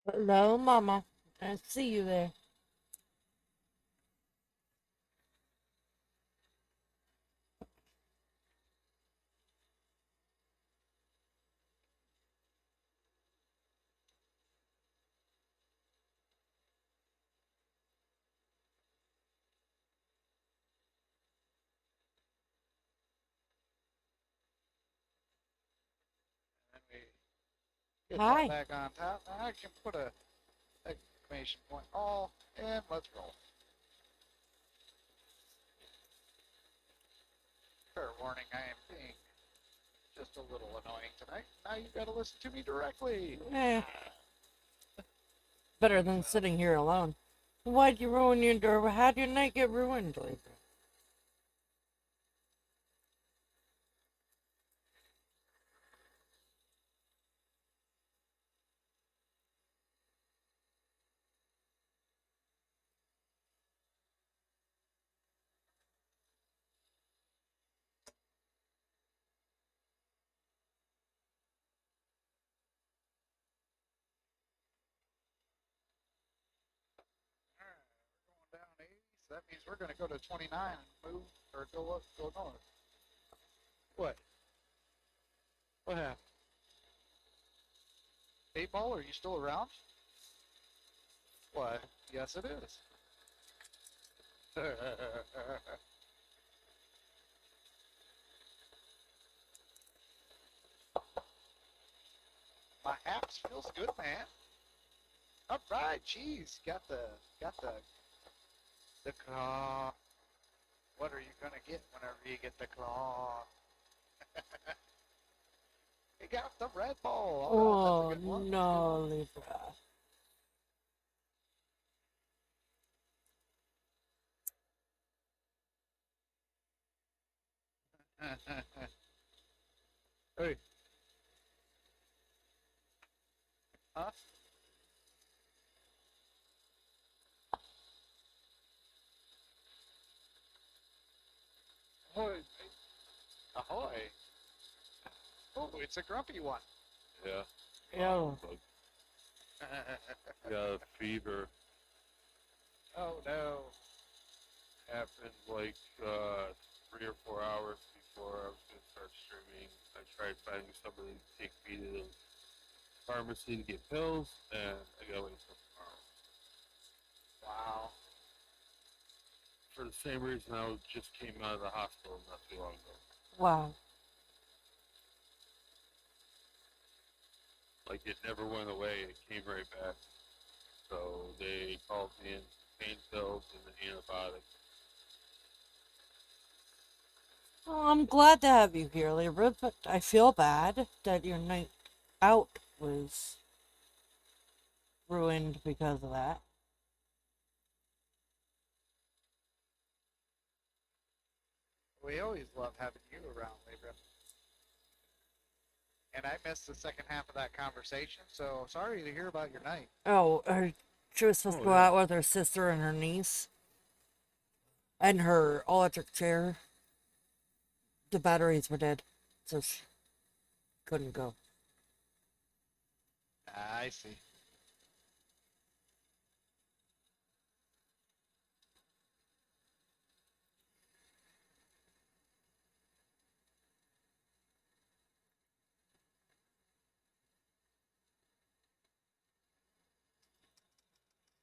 Hello, Mama. I see you there. And we get that Hi. back on top. Now I can put a exclamation point all, and let's roll. Fair warning, I am being just a little annoying tonight. Now you gotta listen to me directly. Eh, better than sitting here alone. Why'd you ruin your door? How'd your night get ruined? Alright, we're going down 80, so that means we're gonna go to 29 and move, or go up, go north. What? What happened? 8 Ball, are you still around? What? Yes, it is. My haps feels good, man. All right, jeez, got the claw. What are you gonna get whenever you get the claw? You got the red ball. All right, that's a Oh, good one. That's a good no, Libra. one. Hey, huh? Ahoy! Ahoy! Oh, it's a grumpy one. Yeah. Yeah. Got a fever. Oh no. Happened like 3 or 4 hours before I was gonna start streaming. I tried finding somebody to take me to the pharmacy to get pills, and I gotta wait till tomorrow. Wow. For the same reason I just came out of the hospital not too long ago. Wow. Like it never went away. It came right back. So they called me in pain pills and an antibiotic. Well, I'm glad to have you here, Libra, but I feel bad that your night out was ruined because of that. We always love having you around, Libra. And I missed the second half of that conversation, so sorry to hear about your night. Oh, she was supposed to Oh go yeah. out with her sister and her niece and her electric chair. The batteries were dead, so she couldn't go. I see.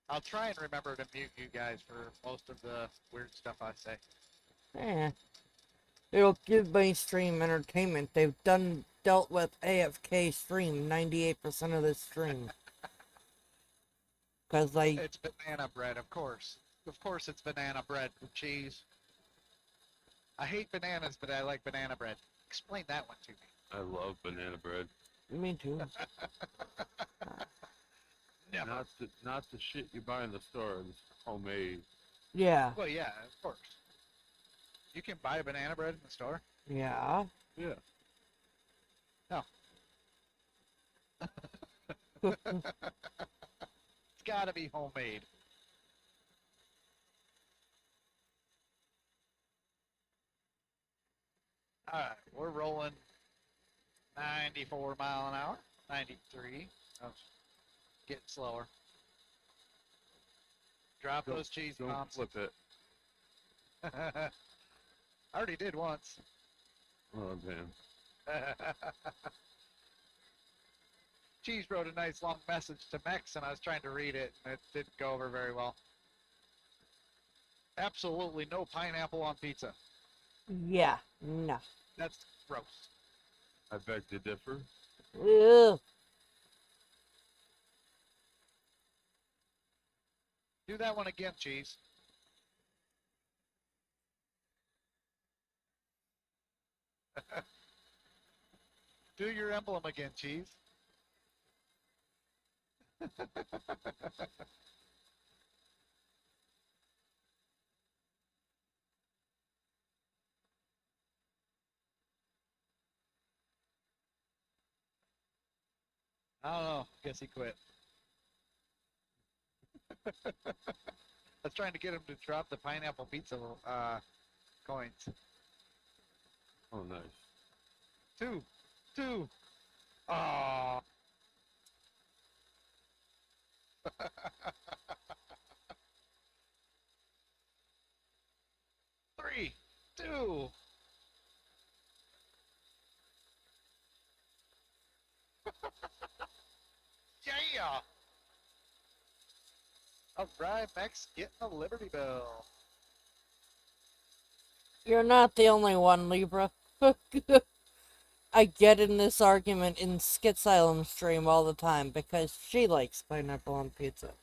I'll try and remember to mute you guys for most of the weird stuff I say. Eh. It'll give mainstream entertainment. They've dealt with AFK stream 98% of this stream. Because they, It's banana bread, of course. Of course it's banana bread with cheese. I hate bananas, but I like banana bread. Explain that one to me. I love banana bread. me too. Never. Not the shit you buy in the store. It's homemade. Yeah, Well, yeah, of course. You can buy banana bread in the store. yeah. Yeah. No. It's got to be homemade. All right, we're rolling 94 mile an hour, 93. Oh, getting slower. Drop those cheese Don't bombs. flip it. I already did once. Oh, damn. Cheese wrote a nice long message to Mex, and I was trying to read it, and it didn't go over very well. Absolutely no pineapple on pizza. Yeah, no. That's gross. I beg to differ. Ugh. Do that one again, cheese. Do your emblem again, cheese. I don't know. Guess he quit. I was trying to get him to drop the pineapple pizza coins. Oh, nice. Two. Oh. 3, 2. Yeah. All right, Max, getting the Liberty Bell. You're not the only one, Libra. I get in this argument in Skitsylum stream all the time because she likes pineapple on pizza.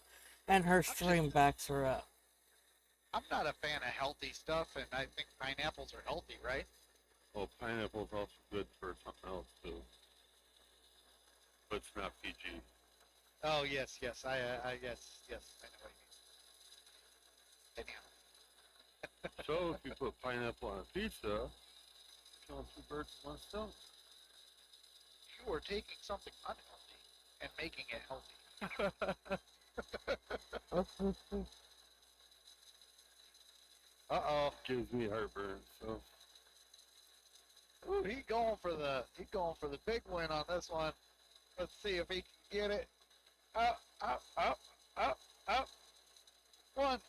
And her stream backs her up. I'm not a fan of healthy stuff, and I think pineapples are healthy, right? Well, pineapple's also good for something else, too. But it's not PG. Oh, yes. Yes, I know what you mean. Anyhow. So, if you put pineapple on a pizza, kill 2 birds with 1 stone. You are taking something unhealthy and making it healthy. Uh-oh. Gives me heartburn, so. Ooh, he's going for the big win on this one. Let's see if he can get it. Up. 1.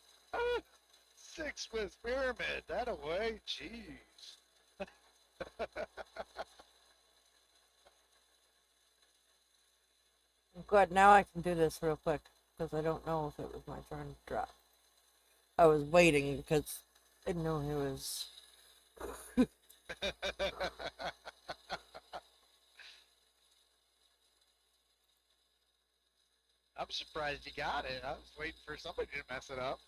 6 with pyramid. That away. Jeez. Good, now I can do this real quick, because I don't know if it was my turn to drop. I was waiting because I didn't know he was... I'm surprised you got it. I was waiting for somebody to mess it up.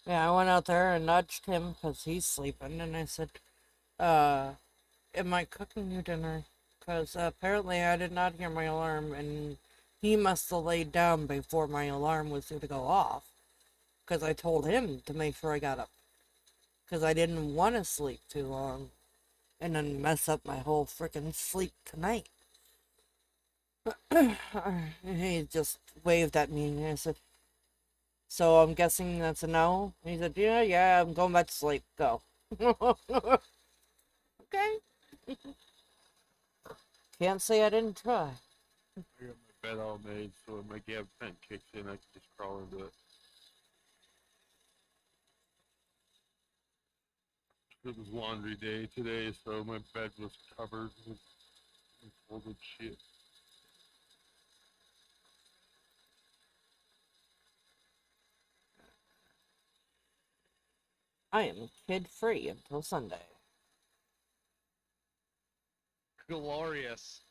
Yeah, I went out there and nudged him because he's sleeping, and I said, am I cooking you dinner? Because apparently I did not hear my alarm, and he must have laid down before my alarm was due to go off. Because I told him to make sure I got up. Because I didn't want to sleep too long and then mess up my whole freaking sleep tonight. He just waved at me, and I said, so I'm guessing that's a no? And he said, yeah, I'm going back to sleep. Go. Okay. Can't say I didn't try. I got my bed all made, so when my gab tent kicks in, I can just crawl into it. It was laundry day today, so my bed was covered with folded shit. I am kid-free until Sunday. Glorious.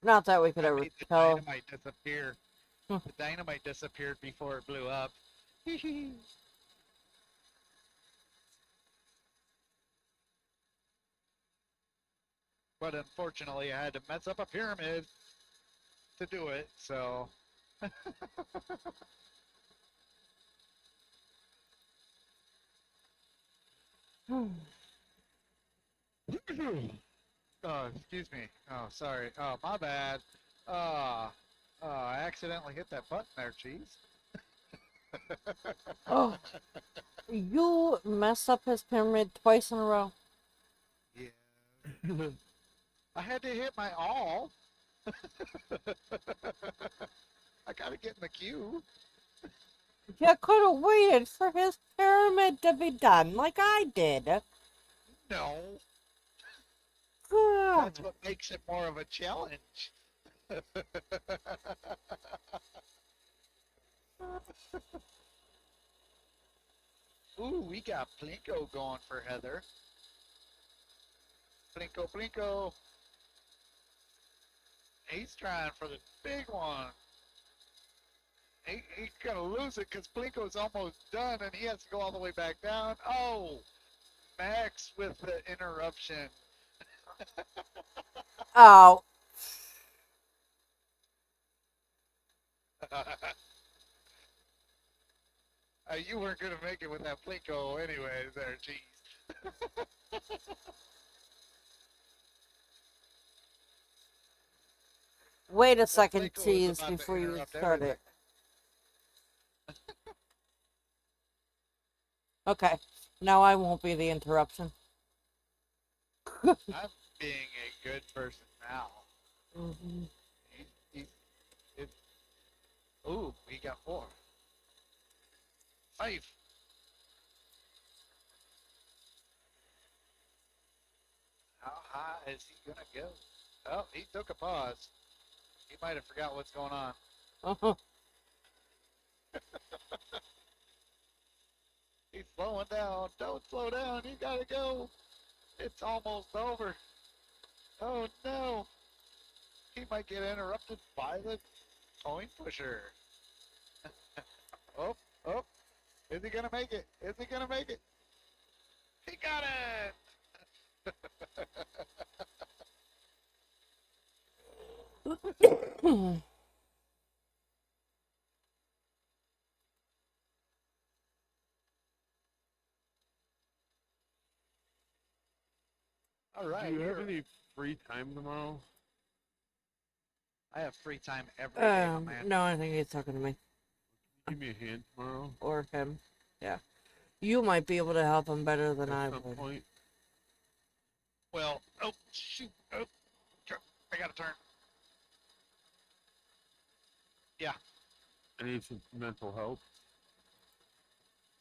Not that we could I ever made the tell. dynamite disappear. The dynamite disappeared before it blew up. But unfortunately, I had to mess up a pyramid to do it, so... Oh, excuse me. Oh, sorry. Oh, my bad. I accidentally hit that button there, cheese. Oh, you messed up his pyramid twice in a row. Yeah. I had to hit my all. I gotta get in the queue. You could have waited for his pyramid to be done like I did. No, God. that's what makes it more of a challenge. Ooh, we got Plinko going for Heather. Plinko, Plinko. He's trying for the big one. He's going to lose it because Plinko's almost done and he has to go all the way back down. Oh, Max with the interruption. Oh. You weren't going to make it with that Plinko anyways there, jeez. Wait a That second, Plinko is cheese, about to before you interrupt start everything. it. Okay. Now I won't be the interruption. I'm being a good person now. Mm-hmm. Ooh, we got 4. 5. How high is he gonna go? Oh, he took a pause. He might have forgot what's going on. Uh-huh. He's slowing down. Don't slow down. You gotta go. It's almost over. Oh no. He might get interrupted by the coin pusher. Oh, oh. Is he gonna make it? Is he gonna make it? He got it! All right. Do you have any free time tomorrow? I have free time every day, my man. No, I think he's talking to me. Give me a hand tomorrow. Or him. Yeah. You might be able to help him better than I At some would. point. Well, oh, shoot. Oh, I gotta turn. Yeah. I need some mental help.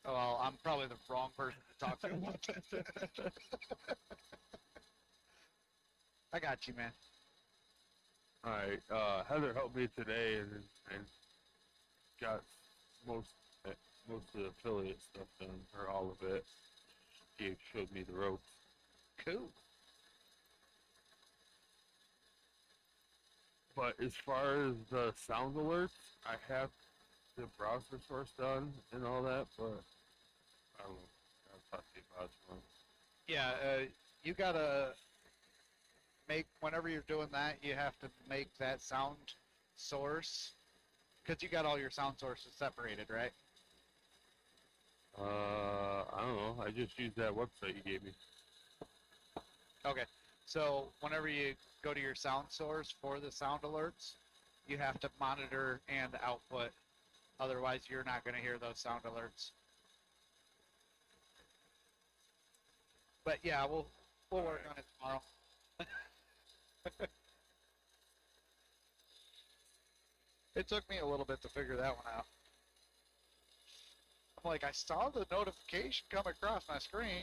Oh, well, I'm probably the wrong person to talk to about that. I got you, man. Alright, Heather helped me today and got most most of the affiliate stuff done, or all of it. She showed me the ropes. Cool. But as far as the sound alerts, I have the browser source done and all that, but I don't know. I'll talk to you about it tomorrow. Yeah, you gotta make, whenever you're doing that, you have to make that sound source, because you got all your sound sources separated, right? I don't know. I just used that website you gave me. Okay, so whenever you go to your sound source for the sound alerts, you have to monitor and output. Otherwise, you're not going to hear those sound alerts. But yeah, we'll work on it tomorrow. It took me a little bit to figure that one out. I'm like, I saw the notification come across my screen.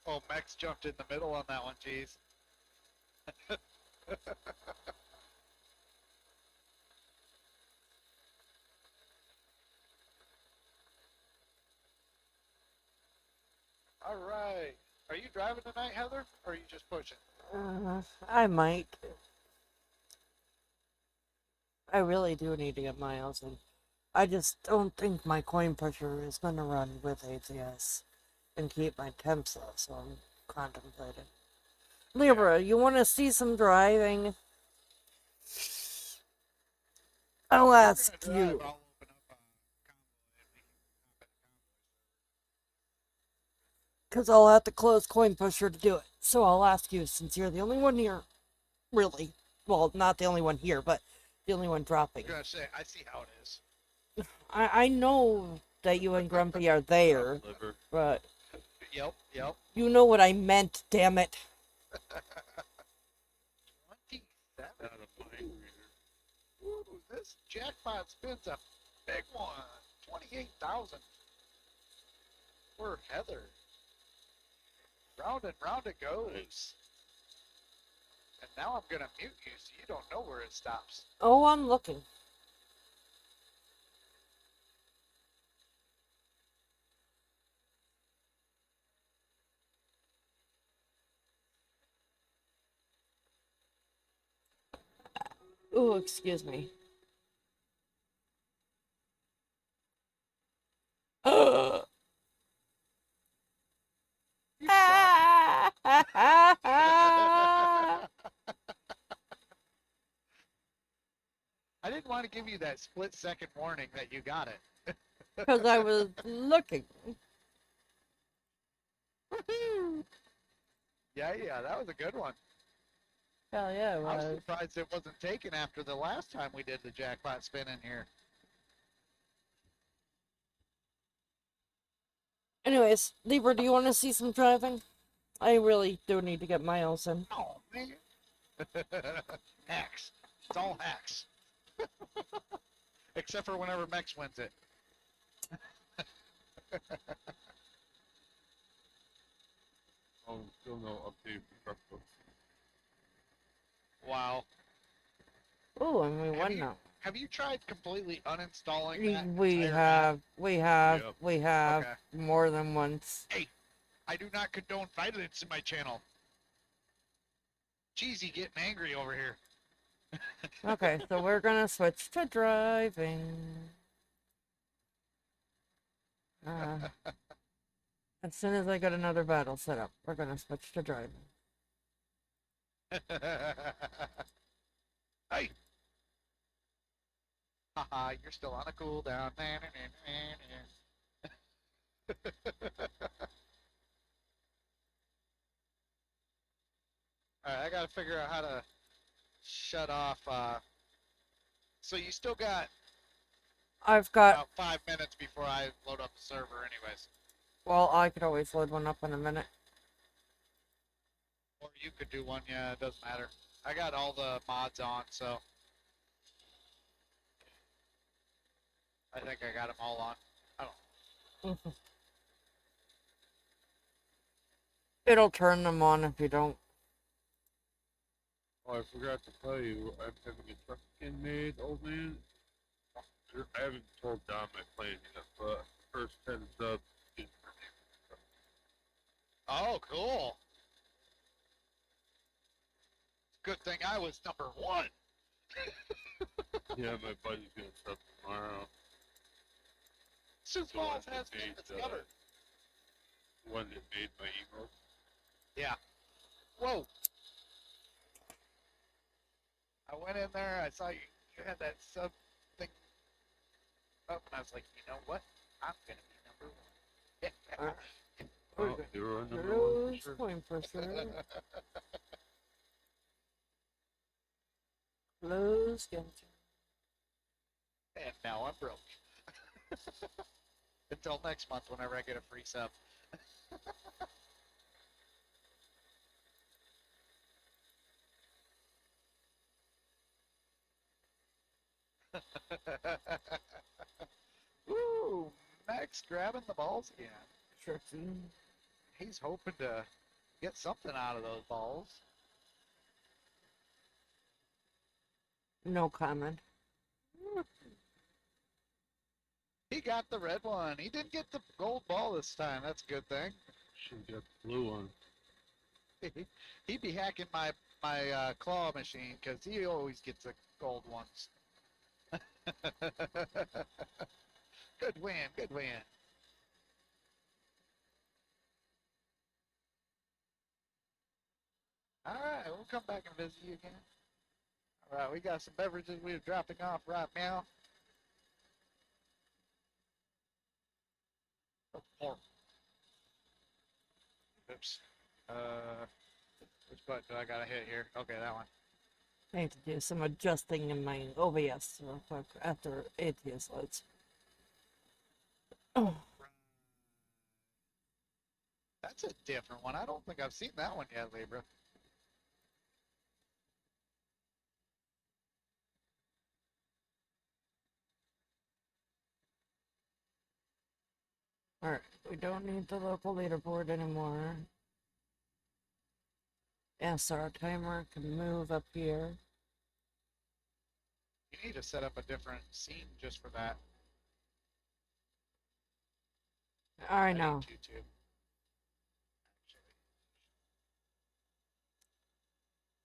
Oh, Max jumped in the middle on that one, geez. All right. Are you driving tonight, Heather, or are you just pushing? I might. I really do need to get miles in. I just don't think my coin pusher is going to run with ATS and keep my temps low, so I'm contemplating. Libra, you want to see some driving? I'll ask you. Because I'll have to close coin pusher to do it. So I'll ask you, since you're the only one here, really. Well, not the only one here, but the only one dropping. I'm gonna say, I see how it is. I know that you and Grumpy are there, but Yep. You know what I meant, damn it. 27. Not a mind reader. Ooh, this jackpot spins a big one. 28,000. Poor Heather. Round and round it goes. Nice. And now I'm gonna mute you so you don't know where it stops. Oh, I'm looking. Oh, excuse me. You suck. I didn't want to give you that split second warning that you got it. Because I was looking. Yeah, that was a good one. Hell yeah, it I was was. surprised it wasn't taken after the last time we did the jackpot spin in here. Anyways, Libra, do you want to see some driving? I really do need to get miles in. Oh, man. Hacks. It's all hacks. Except for whenever Mex wins it. Oh, still no update for truck books. Wow. Oh, and we won now. Have you tried completely uninstalling that We entire have, app? Yep. we have Okay. more than once. Hey, I do not condone violence in my channel. Cheesy getting angry over here. Okay, so we're gonna switch to driving. As soon as I get another battle set up, we're gonna switch to driving. Hey! Haha, you're still on a cooldown. Alright, I gotta figure out how to shut off, so you still got I've got, about 5 minutes before I load up the server anyways. well, I could always load one up in a minute. Or you could do one, yeah, it doesn't matter. I got all the mods on, so I think I got them all on. I don't know. It'll turn them on if you don't. Oh, I forgot to tell you, I'm having a truck skin made, old man. I haven't told Don my plan yet, but first 10 subs is for me. Oh, cool. Good thing I was number 1. Yeah, my buddy's gonna sub tomorrow. Sioux So Falls I has been made, discovered. one that made my emo. Yeah. Whoa. I went in there, I saw you had that sub thing up, and I was like, you know what? I'm going to be number 1. We're Oh, they were on number Close 1 for sure. point for sure. Close gotcha. And now I'm broke. Until next month whenever I get a free sub. Ooh, Max grabbing the balls again. Sure. He's hoping to get something out of those balls. No comment. He got the red one. He didn't get the gold ball this time. That's a good thing. Should've got the blue one. He'd be hacking my claw machine because he always gets the gold ones. Good win, good win. All right, we'll come back and visit you again. All right, we got some beverages we're dropping off right now. Oh, oops. Which button do I gotta hit here? Okay, that one. I need to do some adjusting in my OBS real quick after ATS loads. Oh. That's a different one. I don't think I've seen that one yet, Libra. Alright, we don't need the local leaderboard anymore. Yes, our timer can move up here. You need to set up a different scene just for that. I know. need to too.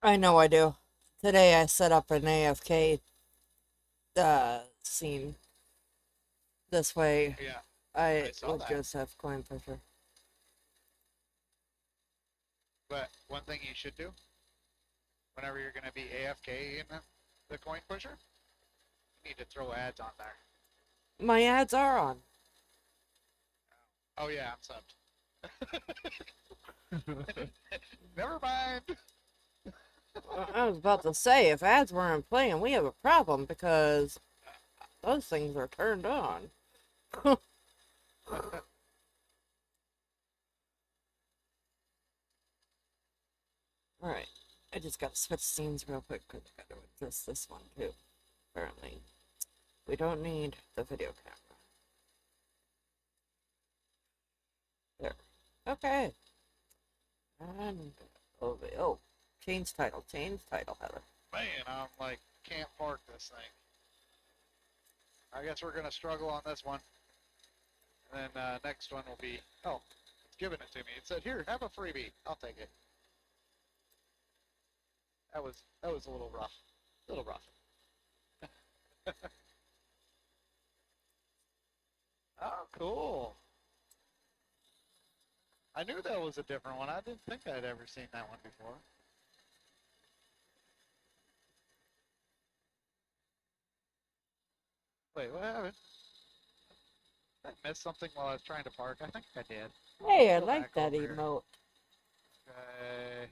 I know I do. Today I set up an AFK scene. This way Yeah, I saw would that. just have coin pusher. But one thing you should do, whenever you're going to be AFK in the coin pusher, you need to throw ads on there. My ads are on. Oh yeah, I'm subbed. Never mind. I was about to say, if ads weren't playing, we have a problem because those things are turned on. Alright, I just gotta switch scenes real quick because I gotta adjust this one too. Apparently, we don't need the video camera. There. Okay. And oh, change title, Heather. Man, I'm like, can't park this thing. I guess we're gonna struggle on this one. And then next one will be, oh, it's giving it to me. It said, here, have a freebie. I'll take it. That was a little rough. A little rough. Oh, cool. I knew that was a different one. I didn't think I'd ever seen that one before. Wait, what happened? Did I miss something while I was trying to park? I think I did. Hey, I Go like back that over here. emote. Okay.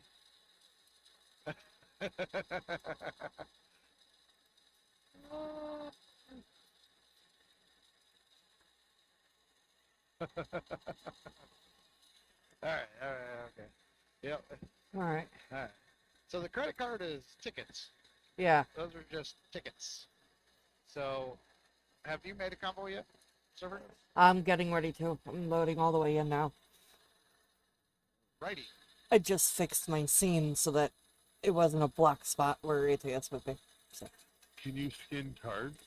Alright, okay. Yep. Alright. Alright. So the credit card is tickets. Yeah. Those are just tickets. So, have you made a combo yet, server? I'm getting ready to. I'm loading all the way in now. Righty. I just fixed my scene so that it wasn't a black spot where ATS would be. So. Can you skin cards?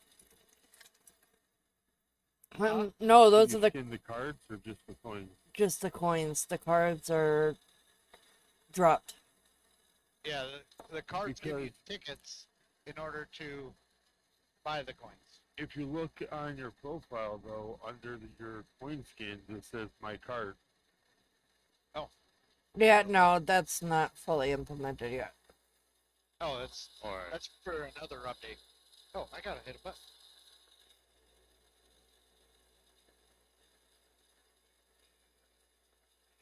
No, those Can are you skin the cards or just the coins? just the coins. The cards are dropped. Yeah, the cards give you tickets in order to buy the coins. If you look on your profile, though, under your coin skins, it says my card. Oh. Yeah, no, that's not fully implemented yet. Oh, that's Alright. that's for another update. Oh, I gotta hit a button.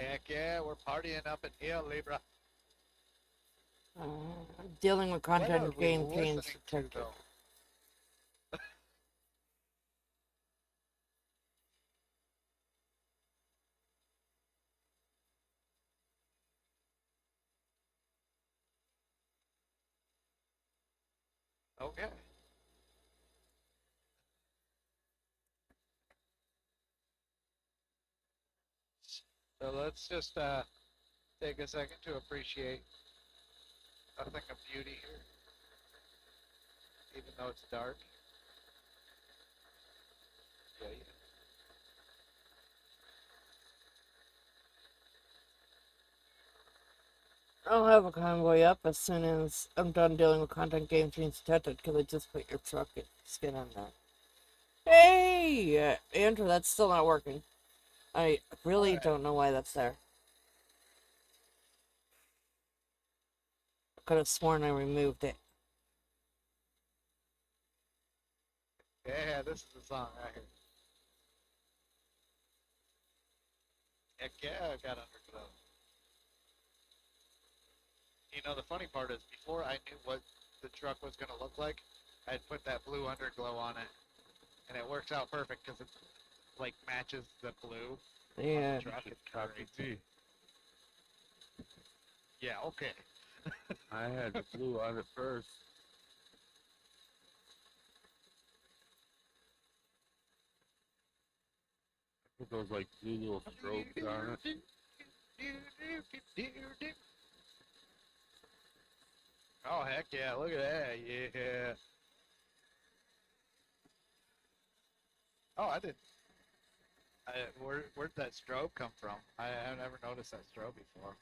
Heck yeah, we're partying up in here, Libra. Dealing with What content are we game listening change to, detected. though? Okay. So let's just take a second to appreciate a thing of beauty here, even though it's dark. Yeah, yeah. I'll have a convoy up as soon as I'm done dealing with content game change detected because I just put your truck skin on there. Hey, Andrew, that's still not working. I really don't know why that's there. I could have sworn I removed it. Yeah, this is the song right here. Heck yeah, I got underglow. You know, the funny part is, before I knew what the truck was going to look like, I'd put that blue underglow on it, and it works out perfect because it, like, matches the blue on Yeah. the truck. Just It's copy great. Z. Yeah, okay. I had the blue on it first. Put those like blue little strokes on it. Oh, heck yeah, look at that, yeah. Oh, I didn't. Where'd that strobe come from? I've never noticed that strobe before.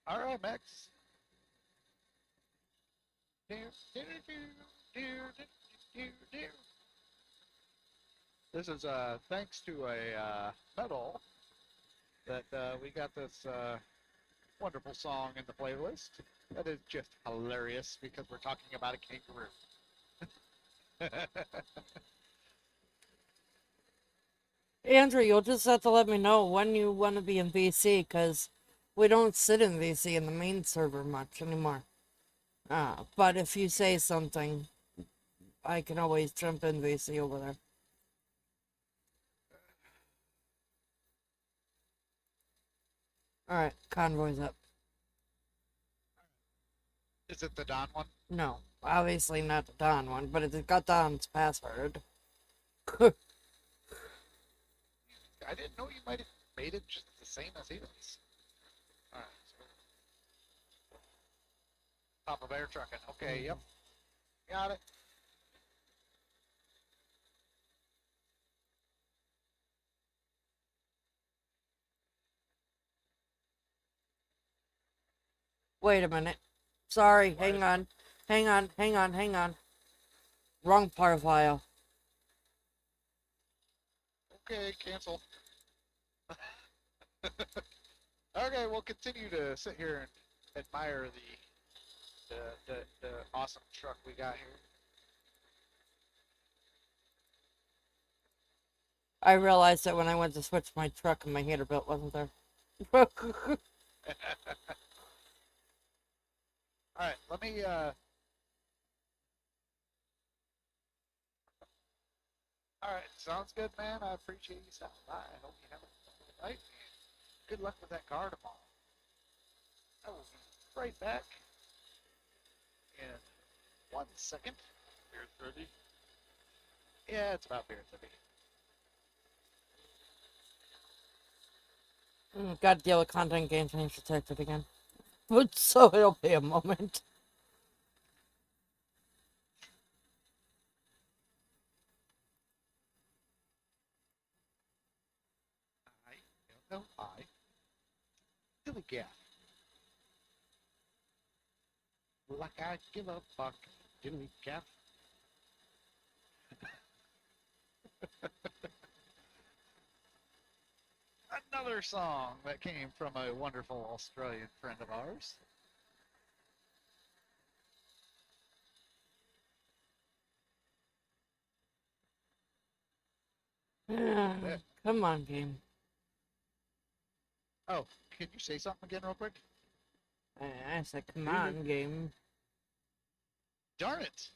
All right, Max. This is thanks to a medal that we got this wonderful song in the playlist. That is just hilarious because we're talking about a kangaroo. Andrew, you'll just have to let me know when you want to be in VC, because we don't sit in VC in the main server much anymore. But if you say something, I can always jump in VC over there. Alright, convoy's up. Is it the Don one? No, obviously not the Don one, but it's got Don's password. I didn't know you might have made it just the same as he does. Alright, so top of air trucking. Okay, yep. Got it. Wait a minute. Sorry, Why hang is- on. Hang on. Wrong profile. Okay, cancel. Okay, we'll continue to sit here and admire the awesome truck we got here. I realized that when I went to switch my truck and my heater belt wasn't there. Alright, let me Alright, sounds good, man. I appreciate you stopping by. I hope you have a wonderful night. Good luck with that car tomorrow. I will be right back in 1 second. Beer 30. Yeah, it's about beer 30. Gotta deal with content gains and protected again. So it'll be a moment. I Billy Gaff. Like I give a fuck. Billy Gaff. Another song that came from a wonderful Australian friend of ours. Come on, game. Oh, can you say something again real quick? I said, come on, game. Darn it!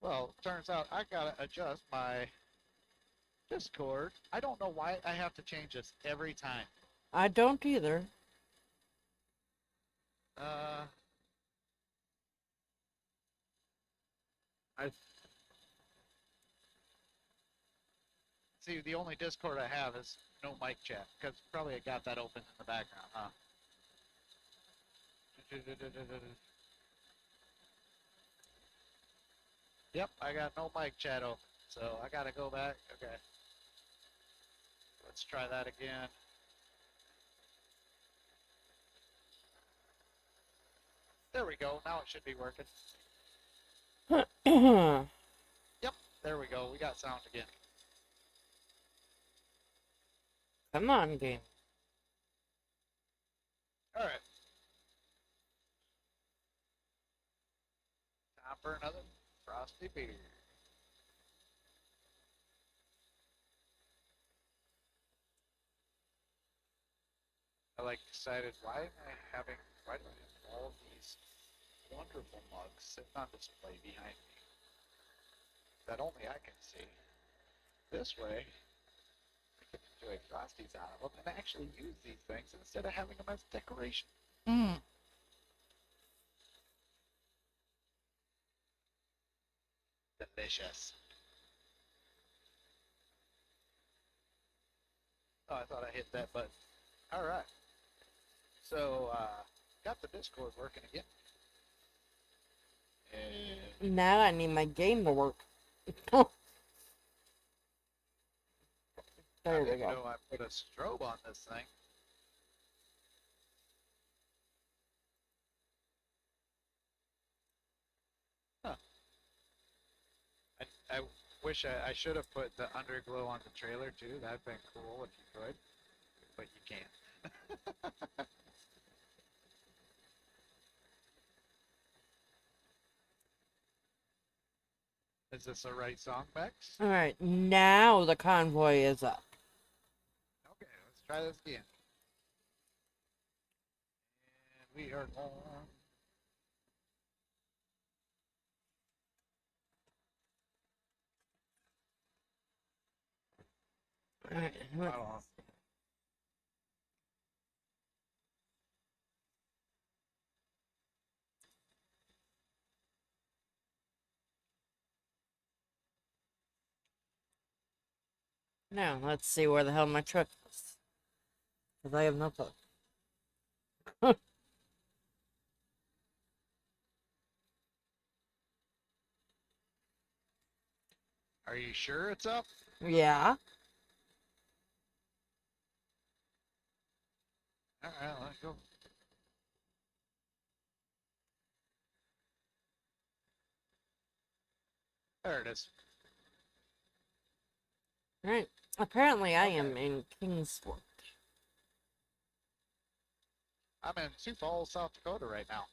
Well, turns out I gotta adjust my Discord. I don't know why I have to change this every time. I don't either. I See, the only Discord I have is no mic chat, because probably I got that open in the background, huh? Yep, I got no mic chat open, so I gotta go back. Okay. Let's try that again. There we go. Now it should be working. Yep, there we go. We got sound again. Come on, game. All right. Time for another frosty beer. I like decided why do I have all these wonderful mugs sitting on display behind me that only I can see. This way, I can to exhaust these out of them and actually use these things instead of having them as decoration. Mm. Delicious. Oh, I thought I hit that button. All right. So, got the Discord working again. And Now I need my game to work. I There we didn't go. know I put a strobe on this thing. Huh. I wish I should have put the underglow on the trailer too. That'd been cool if you could, but you can't. Is this the right song, Bex? Alright, now the convoy is up. Okay, let's try this again. And we are going. Alright, Hold on. now let's see where the hell my truck is. Because I have no clue. Are you sure it's up? Yeah. All right, let's go. There it is. Alright. Apparently I Okay. am in Kingsport. I'm in Sioux Falls, South Dakota right now.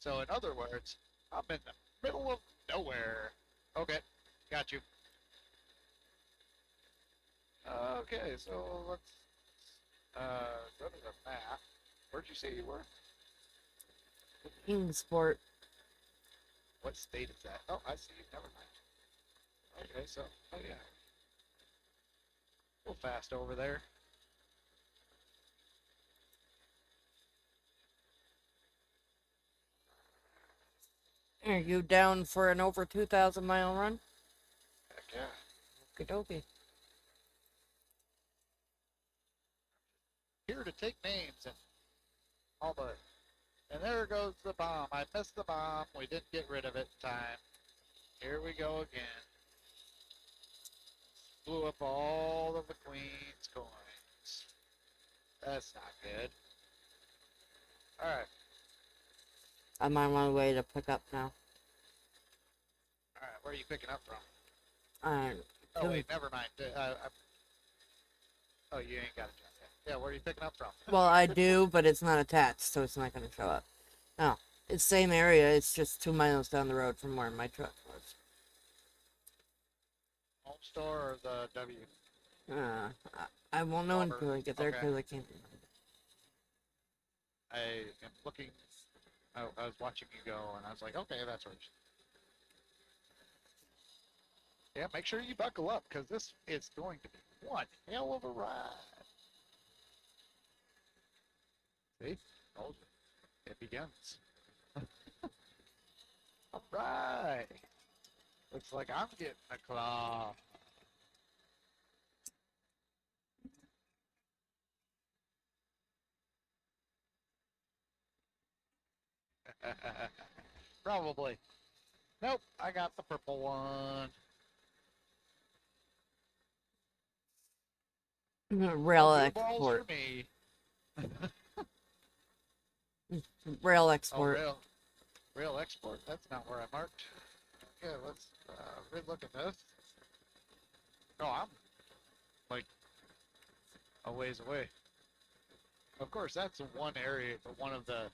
So, in other words, I'm in the middle of nowhere. Okay, got you. Okay, so let's go to the map. Where'd you say you were? Kingsport. What state is that? Oh, I see. Never mind. Okay, so, oh yeah. We'll fast over there. Are you down for an over 2,000 mile run? Heck yeah. Okie dokie. Here to take names and all the. And there goes the bomb. I missed the bomb. We didn't get rid of it in time. Here we go again. Blew up all of the Queen's coins. That's not good. Alright. I'm on my way to pick up now. Alright, where are you picking up from? Alright. Oh, wait, never mind. Oh, you ain't got a job yet. Yeah, where are you picking up from? Well, I do, but it's not attached, so it's not going to show up. No, it's same area. It's just 2 miles down the road from where my truck was. Home store or the W? I won't know Robert. until I get there Okay. because I can't remember. I am looking. I was watching you go, and I was like, okay, that's where you should. Yeah, make sure you buckle up, because this is going to be one hell of a ride. See? Told you. It begins. All right. Looks like I'm getting a claw. Probably. Nope, I got the purple one. Rail No blue balls for export. me. Rail Oh, export. rail export? That's not where I marked. Okay, let's re-look at this. No, I'm like a ways away. Of course, that's one area, one of the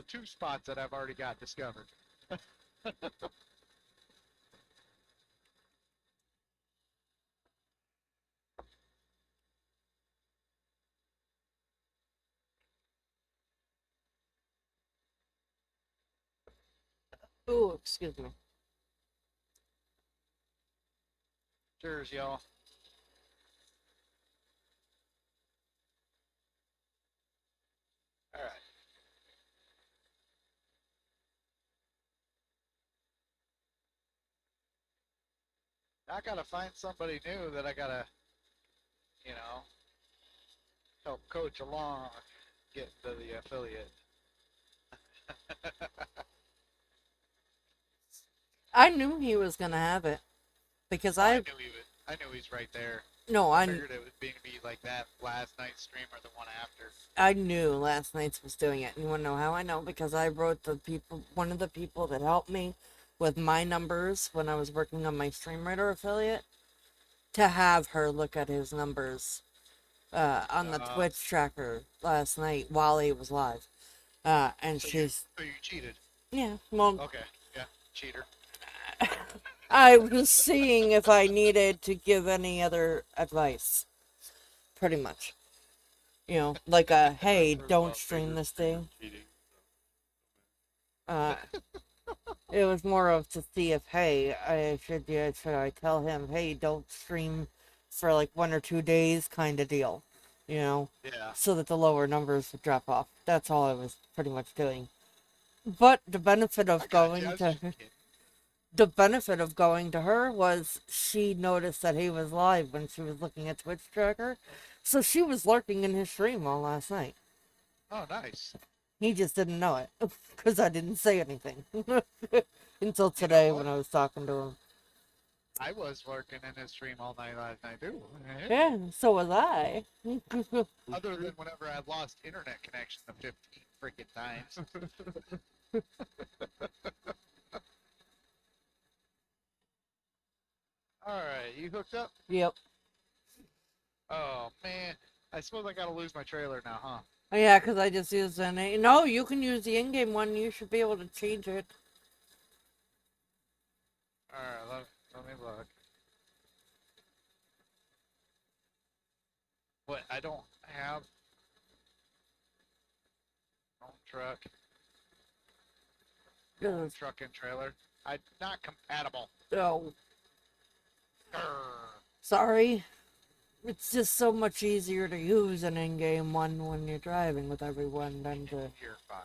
2 spots that I've already got discovered. Ooh, excuse me. Cheers, y'all. All right. I gotta find somebody new that I gotta, you know, help coach along, get into the affiliate. I knew he was gonna have it because Well, I I knew he's right there. no I I figured it would be like that last night's stream or the one after. I knew last night's was doing it. And you want to know how I know? Because I wrote one of the people that helped me with my numbers when I was working on my StreamWriter affiliate, to have her look at his numbers on the Uh, Twitch tracker last night while he was live. And she's, so you cheated. yeah, well, Okay, yeah, cheater. I was seeing if I needed to give any other advice, pretty much. You know, like hey, Heard don't about stream bigger this streamers day. cheating. Uh, it was more of to see if, hey, should I tell him, hey, don't stream for like 1 or 2 days, kind of deal, you know, Yeah. so that the lower numbers would drop off. That's all I was pretty much doing. But the benefit I of got you. I going was to just kidding. the benefit of going to her was she noticed that he was live when she was looking at Twitch tracker, so she was lurking in his stream all last night. Oh, nice. He just didn't know it because I didn't say anything until You know today what? when I was talking to him. I was working in his stream all night last night too. Yeah, so was I. Other than whenever I lost internet connection the 15 freaking times. All right, you hooked up? Yep. Oh man, I suppose I gotta lose my trailer now, huh? Yeah, because I just used an A. No, you can use the in-game one. You should be able to change it. All right, let me look. What? I don't have truck, Ugh. truck and trailer. I not compatible. Oh, Grr. sorry. It's just so much easier to use an in-game one when you're driving with everyone than to... You're fine.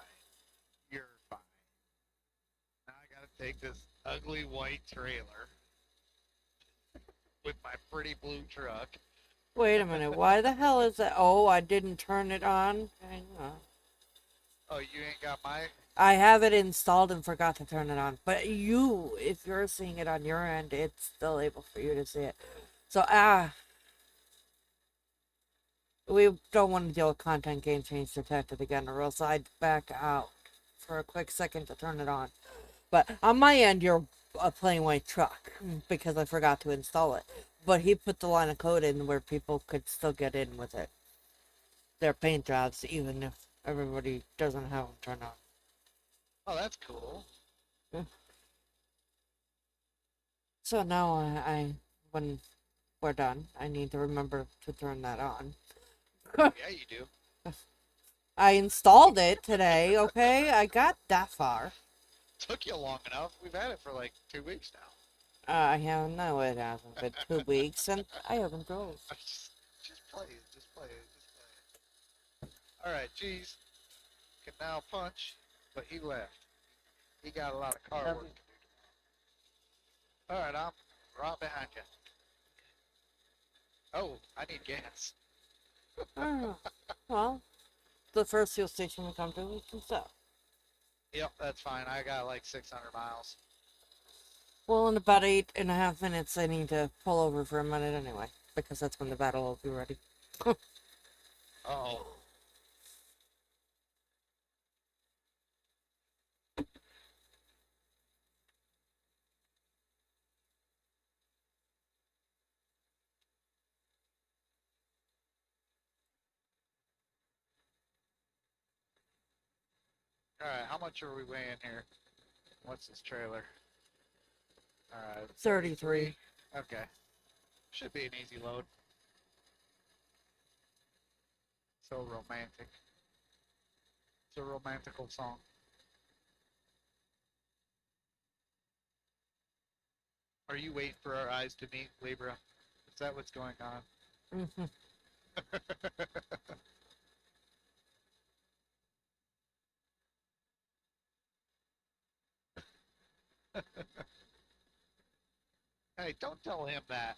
You're fine. Now I gotta take this ugly white trailer with my pretty blue truck. Wait a minute, why the hell is that? Oh, I didn't turn it on. Hang on. Oh, you ain't got my. I have it installed and forgot to turn it on. But you, if you're seeing it on your end, it's still able for you to see it. So, we don't want to deal with content game change detected again, or else I'd back out for a quick second to turn it on. But on my end, you're a plain white truck because I forgot to install it. But he put the line of code in where people could still get in with it. Their paint jobs, even if everybody doesn't have them turned on. Oh, that's cool. So now when we're done, I need to remember to turn that on. Yeah, you do. I installed it today, okay? I got that far. Took you long enough. We've had it for like 2 weeks now. I have no, it hasn't been 2 weeks, and I haven't drove. Just play it. Just play it. Just play it. All right, geez. Can now punch, but he left. He got a lot of car work to do tomorrow. All right, I'm right behind you. Oh, I need gas. Oh, well, the first fuel station we come to, we can stop. Yep, that's fine. I got like 600 miles. Well, in about 8.5 minutes, I need to pull over for a minute anyway, because that's when the battle will be ready. Oh. All right, how much are we weighing here? What's this trailer? All right, 33. Okay, should be an easy load. So romantic. It's a romantical song. Are you waiting for our eyes to meet, Libra? Is that what's going on? Mhm. Hey, don't tell him that.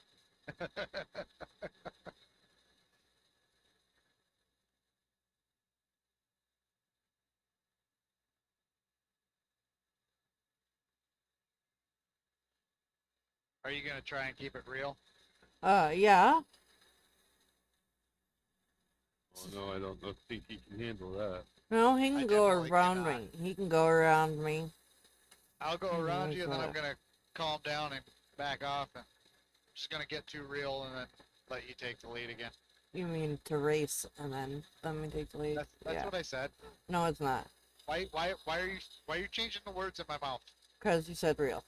Are you gonna try and keep it real? Yeah. Oh no, I don't think he can handle that. No, he I can go definitely around cannot. me. He can go around me. I'll go He around knows you, and then I'm that. gonna calm down and back off, and I'm just gonna get too real, and then let you take the lead again. You mean to race and then let me take the lead? That's Yeah. what I said. No, it's not. Why are you changing the words in my mouth? Because you said real.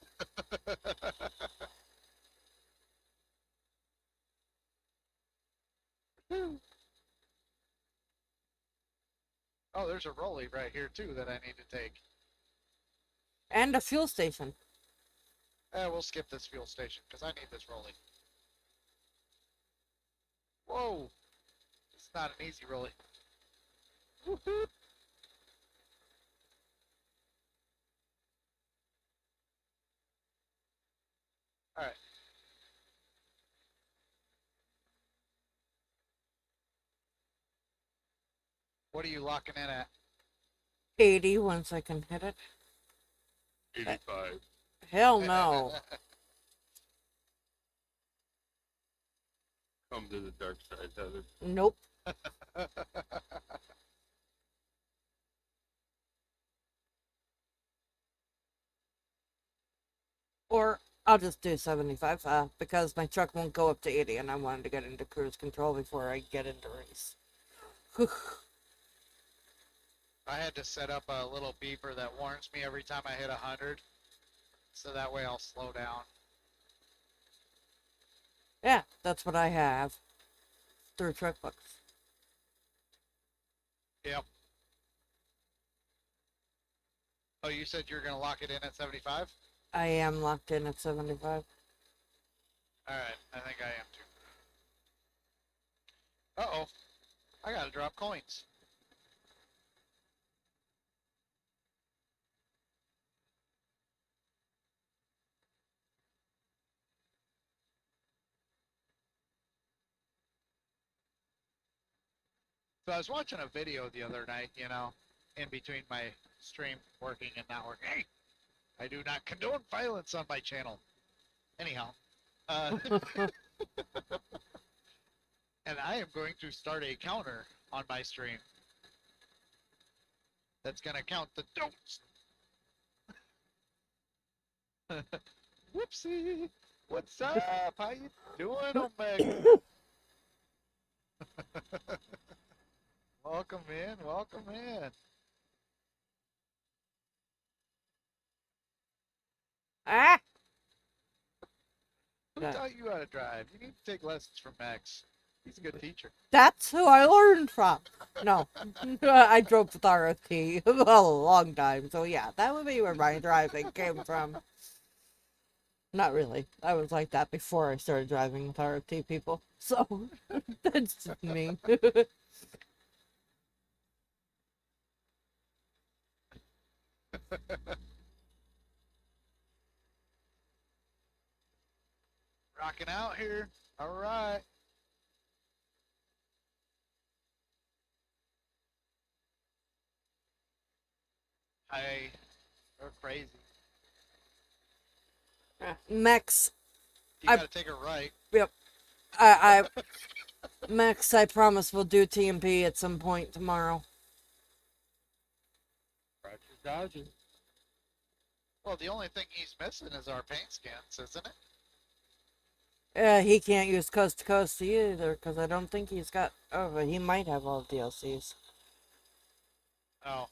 Oh, there's a rollie right here too that I need to take. And a fuel station. We'll skip this fuel station because I need this rollie. Whoa, it's not an easy rollie. Woohoo! All right. What are you locking in at? 80 once I can hit it. 85. Hell no. Come to the dark side, Heather. Nope. Or I'll just do 75 because my truck won't go up to 80 and I wanted to get into cruise control before I get into race. I had to set up a little beeper that warns me every time I hit 100, so that way I'll slow down. Yeah, that's what I have through truck books. Yep. Oh, you said you're gonna lock it in at 75? I am locked in at 75. All right, I think I am too. Uh-oh, I gotta drop coins. So I was watching a video the other night, in between my stream working and not working. Hey, I do not condone violence on my channel. Anyhow, uh, and I am going to start a counter on my stream that's gonna count the don'ts. Whoopsie. What's up? How you doing, Omega? Welcome in. Welcome in. Ah! Who taught you how to drive? You need to take lessons from Max. He's a good teacher. That's who I learned from. No, I drove with RFT a long time, so yeah, that would be where my driving came from. Not really. I was like that before I started driving with RFT people, so that's just me. Rocking out here. All right. Hey, they're crazy. Max, You I gotta take a right. yep, I Max, I promise we'll do TMP at some point tomorrow. Roger dodging. Well, the only thing he's missing is our paint skins, isn't it? He can't use coast to coast either because I don't think he's got. Oh, but he might have all DLCs. Oh,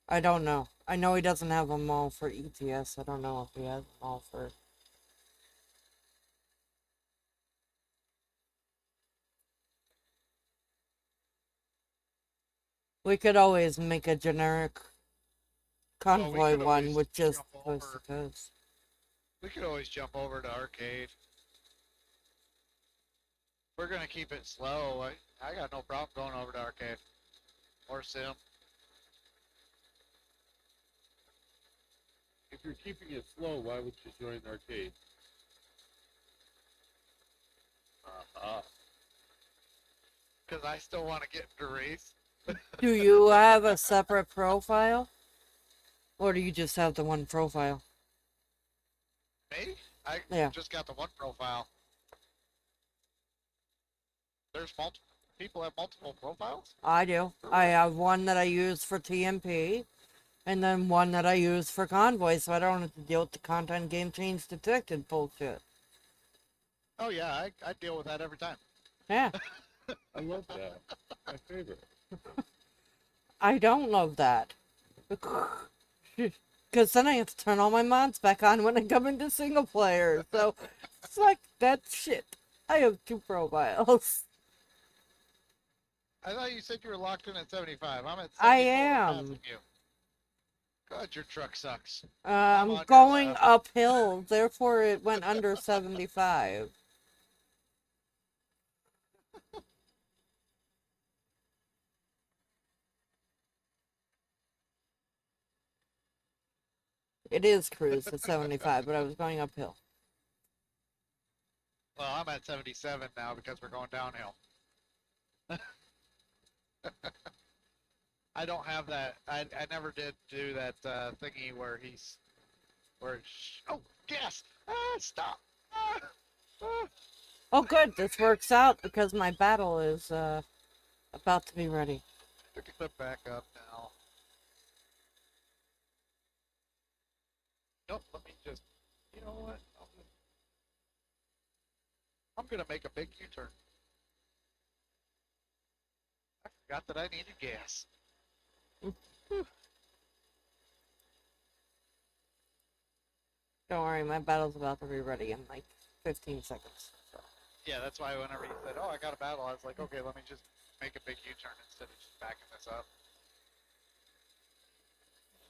I don't know. I know he doesn't have them all for ETS. I don't know if he has them all for. We could always make a generic well, we convoy could one always with just jump coast to over. coast. We could always jump over to arcade. We're gonna keep it slow. I got no problem going over to arcade or sim. If you're keeping it slow, why would you join arcade? Because I still want to get into race. Do you have a separate profile? Or do you just have the one profile? Me? I Yeah. just got the one profile. There's multiple people have multiple profiles? I do. I have one that I use for TMP, and then one that I use for Convoy, so I don't have to deal with the content game change detected bullshit. Oh yeah, I deal with that every time. Yeah. I love that. My favorite. I don't love that. Because then I have to turn all my mods back on when I come into single player. So, fuck that shit. I have 2 profiles. I thought you said you were locked in at 75. I'm at 74. I Passing am. you. God, your truck sucks. I'm on your going left. uphill, therefore it went under 75. It is cruise at 75, but I was going uphill. Well, I'm at 77 now because we're going downhill. I don't have that. I never did do that thingy where he's oh, gas! Ah, stop! Ah, ah. Oh, good. This works out because my battle is about to be ready. Pick the back up now. Nope. Let me just. You know what? I'm gonna make a big U-turn. I forgot that I needed gas. Don't worry, my battle's about to be ready in like 15 seconds. So. Yeah, that's why whenever you said, "Oh, I got a battle," I was like, "Okay, let me just make a big U-turn instead of just backing this up."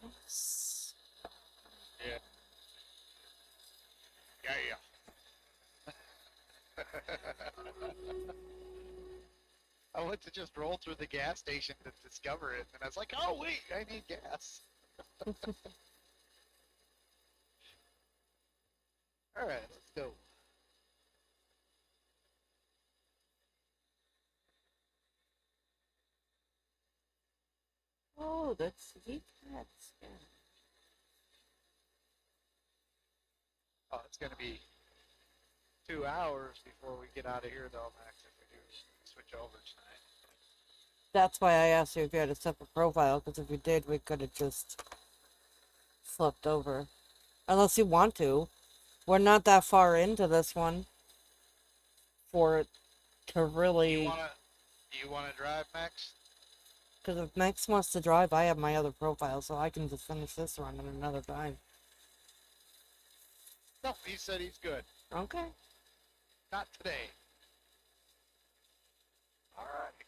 Yes. Yeah. Yeah. I went to just roll through the gas station to discover it, and I was like, "Oh wait, I need gas." All right, let's go. Oh, that's that's yeah. Oh, it's gonna be 2 hours before we get out of here, though, Max. If we do switch over tonight. That's why I asked you if you had a separate profile, because if you did, we could have just flipped over. Unless you want to. We're not that far into this one for it to really. Do you wanna drive, Max? Because if Max wants to drive, I have my other profile, so I can just finish this run at another time. No, he said he's good. Okay. Not today. All right.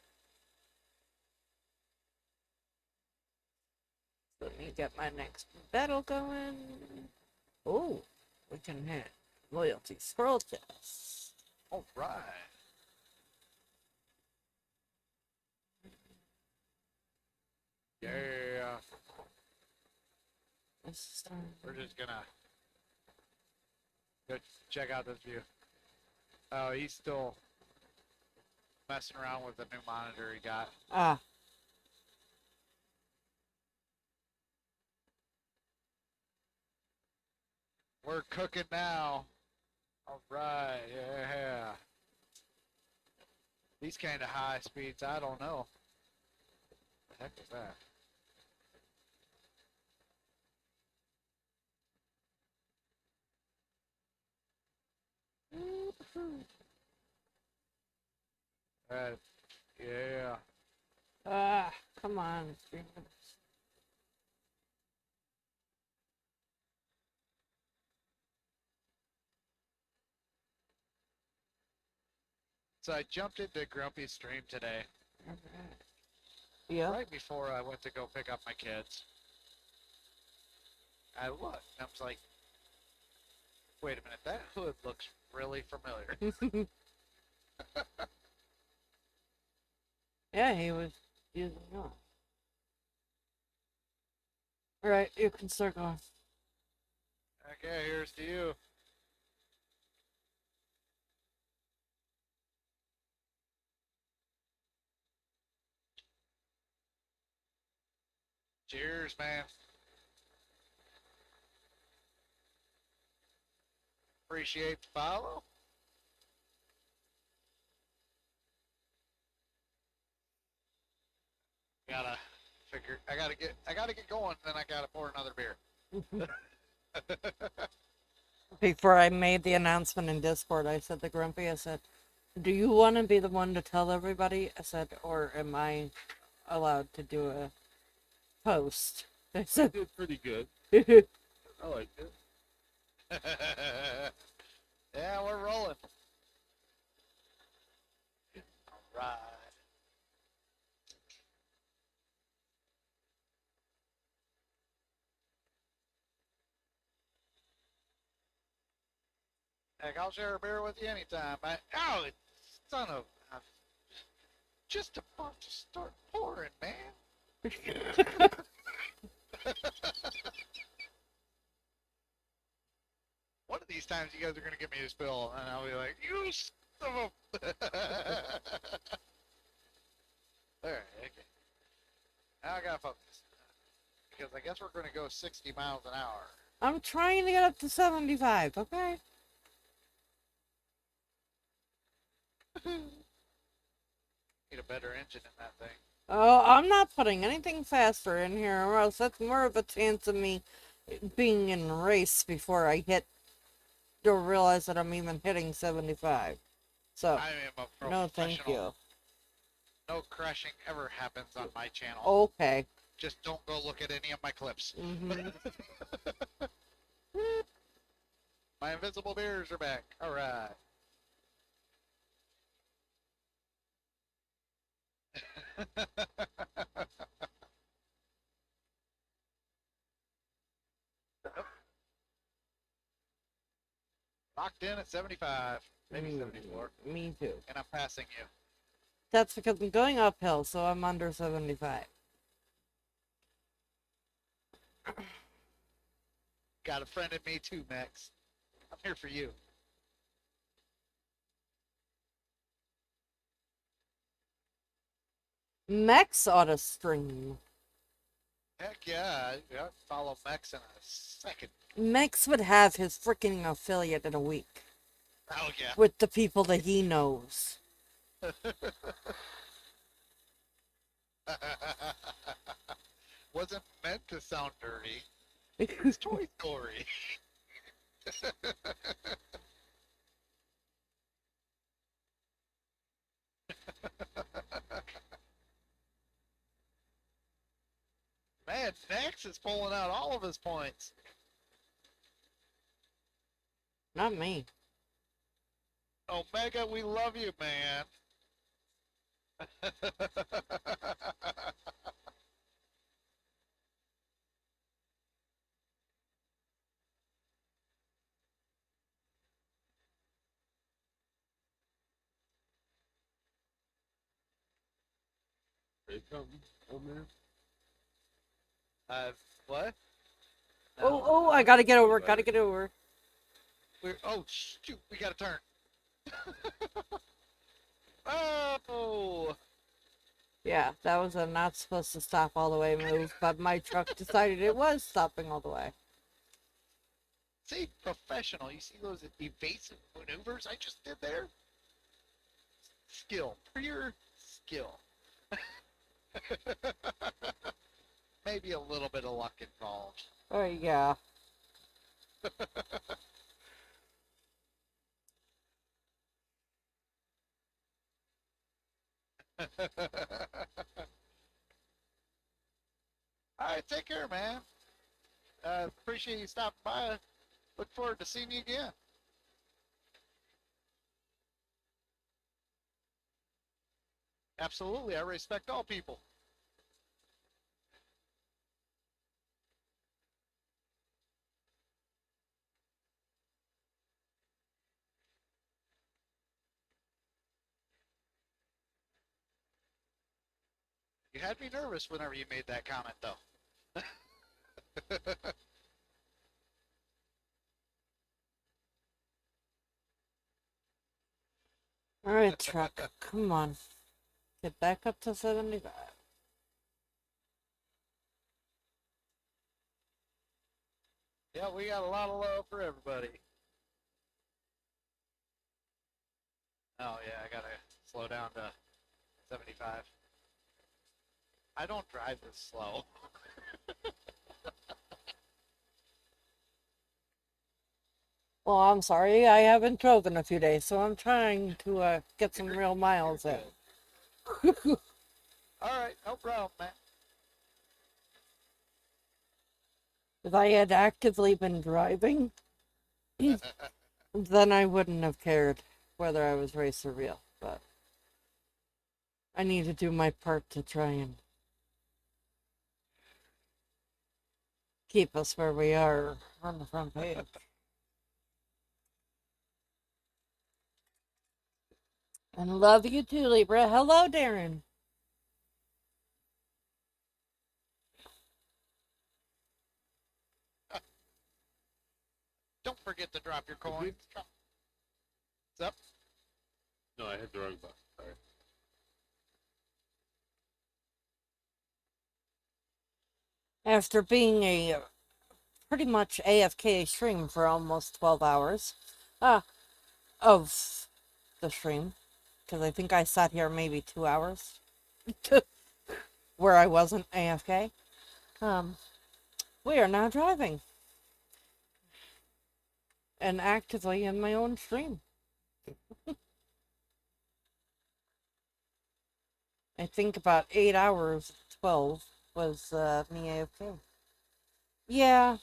Let me get my next battle going. Oh, we can hit loyalty scroll chest. All right. Yeah. We're just gonna go check out this view. Oh, he's still messing around with the new monitor he got. Ah. We're cooking now. All right, yeah. These kind of high speeds, I don't know. What the heck is that? Yeah. Ah, come on. So I jumped into Grumpy's stream today, Yeah. right before I went to go pick up my kids. I looked, and I was like, Wait a minute, that hood looks really familiar. Yeah, he was using yours. Alright, you can start going. Okay, here's to you. Cheers, man. Appreciate the follow. Gotta figure. I gotta get going. Then I gotta pour another beer. Before I made the announcement in Discord, I said to Grumpy, I said, do you want to be the one to tell everybody? I said, or am I allowed to do a post? I I said, did pretty good. I liked it. Yeah, we're rolling. All right. Heck, I'll share a beer with you anytime. Oh, son of! I'm just about to start pouring, man. One of these times, you guys are gonna give me a spill, and I'll be like, "You son of!" All right, okay. Now I gotta focus because I guess we're gonna go 60 miles an hour. I'm trying to get up to 75, okay? Need a better engine in that thing. Oh, I'm not putting anything faster in here, or else that's more of a chance of me being in a race before I hit or realize that I'm even hitting 75. So, I am a no thank professional. you. No crashing ever happens on my channel. Okay. Just don't go look at any of my clips. Mm-hmm. My invisible beers are back. All right. Locked in at 75, maybe 74, Me too. and I'm passing you. That's because I'm going uphill, so I'm under 75. Got a friend in me too, Max. I'm here for you. Mex ought to stream. Heck yeah, I'll follow Max in a second. Mex would have his freaking affiliate in a week Oh yeah. with the people that he knows. Wasn't meant to sound dirty. It's Toy Story. Man, Max is pulling out all of his points. Not me. Omega, we love you, man. Say something on there. What? Oh, I gotta get over, gotta get over. Oh, shoot, we gotta turn. Oh! Yeah, that was a not supposed to stop all the way move, but my truck decided it was stopping all the way. See, professional. You see those evasive maneuvers I just did there? Skill. Pure skill. Maybe a little bit of luck involved. Oh, yeah. Alright, take care, man. Appreciate you stopping by. Look forward to seeing you again. Absolutely, I respect all people. had me nervous whenever you made that comment, though. Alright, truck. Come on. Get back up to 75. Yeah, we got a lot of love for everybody. Oh, yeah, I gotta slow down to 75. I don't drive this slow. Well, I'm sorry. I haven't drove in a few days, so I'm trying to get some real miles in. All right, no problem, man. If I had actively been driving, then I wouldn't have cared whether I was race or real. But I need to do my part to try and keep us where we are on the front page. And love you too, Libra. Hello, Darren. Don't forget to drop your coins. What's up? No, I hit the wrong button. Sorry. After being a pretty much AFK stream for almost 12 hours of the stream, because I think I sat here maybe 2 hours where I wasn't AFK. We are now driving and actively in my own stream. I think about 8 hours, 12 was me AFK. Yeah,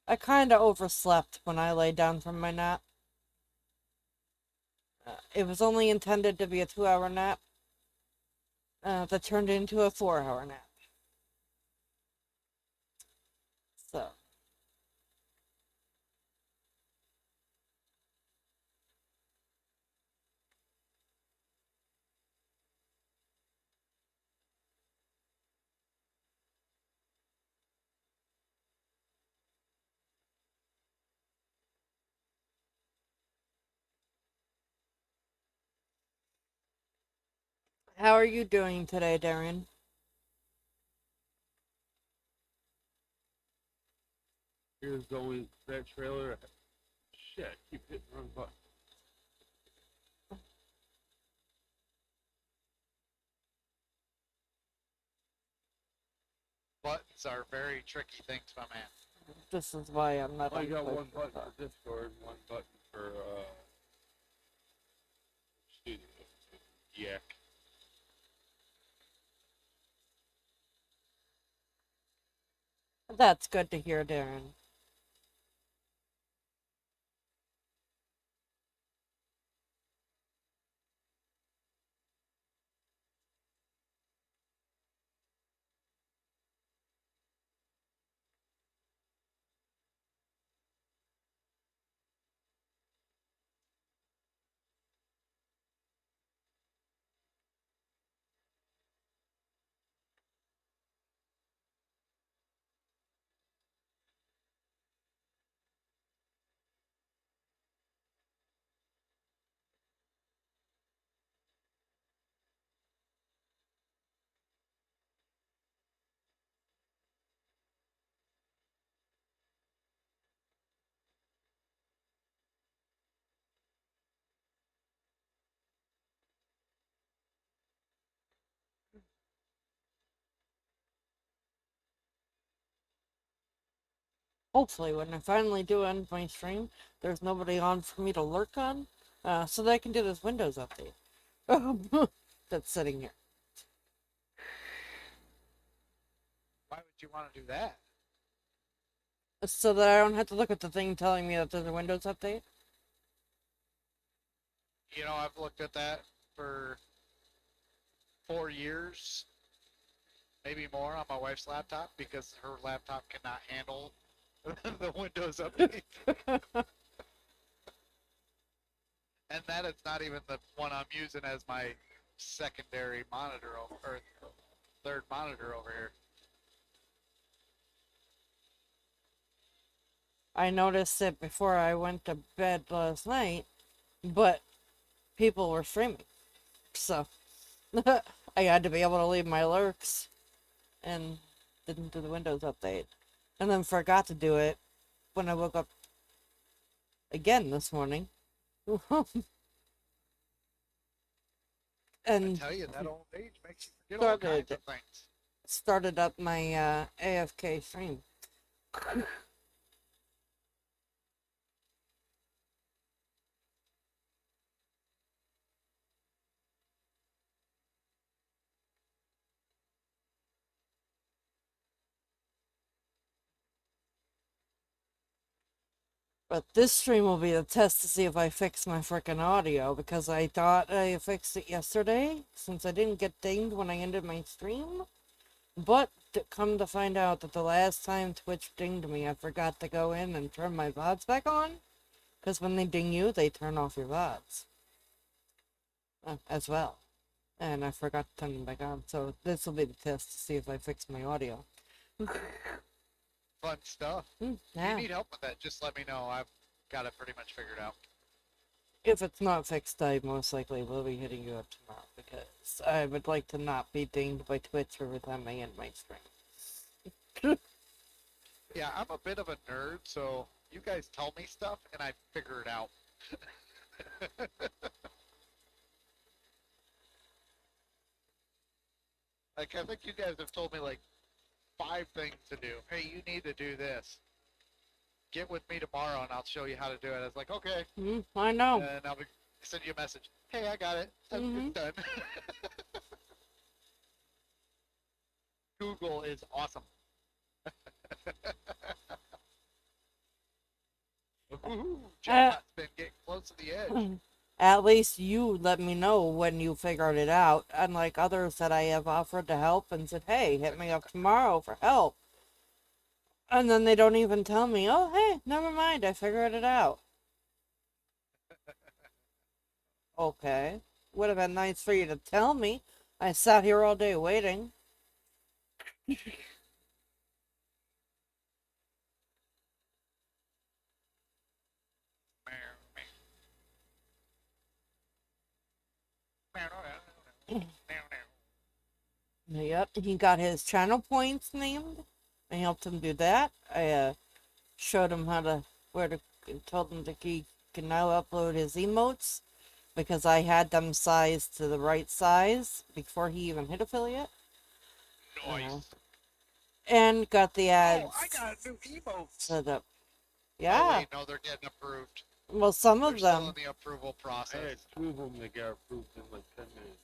I kind of overslept when I lay down from my nap. It was only intended to be a 2-hour nap that turned into a 4-hour nap. So, how are you doing today, Darren? Here's going that trailer. Shit, I keep hitting the wrong button. Buttons are very tricky things, my man. This is why I'm not I on got Twitch one button anymore. for Discord, one button for studio. Yak. That's good to hear, Darren. Hopefully, when I finally do end my stream, there's nobody on for me to lurk on, so that I can do this Windows update that's sitting here. Why would you want to do that? So that I don't have to look at the thing telling me that there's a Windows update. You know, I've looked at that for 4 years, maybe more, on my wife's laptop because her laptop cannot handle the Windows update. And that is not even the one I'm using as my secondary monitor or third monitor over here. I noticed it before I went to bed last night, but people were streaming. So I had to be able to leave my lurks and didn't do the Windows update. And then forgot to do it when I woke up again this morning. I And tell you, that old age makes you forget all kinds of things. started up my AFK stream. But this stream will be a test to see if I fix my frickin' audio, because I thought I fixed it yesterday, since I didn't get dinged when I ended my stream. But come to find out that the last time Twitch dinged me, I forgot to go in and turn my VODs back on. Because when they ding you, they turn off your VODs. As well. And I forgot to turn them back on, so this will be the test to see if I fix my audio. Fun stuff. If Yeah. you need help with that, just let me know. I've got it pretty much figured out. If it's not fixed, I most likely will be hitting you up tomorrow, because I would like to not be dinged by Twitch every time I end my stream. Yeah, I'm a bit of a nerd, so you guys tell me stuff and I figure it out. Like, I think you guys have told me like 5 things to do. Hey, you need to do this. Get with me tomorrow and I'll show you how to do it. I was like, okay. I know. And I'll send you a message. Hey, I got it. It's done. Google is awesome. Chatbot's been getting close to the edge. At least you let me know when you figured it out, unlike others that I have offered to help and said, hey, hit me up tomorrow for help. And then they don't even tell me, oh, hey, never mind, I figured it out. Okay. Would have been nice for you to tell me. I sat here all day waiting. Yep, he got his channel points named. I helped him do that. I showed him told him that he can now upload his emotes, because I had them sized to the right size before he even hit affiliate. Nice. And got the ads. Oh, I got new emotes. Set up. Oh, Yeah. wait, no, they're getting approved. Well, some They're of still them. in the approval I process. had 2 of them that got approved in like 10 minutes.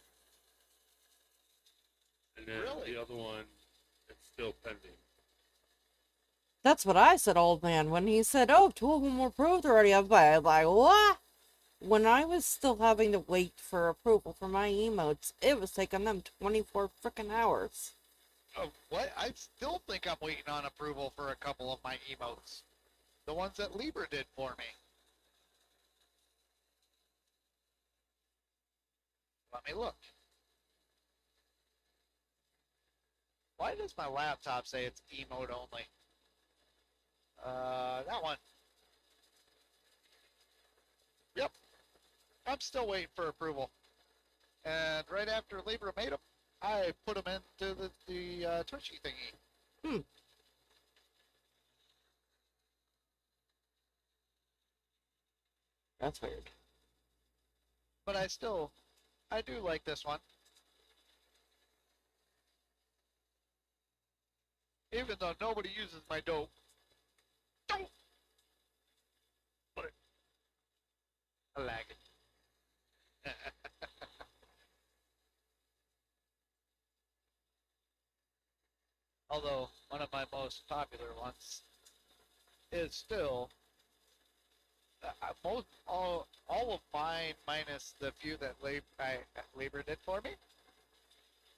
And then Really? the other one, it's still pending. That's what I said, old man. When he said, oh, 2 of them were approved already, I was like, what? When I was still having to wait for approval for my emotes, it was taking them 24 frickin' hours. Oh, what? I still think I'm waiting on approval for a couple of my emotes. The ones that Libra did for me. Let me look. Why does my laptop say it's emote only? That one. Yep. I'm still waiting for approval. And right after Libra made them, I put them into the Twitchy thingy. That's weird. But I do like this one. Even though nobody uses my dope. Dope! But I like it. Although, one of my most popular ones is still all of mine minus the few that Libra did for me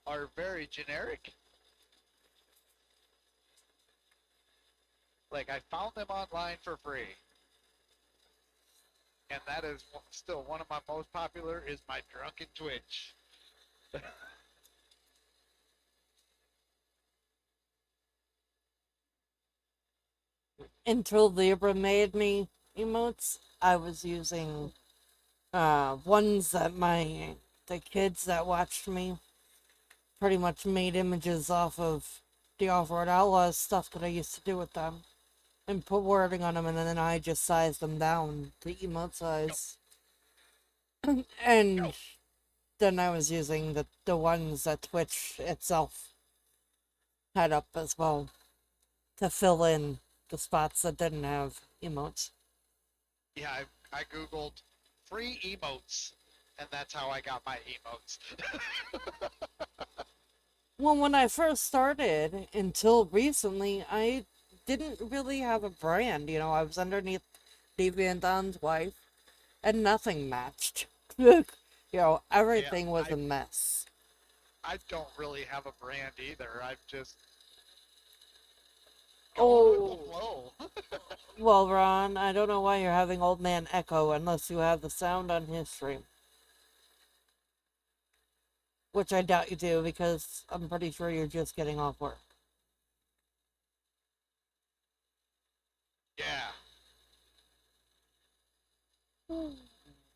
are very generic. Like, I found them online for free. And that is still one of my most popular is my Drunken Twitch. Until Libra made me emotes, I was using ones that the kids that watched me pretty much made images off of the Off-Road Outlaws stuff that I used to do with them and put wording on them, and then I just sized them down to emote Go, size. And go. then I was using the ones that Twitch itself had up as well to fill in the spots that didn't have emotes. Yeah, I googled free emotes, and that's how I got my emotes. Well, when I first started, until recently, I didn't really have a brand. You know, I was underneath Deviant wife, and nothing matched. You know, Yeah, everything was a mess. I don't really have a brand either. I'm just going with the Oh, flow. well, Ron, I don't know why you're having old man echo unless you have the sound on his stream. Which I doubt you do because I'm pretty sure you're just getting off work. Yeah,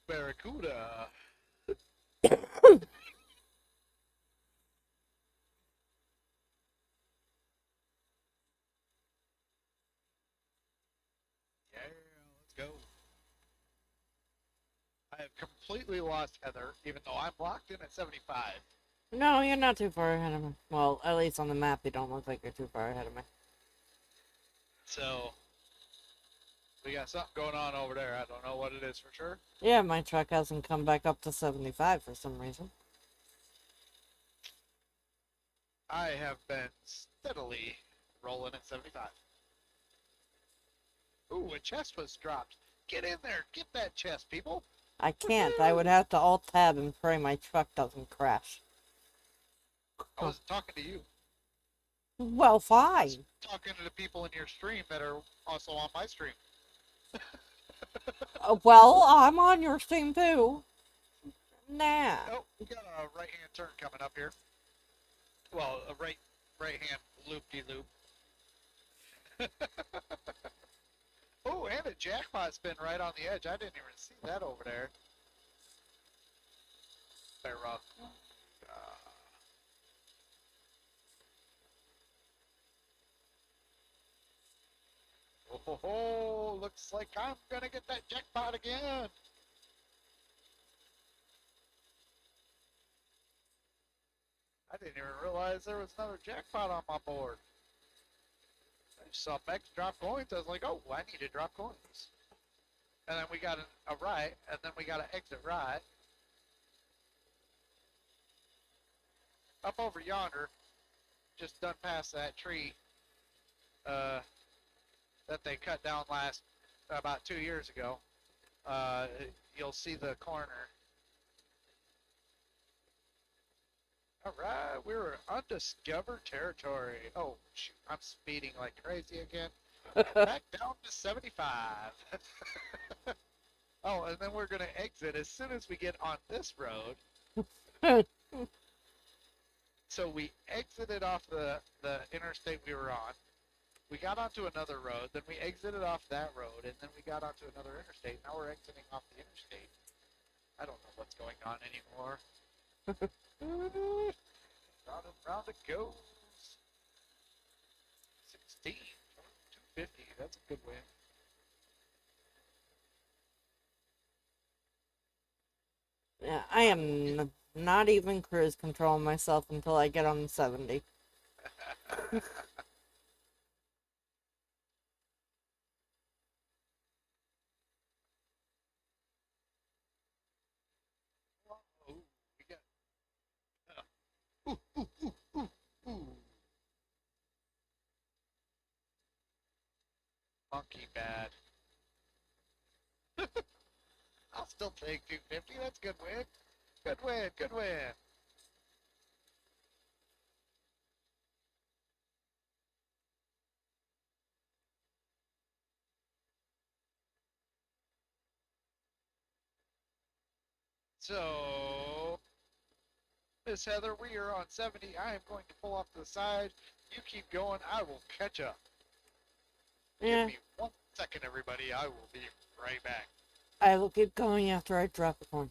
Barracuda. Yeah, let's go. I have completely lost Heather, even though I'm locked in at 75. No, you're not too far ahead of me. Well, at least on the map, you don't look like you're too far ahead of me. So we got something going on over there. I don't know what it is for sure. Yeah, my truck hasn't come back up to 75 for some reason. I have been steadily rolling at 75. Ooh, a chest was dropped. Get in there. Get that chest, people. I can't. I would have to alt-tab and pray my truck doesn't crash. I wasn't talking to you. Well, I was fine. talking to the people in your stream that are also on my stream. Well, I'm on your stream too. Nah. Oh, we got a right-hand turn coming up here. Well, a right-hand loop-de-loop. Oh, and a jackpot spin right on the edge. I didn't even see that over there. There, Rob. Oh, ho, ho, looks like I'm gonna get that jackpot again. I didn't even realize there was another jackpot on my board. I just saw Bex drop coins. I was like, oh, I need to drop coins. And then we got a right, and then we got an exit right. Up over yonder, just done past that tree uh, that they cut down about 2 years ago. Uh, you'll see the corner. All right, we were in undiscovered territory. Oh, shoot, I'm speeding like crazy again. Back down to 75. Oh, and then we're going to exit as soon as we get on this road. So we exited off the interstate we were on. We got onto another road, then we exited off that road, and then we got onto another interstate. Now we're exiting off the interstate. I don't know what's going on anymore. Round and round it goes. 16, 250. That's a good win. Yeah, I am not even cruise controlling myself until I get on 70. Oh, we got. Ooh, ooh, ooh, ooh, ooh. Monkey bad. I'll still take 250. That's a good win. Good win. Good win. So Miss Heather, we are on 70. I am going to pull off to the side. You keep going. I will catch up. Give Yeah, me 1 second, everybody. I will be right back. I will keep going after I drop a coin.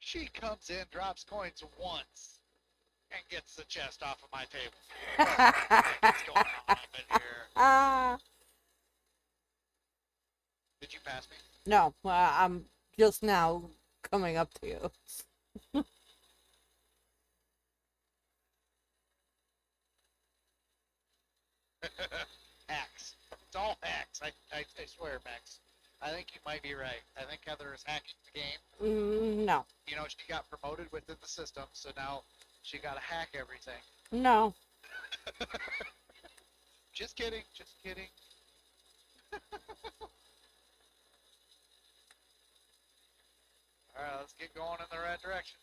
She comes in, drops coins once, and gets the chest off of my table. What's going on up in here? Did you pass me? No, I'm just now coming up to you. Hacks. It's all hacks. I swear, Max. I think you might be right. I think Heather is hacking the game. No. You know, she got promoted within the system, so now she got to hack everything. No. Just kidding. Just kidding. All right, let's get going in the right direction.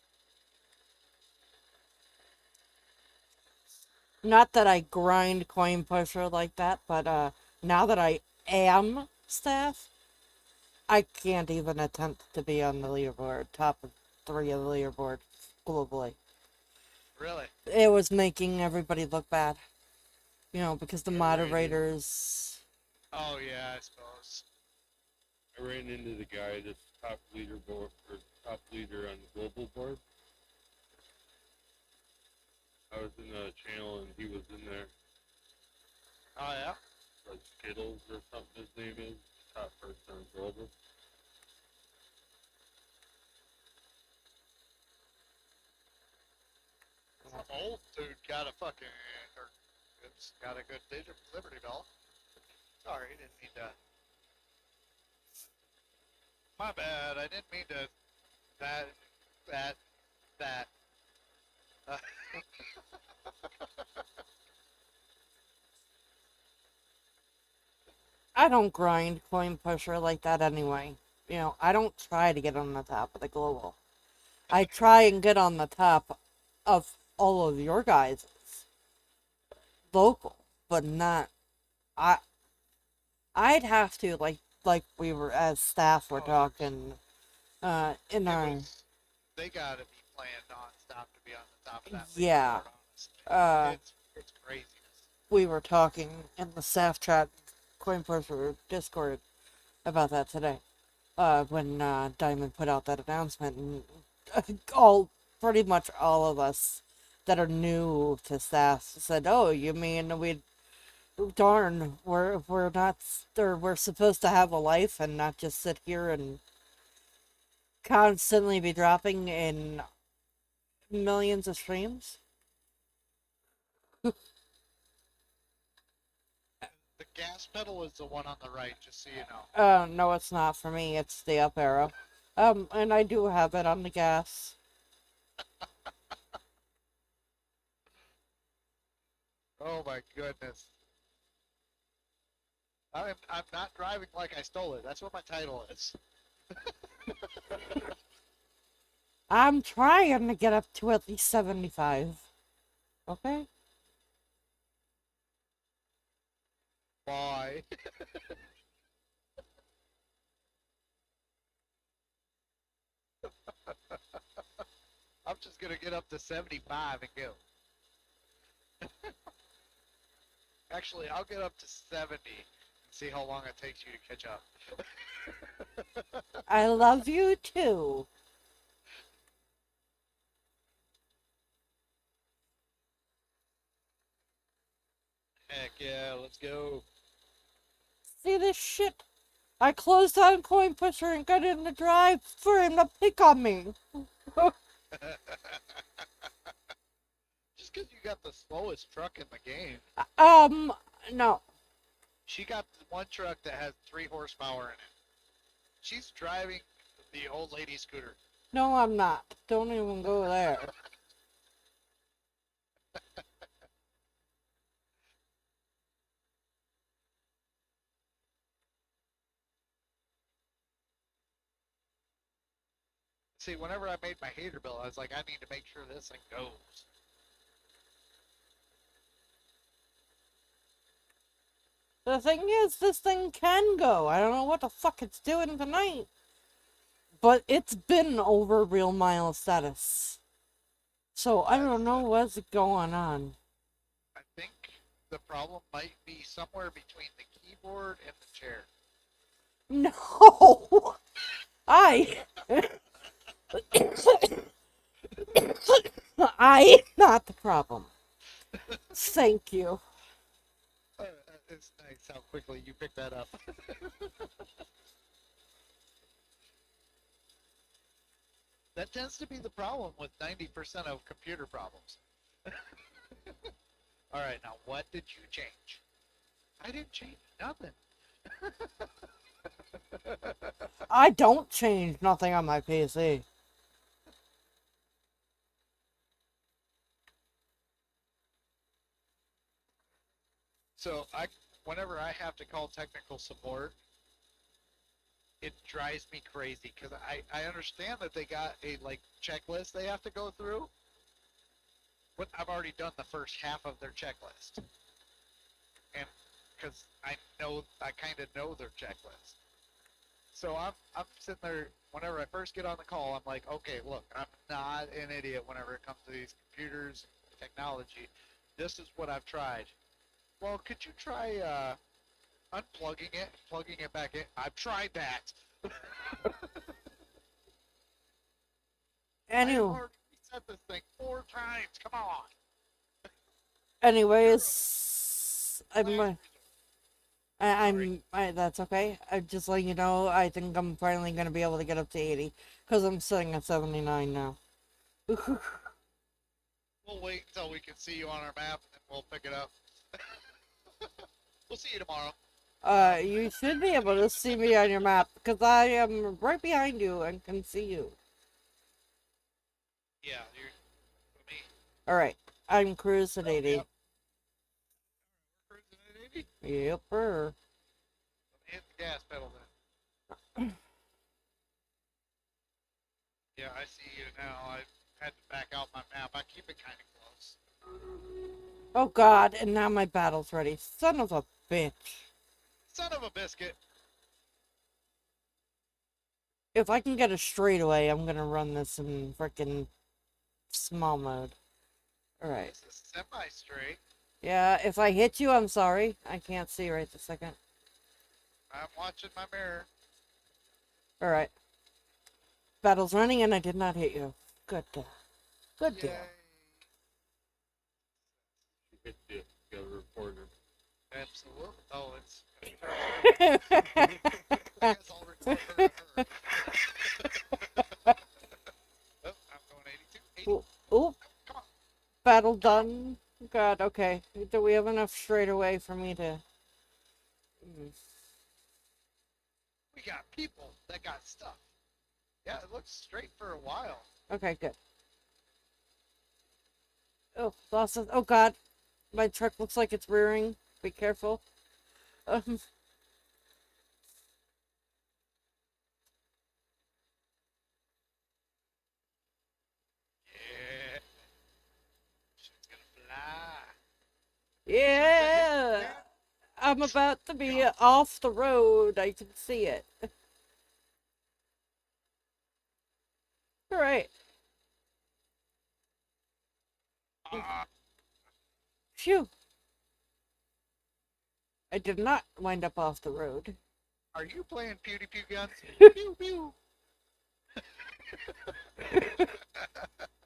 Not that I grind coin pusher like that, but now that I am staff, I can't even attempt to be on the leaderboard, top of 3 of the leaderboard globally. Really? It was making everybody look bad. You know, because the Yeah, moderators... Oh, yeah, I suppose. I ran into the guy that's top leaderboard or top leader on the global board. I was in a channel and he was in there. Oh, yeah? Like Skittles or something his name is. Top person on global. Some old dude got a fucking... It's got a good Liberty Bell. Sorry, didn't mean to... My bad, I didn't mean to... That... I don't grind coin pusher like that anyway. You know, I don't try to get on the top of the global. I try and get on the top of all of your guys' local, but not... I'd have to, like we were, as staff were talking, in our... They gotta be playing non-stop to be on the top of that Yeah. board, honestly. Uh, It's craziness. we were talking in the staff chat, coin pusher Discord, about that today. When Diamond put out that announcement, and pretty much all of us that are new to staff said, "Oh, you mean darn, we're not, or we're supposed to have a life and not just sit here and constantly be dropping in millions of streams?" The gas pedal is the one on the right, just so you know. No, it's not for me. It's the up arrow. And I do have it on the gas. Oh my goodness. I'm not driving like I stole it. That's what my title is. I'm trying to get up to at least 75. Okay? Bye. I'm just gonna get up to 75 and go. Actually, I'll get up to 70 and see how long it takes you to catch up. I love you too. Heck yeah, let's go. See this shit? I closed on Coin Pusher and got in the drive for him to pick on me. Just because you got the slowest truck in the game. No. She got one truck that has 3 horsepower in it. She's driving the old lady scooter. No, I'm not. Don't even go there. See, whenever I made my hater bill, I was like, I need to make sure this thing goes. The thing is, this thing can go. I don't know what the fuck it's doing tonight. But it's been over real mile status. So I don't know what's going on. I think the problem might be somewhere between the keyboard and the chair. No! I not the problem. Thank you. It's nice how quickly you picked that up. That tends to be the problem with 90% of computer problems. All right, now what did you change? I didn't change nothing. I don't change nothing on my PC. So whenever I have to call technical support, it drives me crazy because I understand that they got a like checklist they have to go through, but I've already done the first half of their checklist, and because I kind of know their checklist. So I'm sitting there whenever I first get on the call. I'm like, okay, look, I'm not an idiot whenever it comes to these computers and technology. This is what I've tried. Well, could you try unplugging it, plugging it back in? I've tried that. I have Anyway, already reset this thing 4 times. Come on. anyways, that's okay. I'm just letting you know, I think I'm finally gonna be able to get up to 80, because I'm sitting at 79 now. We'll wait until we can see you on our map, and we'll pick it up. We'll see you tomorrow. You should be able to see me on your map, because I am right behind you and can see you. Yeah, you're with me. Alright, I'm cruising at 80. Yep. We're cruising at 80. Yep. Let me hit the gas pedal then. Yeah, I see you now. I had to back out my map. I keep it kind of close. Oh god, and now my battle's ready. Son of a bitch. Son of a biscuit. If I can get a straightaway, I'm gonna run this in frickin' small mode. Alright. This is semi-straight. Yeah, if I hit you, I'm sorry. I can't see right this second. I'm watching my mirror. Alright. Battle's running and I did not hit you. Good deal. Good deal. Yay. You hit the reporter. Absolutely. Oh, it's. I guess I'll record her. Oh, I'm going 82. 80. Ooh, Come on. battle done. God, okay. Do we have enough straightaway for me to... We got people that got stuff. Yeah, it looks straight for a while. Okay, good. Oh, lost it. Oh god. My truck looks like it's rearing. Be careful. Yeah. Shit's gonna fly. Yeah! I'm about to be off the road. I can see it. All right. Ah, Phew. I did not wind up off the road. are you playing Pew Pew guns? Pew pew.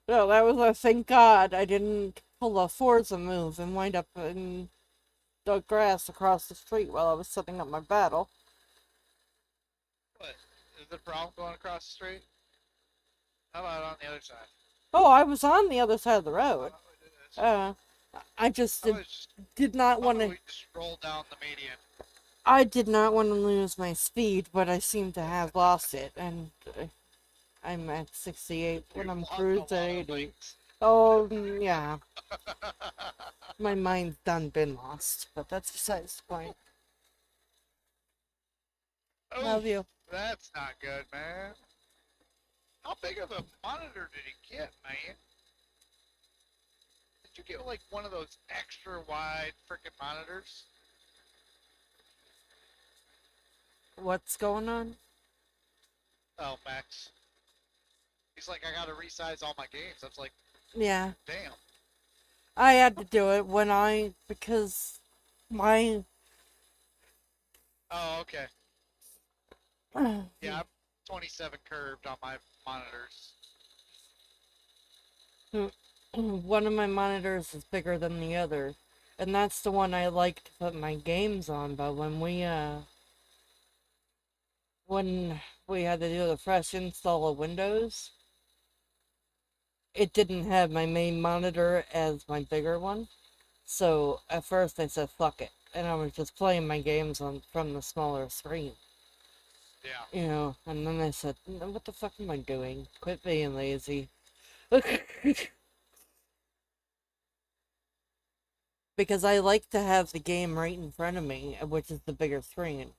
No, that was a thank God I didn't pull a Forza move and wind up in the grass across the street while I was setting up my battle. What? Is the problem going across the street? How about on the other side? Oh, I was on the other side of the road. Oh, it is. Uh, I just How about did not how want about to. we just roll down the median? I did not want to lose my speed, but I seem to have lost it, and I'm at 68 when You've I'm lost a cruising lot at of 80. links. Oh, yeah. My mind's done been lost, but that's besides the point. Love Oof, you. that's not good, man. How big of a monitor did he get, man? Did you get like one of those extra wide freaking monitors? What's going on? Oh, Max. He's like, I gotta resize all my games. I was like, Yeah, damn. I had to do it because my Oh, okay. Yeah, I'm 27 curved on my monitors. one of my monitors is bigger than the other, and that's the one I like to put my games on. But when we had to do the fresh install of Windows, it didn't have my main monitor as my bigger one. So at first I said fuck it, and I was just playing my games on from the smaller screen. Yeah. You know, and then I said, "No, what the fuck am I doing? Quit being lazy." Because I like to have the game right in front of me, which is the bigger screen.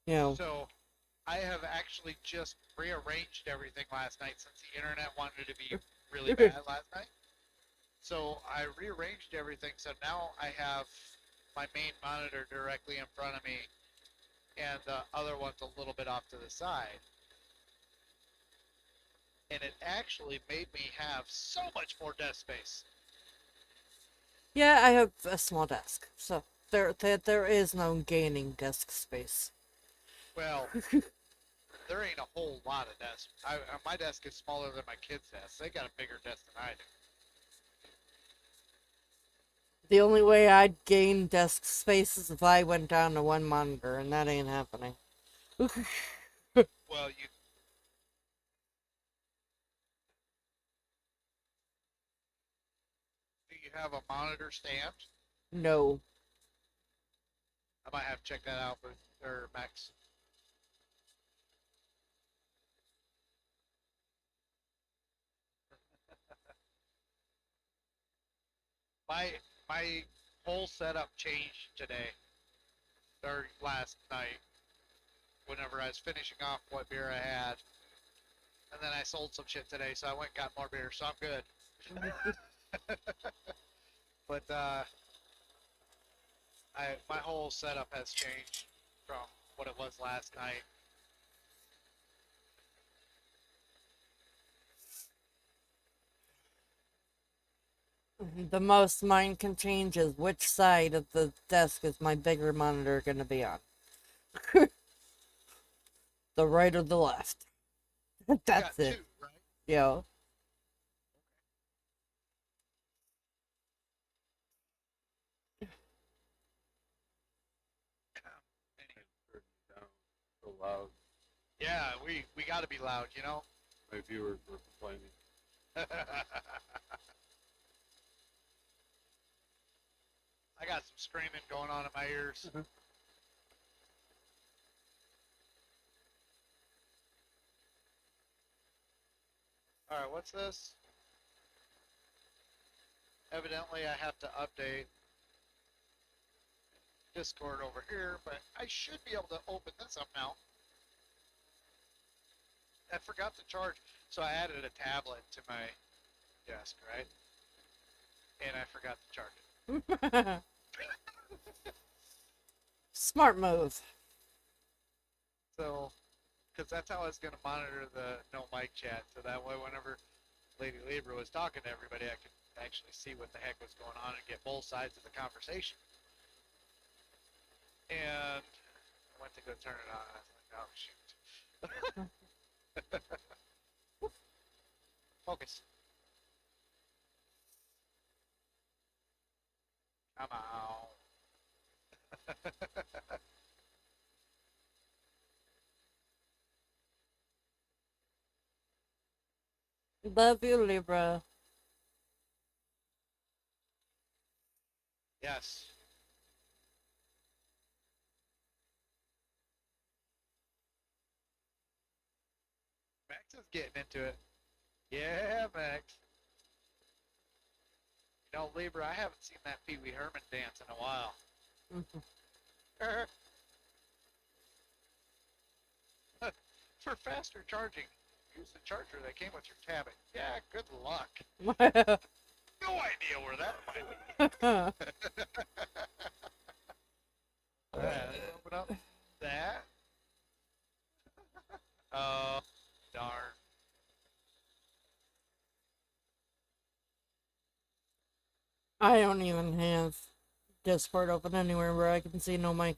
You know. So I have actually just rearranged everything last night since the internet wanted to be really bad last night. So I rearranged everything so now I have my main monitor directly in front of me and the other one's a little bit off to the side. And it actually made me have so much more desk space. Yeah, I have a small desk, so there is no gaining desk space. Well, there ain't a whole lot of desk. My desk is smaller than my kids' desk. They got a bigger desk than I do. The only way I'd gain desk space is if I went down to one monitor, and that ain't happening. Well, you do you have a monitor stand? No. I might have to check that out, or Max. My my whole setup changed today or last night. Whenever I was finishing off what beer I had, and then I sold some shit today, so I went and got more beer, so I'm good. But my whole setup has changed from what it was last night. The most mine can change is which side of the desk is my bigger monitor gonna be on. The right or the left. You That's got it. two, right? Yo. Anyway. Turn it down so loud. Yeah, we got to be loud, you know. My viewers were complaining. I got some screaming going on in my ears. All right, what's this? Evidently, I have to update Discord over here, but I should be able to open this up now. I forgot to charge, so I added a tablet to my desk, right? And I forgot to charge it. Smart move. So, because that's how I was going to monitor the no mic chat. So that way, whenever Lady Libra was talking to everybody, I could actually see what the heck was going on and get both sides of the conversation. And I went to go turn it on. I was like, oh, shoot. Focus. Come on. Love you, Libra. Yes. Max is getting into it. Yeah, Max. You know, Libra, I haven't seen that Pee Wee Herman dance in a while. For faster charging, use the charger that came with your tablet. Yeah, good luck. No idea where that might be. Alright, let's open up that. Oh, darn. I don't even have Discord open anywhere where I can see no mic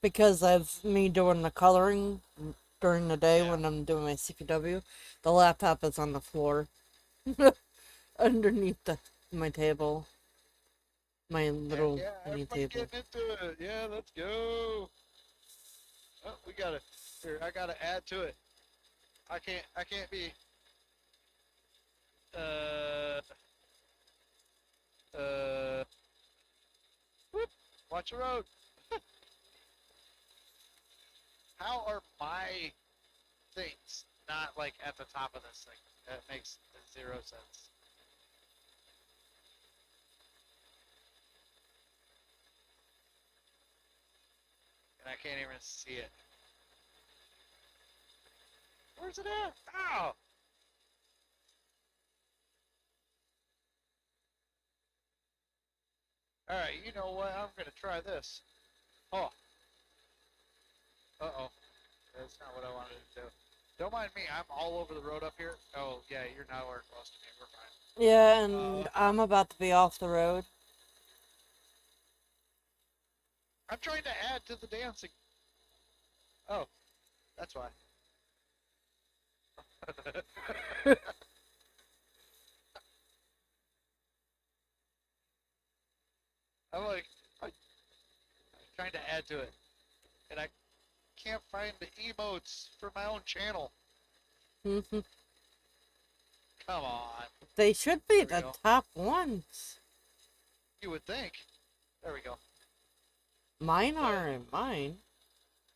because of me doing the coloring during the day when I'm doing my CPW. The laptop is on the floor underneath my table. My little mini everybody table. getting into it. Yeah, let's go. Oh, we gotta. Here, I gotta add to it. I can't be. Whoop, watch the road. How are my things not like at the top of this thing? That makes zero sense. And I can't even see it. Where's it at? Oh! Alright, you know what? I'm gonna try this. Oh. Uh-oh. That's not what I wanted to do. Don't mind me, I'm all over the road up here. Oh, yeah, you're nowhere close to me. We're fine. Yeah, and I'm about to be off the road. I'm trying to add to the dancing. Oh, that's why. I'm trying to add to it. And I can't find the emotes for my own channel. Come on. They should be the top ones. You would think. There we go. Mine aren't mine.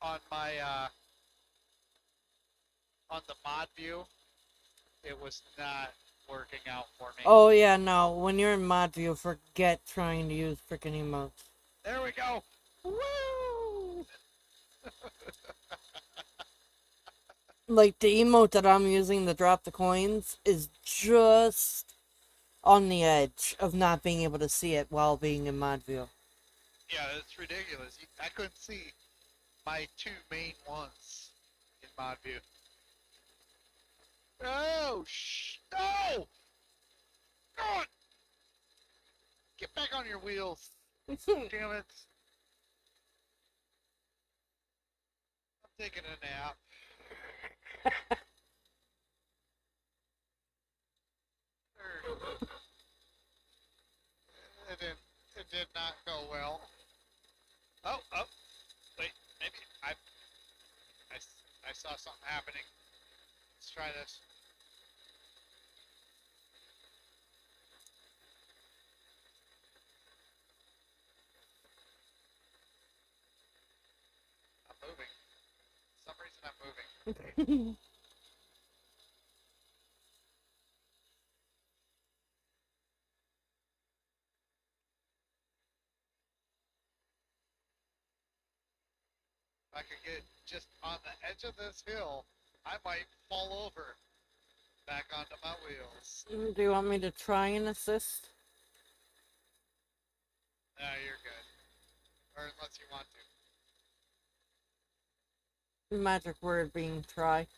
On my, on the mod view, it was not working out for me. Oh yeah, no. When you're in mod view, forget trying to use freaking emotes. There we go. Woo! Like the emote that I'm using to drop the coins is just on the edge of not being able to see it while being in mod view. Yeah, it's ridiculous. I couldn't see my two main ones in mod view. Oh, no! God! Get back on your wheels. Damn it. I'm taking a nap. It did not go well. Oh, wait, maybe I saw something happening. Let's try this. I'm moving. For some reason I'm moving. If I could get just on the edge of this hill, I might fall over back onto my wheels. Do you want me to try and assist? No, you're good. Or unless you want to. Magic word being try.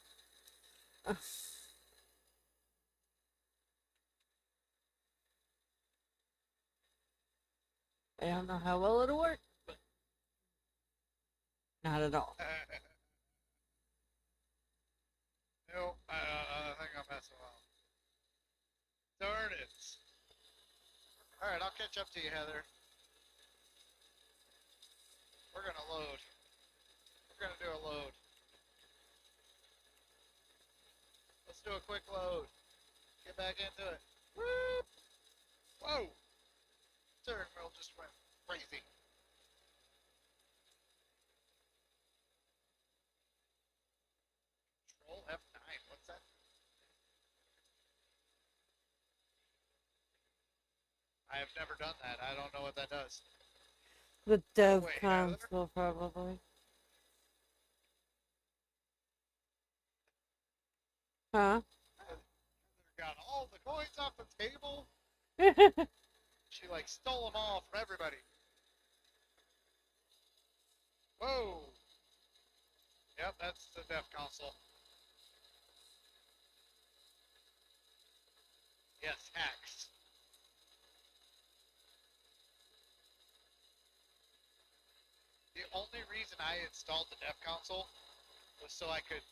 I don't know how well it'll work, but not at all. Nope, I think I'm messing up. Darn it. Alright, I'll catch up to you, Heather. We're gonna load. We're gonna do a load. Let's do a quick load. Get back into it. Whoop! Whoa! Steering wheel just went crazy. Control F9. What's that? I have never done that. I don't know what that does. The dev Wait, console, probably. Huh? Heather got all the coins off the table. She like stole them all from everybody. Whoa! Yep, that's the dev console. Yes, hacks. The only reason I installed the dev console was so I could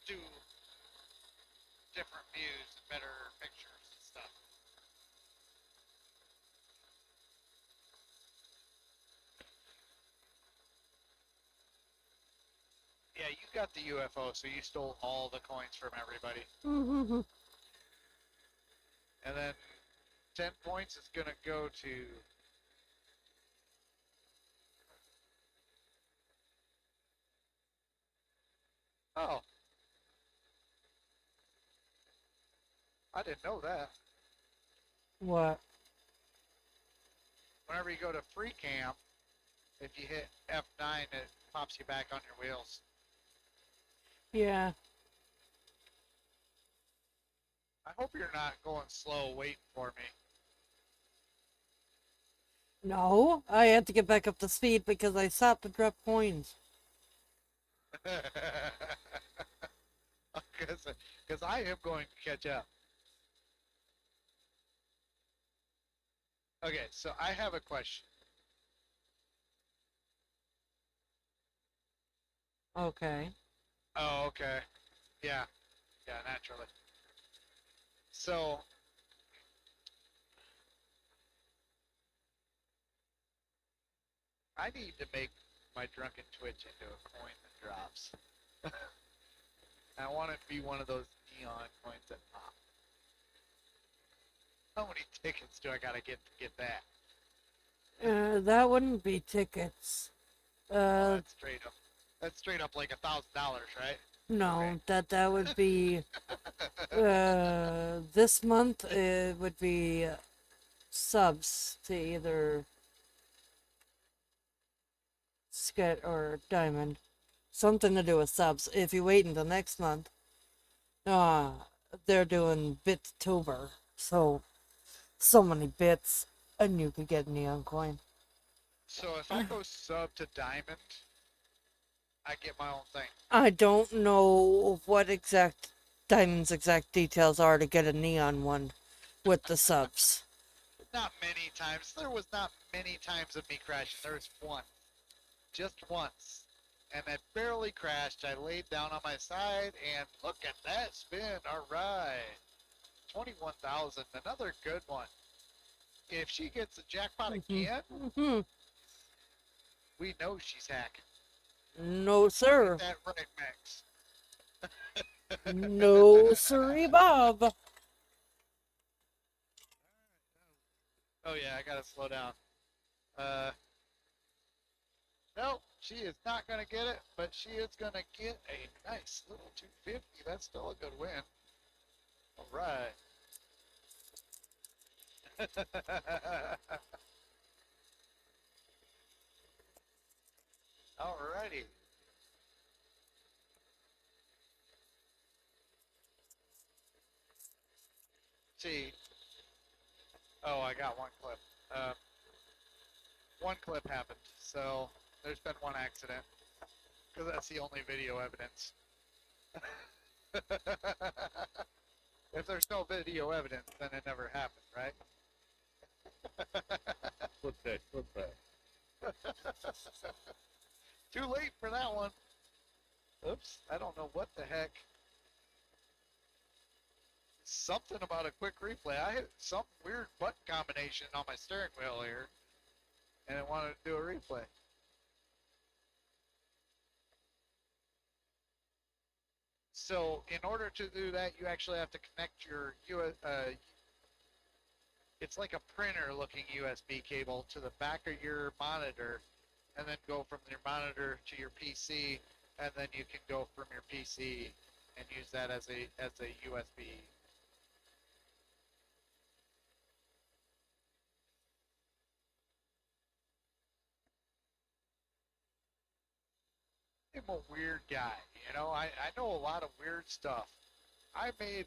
do different views and better pictures and stuff. Yeah, you got the UFO, so you stole all the coins from everybody. And then 10 points is going to go to... Oh. I didn't know that. What? Whenever you go to free cam, if you hit F9, it pops you back on your wheels. Yeah. I hope you're not going slow waiting for me. No, I had to get back up to speed because I stopped to drop coins. Because I am going to catch up. Okay, so I have a question. Okay. Oh, okay. Yeah. Yeah, naturally. So, I need to make my drunken Twitch into a coin that drops. I want it to be one of those neon coins that pop. How many tickets do I gotta get to get that? That wouldn't be tickets. Oh, that's straight up like $1,000, right? No, Okay. that would be this month it would be subs to either Skit or Diamond. Something to do with subs. If you wait until next month, uh they're doing Bittober. So many bits and you could get a neon coin. So if I go sub to diamond, I get my own thing. I don't know what exact Diamond's exact details are to get a neon one with the subs. Not many times. There was not many times of me crashing. There was one. Just once. And I barely crashed. I laid down on my side and look at that spin. All right. 21,000. Another good one. If she gets a jackpot again, we know she's hacking. No, sir. Get that right, Max. No, sirree, Bob. Oh yeah, I gotta slow down. Nope, she is not gonna get it, but she is gonna get a nice little 250. That's still a good win. All right. Alrighty. See. Oh, I got one clip. One clip happened, so there's been one accident. Because that's the only video evidence. If there's no video evidence, then it never happened, right? Flip that. Too late for that one. Oops, I don't know what the heck. Something about a quick replay. I hit some weird button combination on my steering wheel here, and it wanted to do a replay. So in order to do that, you actually have to connect your it's like a printer looking USB cable to the back of your monitor, and then go from your monitor to your PC, and then you can go from your PC and use that as a USB. I'm a weird guy, you know. I know a lot of weird stuff. I made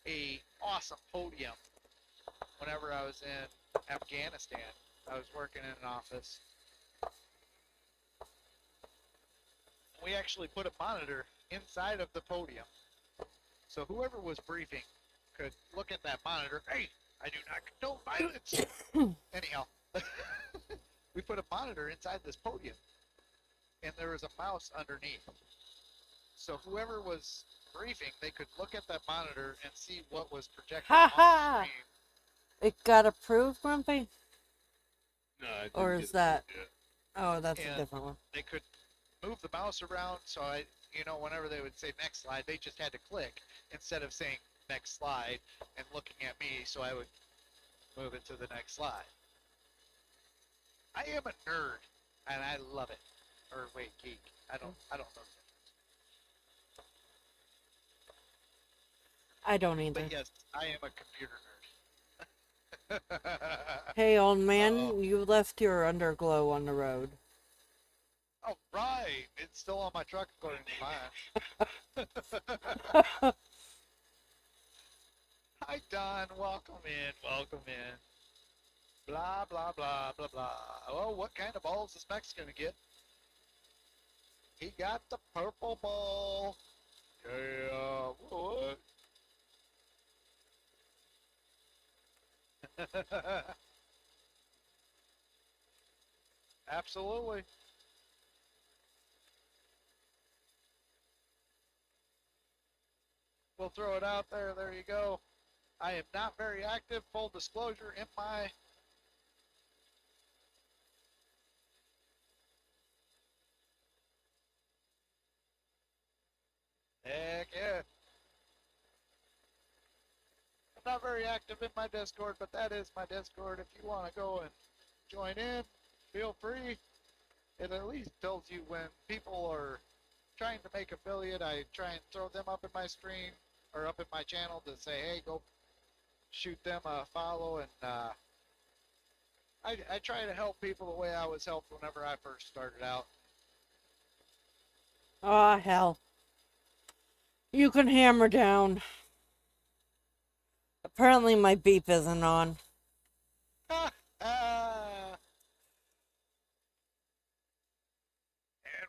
a awesome podium whenever I was in Afghanistan. I was working in an office. We actually put a monitor inside of the podium, so whoever was briefing could look at that monitor. Hey, I do not condone violence. Anyhow, we put a monitor inside this podium, and there was a mouse underneath. So whoever was briefing, they could look at that monitor and see what was projected on the screen. It got approved, Grumpy? No, I didn't Or get is that... approved yet. Oh, that's a And different one. they could move the mouse around, so whenever they would say next slide, they just had to click instead of saying next slide and looking at me, so I would move it to the next slide. I am a nerd, and I love it. Or wait, geek. I don't know. I don't either. But yes, I am a computer nerd. Hey, old man, Uh-oh. you left your underglow on the road. Oh, right. It's still on my truck according to mine. Hi, Don. Welcome in. Welcome in. Blah, blah, blah, blah, blah. Oh, what kind of balls is Max going to get? He got the purple ball. Yeah, what? Absolutely. We'll throw it out there. There you go. I am not very active, full disclosure, in my... Heck yeah. I'm not very active in my Discord, but that is my Discord. If you want to go and join in, feel free. It at least tells you when people are trying to make affiliate. I try and throw them up in my screen or up in my channel to say, hey, go shoot them a follow. And I try to help people the way I was helped whenever I first started out. Oh, hell. You can hammer down. Apparently my beep isn't on. And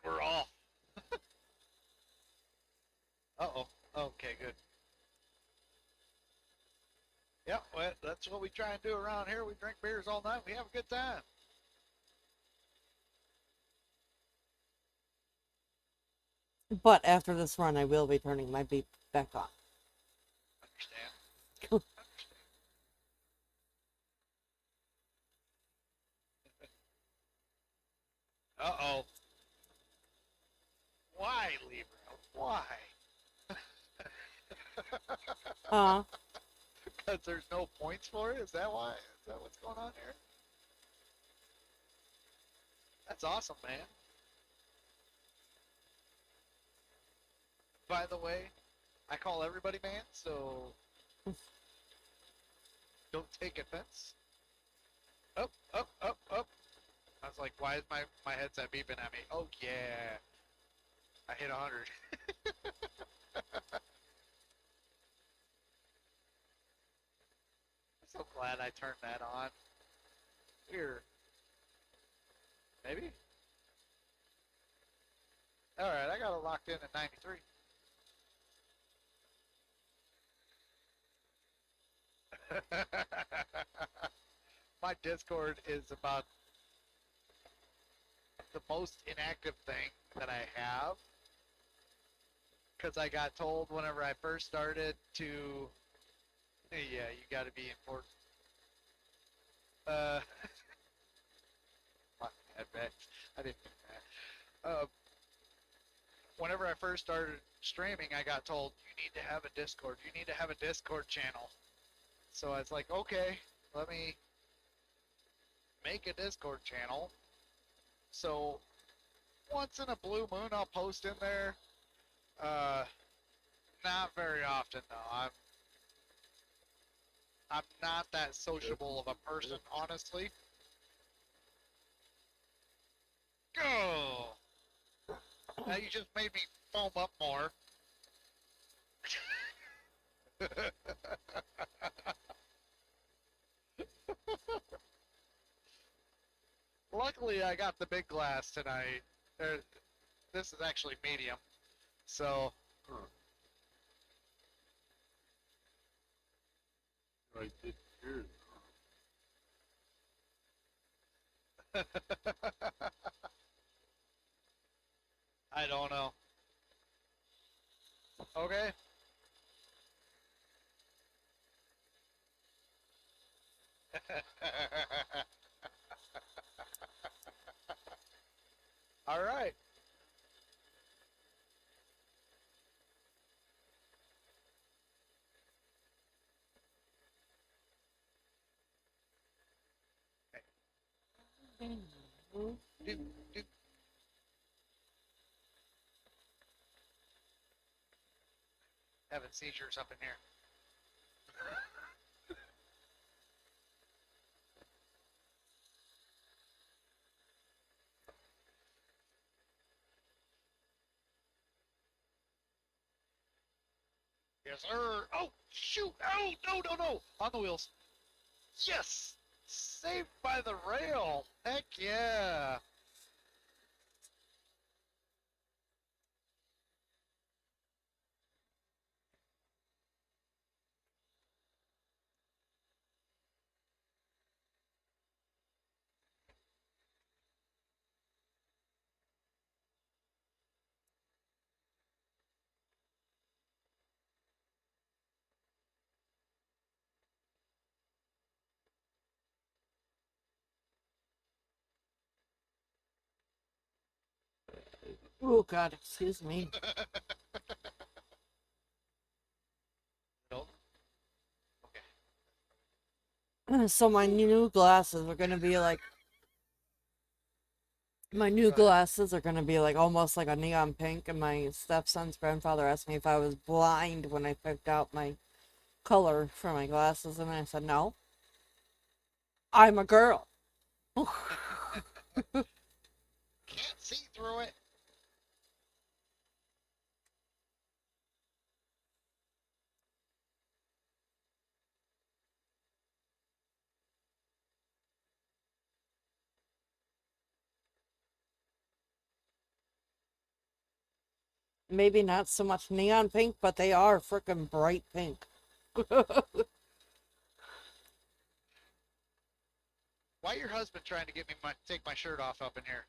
we're off. Uh-oh. Okay, good. Yep, well, that's what we try and do around here. We drink beers all night. We have a good time. But after this run, I will be turning my beep back on. Understand. Uh-oh. Why, Libra? Why? Because there's no points for it? Is that why? Is that what's going on here? That's awesome, man. By the way, I call everybody man, so don't take offense. Up, up, up, up. I was like, why is my headset beeping at me? Oh, yeah. I hit 100. I'm so glad I turned that on. Here. Maybe? locked in at 93. My Discord is about the most inactive thing that I have because I got told whenever I first started to, yeah, you got to be important. Uh, my bad, Bex. I didn't do that. Whenever I first started streaming, I got told you need to have a Discord. You need to have a Discord channel. So I was like, okay, let me make a Discord channel. So once in a blue moon, I'll post in there. Not very often though. I'm not that sociable of a person, honestly. Go. Now you just made me foam up more. Luckily, I got the big glass tonight. This is actually medium, so. I did hear I don't know. Okay. All right. Do, do. Having seizures up in here. Yes, sir. Oh, shoot. Oh, no, no, no. On the wheels. Yes. Saved by the rail. Heck yeah. Oh God, excuse me. Nope. So my new glasses are gonna be like almost like a neon pink, and my stepson's grandfather asked me if I was blind when I picked out my color for my glasses, and I said no. I'm a girl. Can't see through it. Maybe not so much neon pink, but they are freaking bright pink. Why your husband trying to get me take my shirt off up in here?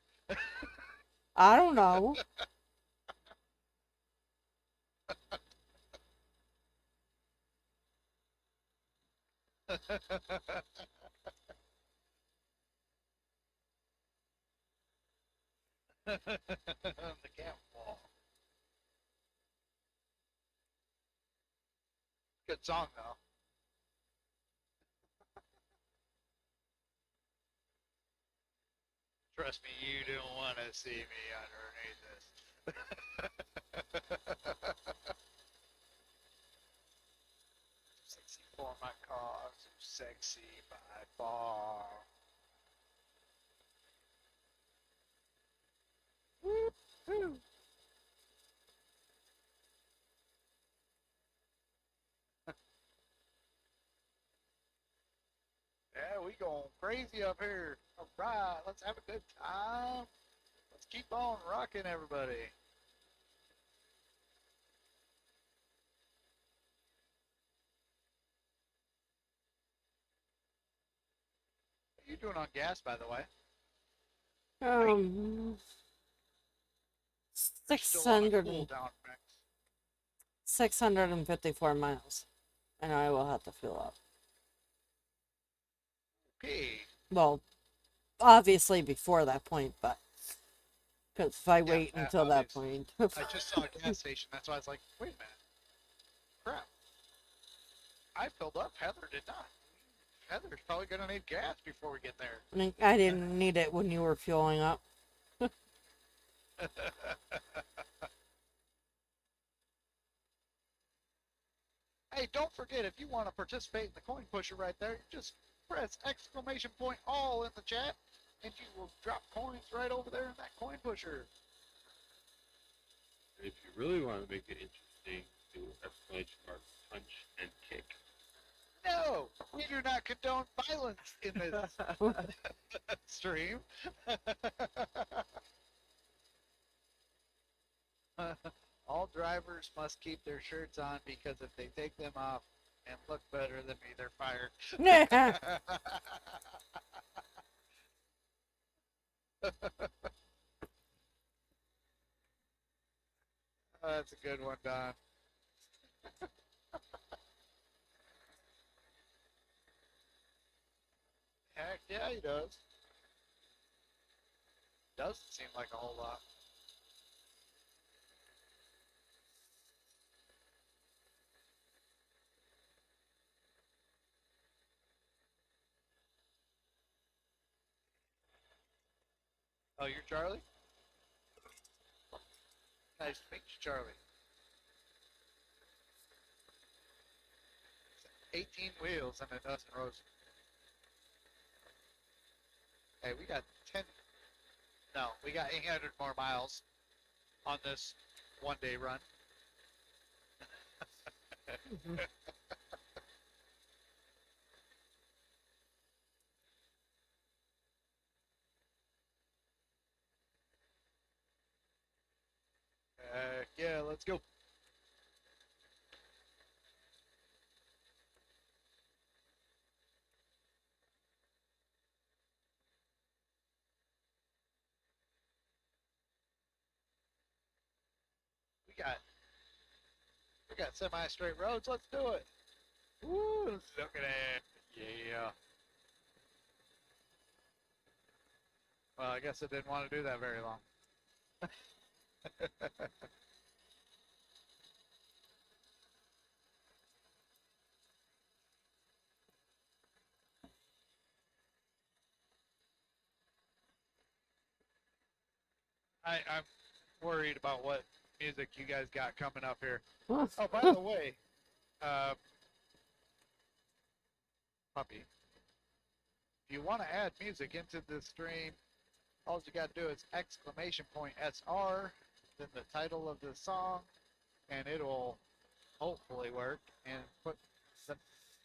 I don't know. The cat wall. Good song though. Trust me, you don't want to see me underneath this. Sexy for my cause, sexy by far. Woo-hoo. Yeah, we going crazy up here. All right, let's have a good time. Let's keep on rocking, everybody. you doing on gas, by the way? Um, Still on a 600 cool down mix. 654 miles, and I will have to fill up. Okay. Well, obviously before that point, but because if I Yeah, wait until that obviously. point, I just saw a gas station. That's why I was like, wait a minute. Crap. I filled up. Heather did not. Heather's probably going to need gas before we get there. I didn't need it when you were fueling up. Hey, don't forget, if you want to participate in the coin pusher right there, just press exclamation point all in the chat, and you will drop coins right over there in that coin pusher. And if you really want to make it interesting, do exclamation mark punch and kick. No, we do not condone violence in this stream. All drivers must keep their shirts on because if they take them off and look better than me, they're fired. Oh, that's a good one, Don. Heck yeah, he does. Doesn't seem like a whole lot. Oh, you're Charlie? Nice to meet you, Charlie. 18 wheels and a dozen roses. Hey, we got 10. No, we got 800 more miles on this one-day run. Yeah, let's go. We got semi-straight roads. Let's do it. Woo! Look at that. Yeah. Well, I guess I didn't want to do that very long. I'm worried about what music you guys got coming up here. Oh, by the way, puppy, if you want to add music into the stream, all you got to do is exclamation point SR, then the title of the song, and it'll hopefully work and put the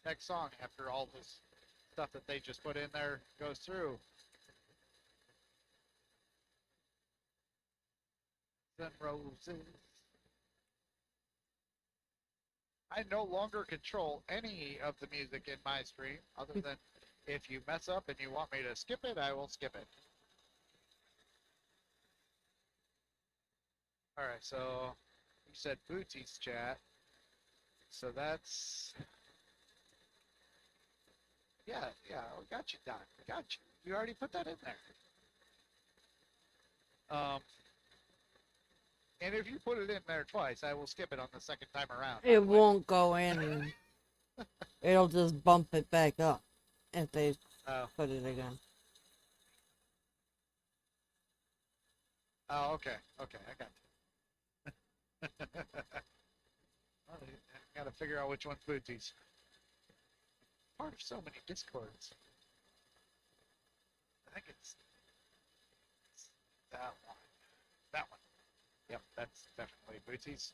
next song after all this stuff that they just put in there goes through. Then roses. I no longer control any of the music in my stream other than if you mess up and you want me to skip it, I will skip it. Alright, so you said Booties chat. So that's... Yeah, we got you, Don. We got you. You already put that in there. And if you put it in there twice, I will skip it on the second time around. It won't go in. It'll just bump it back up if they put it again. Oh, okay. Okay, I got you. Well, I gotta figure out which one's Booties. Part of so many discords. I think it's that one. That one. Yep, that's definitely Booties.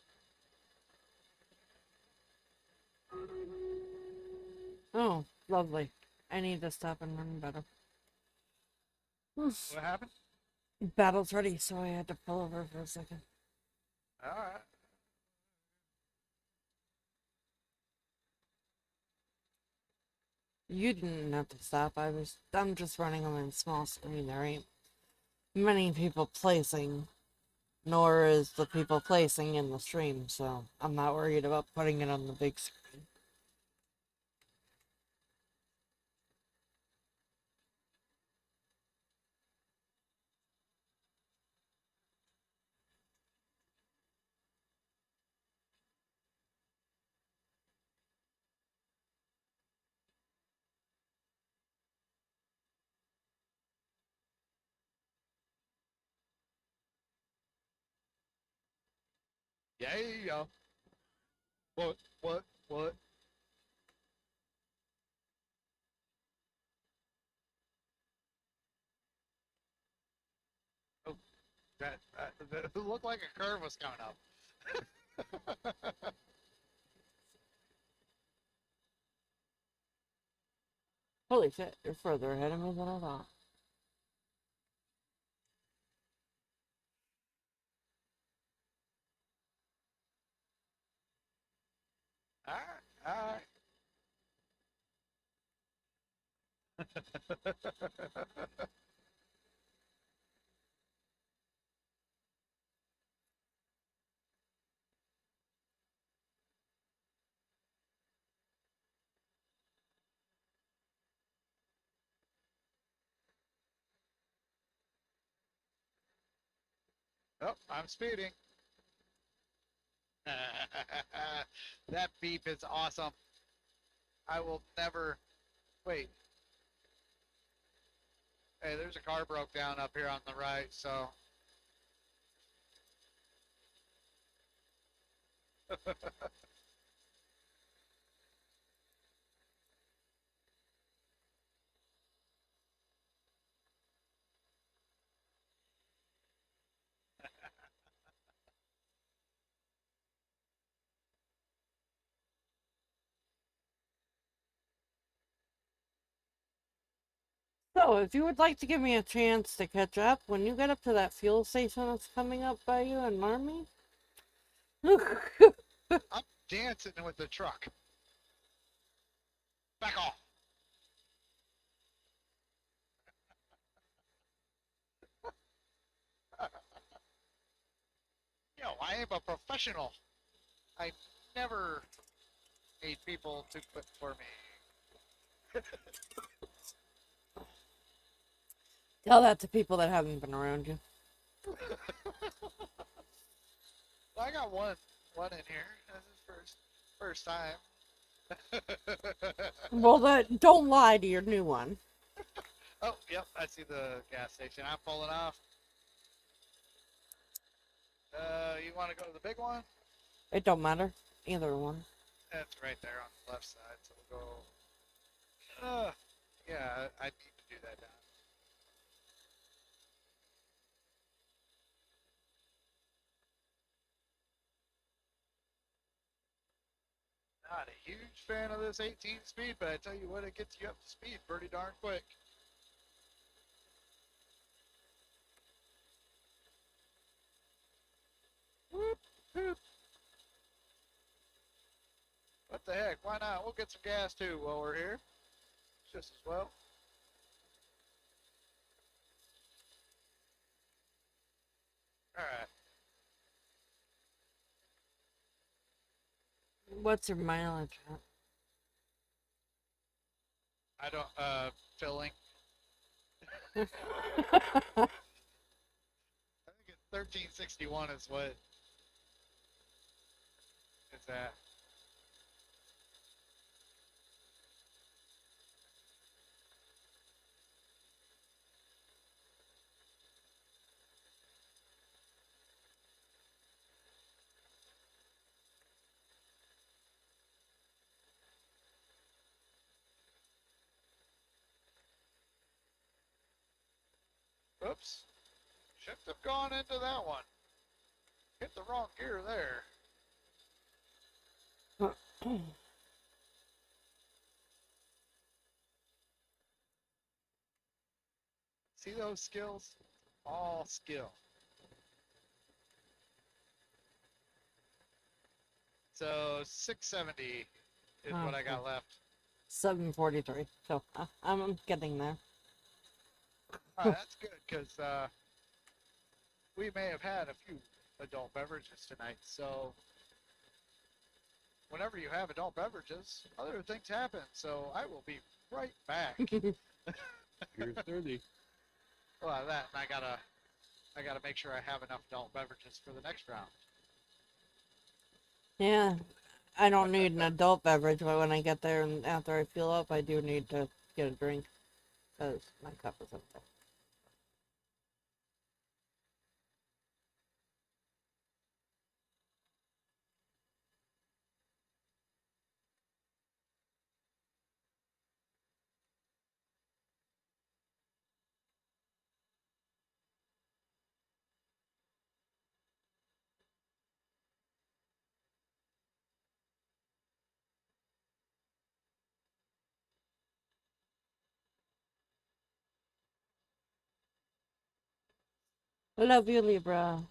Oh, lovely. I need to stop and run better. What happened? Battle's ready, so I had to pull over for a second. Alright. You didn't have to stop. I'm just running them in small screen. There ain't many people placing, nor is the people placing in the stream, so I'm not worried about putting it on the big screen. Yeah. What? Oh, that looked like a curve was coming up. Holy shit, you're further ahead of me than I thought. All right. Oh, I'm speeding. That beep is awesome. I will never wait. Hey, there's a car broke down up here on the right, so So, if you would like to give me a chance to catch up, when you get up to that fuel station that's coming up by you and alarm me. I'm dancing with the truck. Back off. I am a professional. I never need people to quit for me. Tell that to people that haven't been around you. I got one in here. This is first time. Well, don't lie to your new one. Oh, yep, I see the gas station. I'm pulling off. You want to go to the big one? It don't matter. Either one. That's right there on the left side. So we'll go. Yeah, I need to do that now. Not a huge fan of this 18 speed, but I tell you what, it gets you up to speed pretty darn quick. Whoop, whoop. What the heck? Why not? We'll get some gas too while we're here. Just as well. All right. What's your mileage at? I don't, filling. I think it's 1361 is what is that. Oops. Shouldn't have gone into that one. Hit the wrong gear there. See those skills? All skill. So 670 is what I got left. 7:43. So I'm getting there. That's good because we may have had a few adult beverages tonight. So whenever you have adult beverages, other things happen. So I will be right back. Here's 30. Well, that and I gotta make sure I have enough adult beverages for the next round. Yeah, I don't need an adult beverage, but when I get there and after I fill up, I do need to get a drink because my cup is empty. I love you, Libra.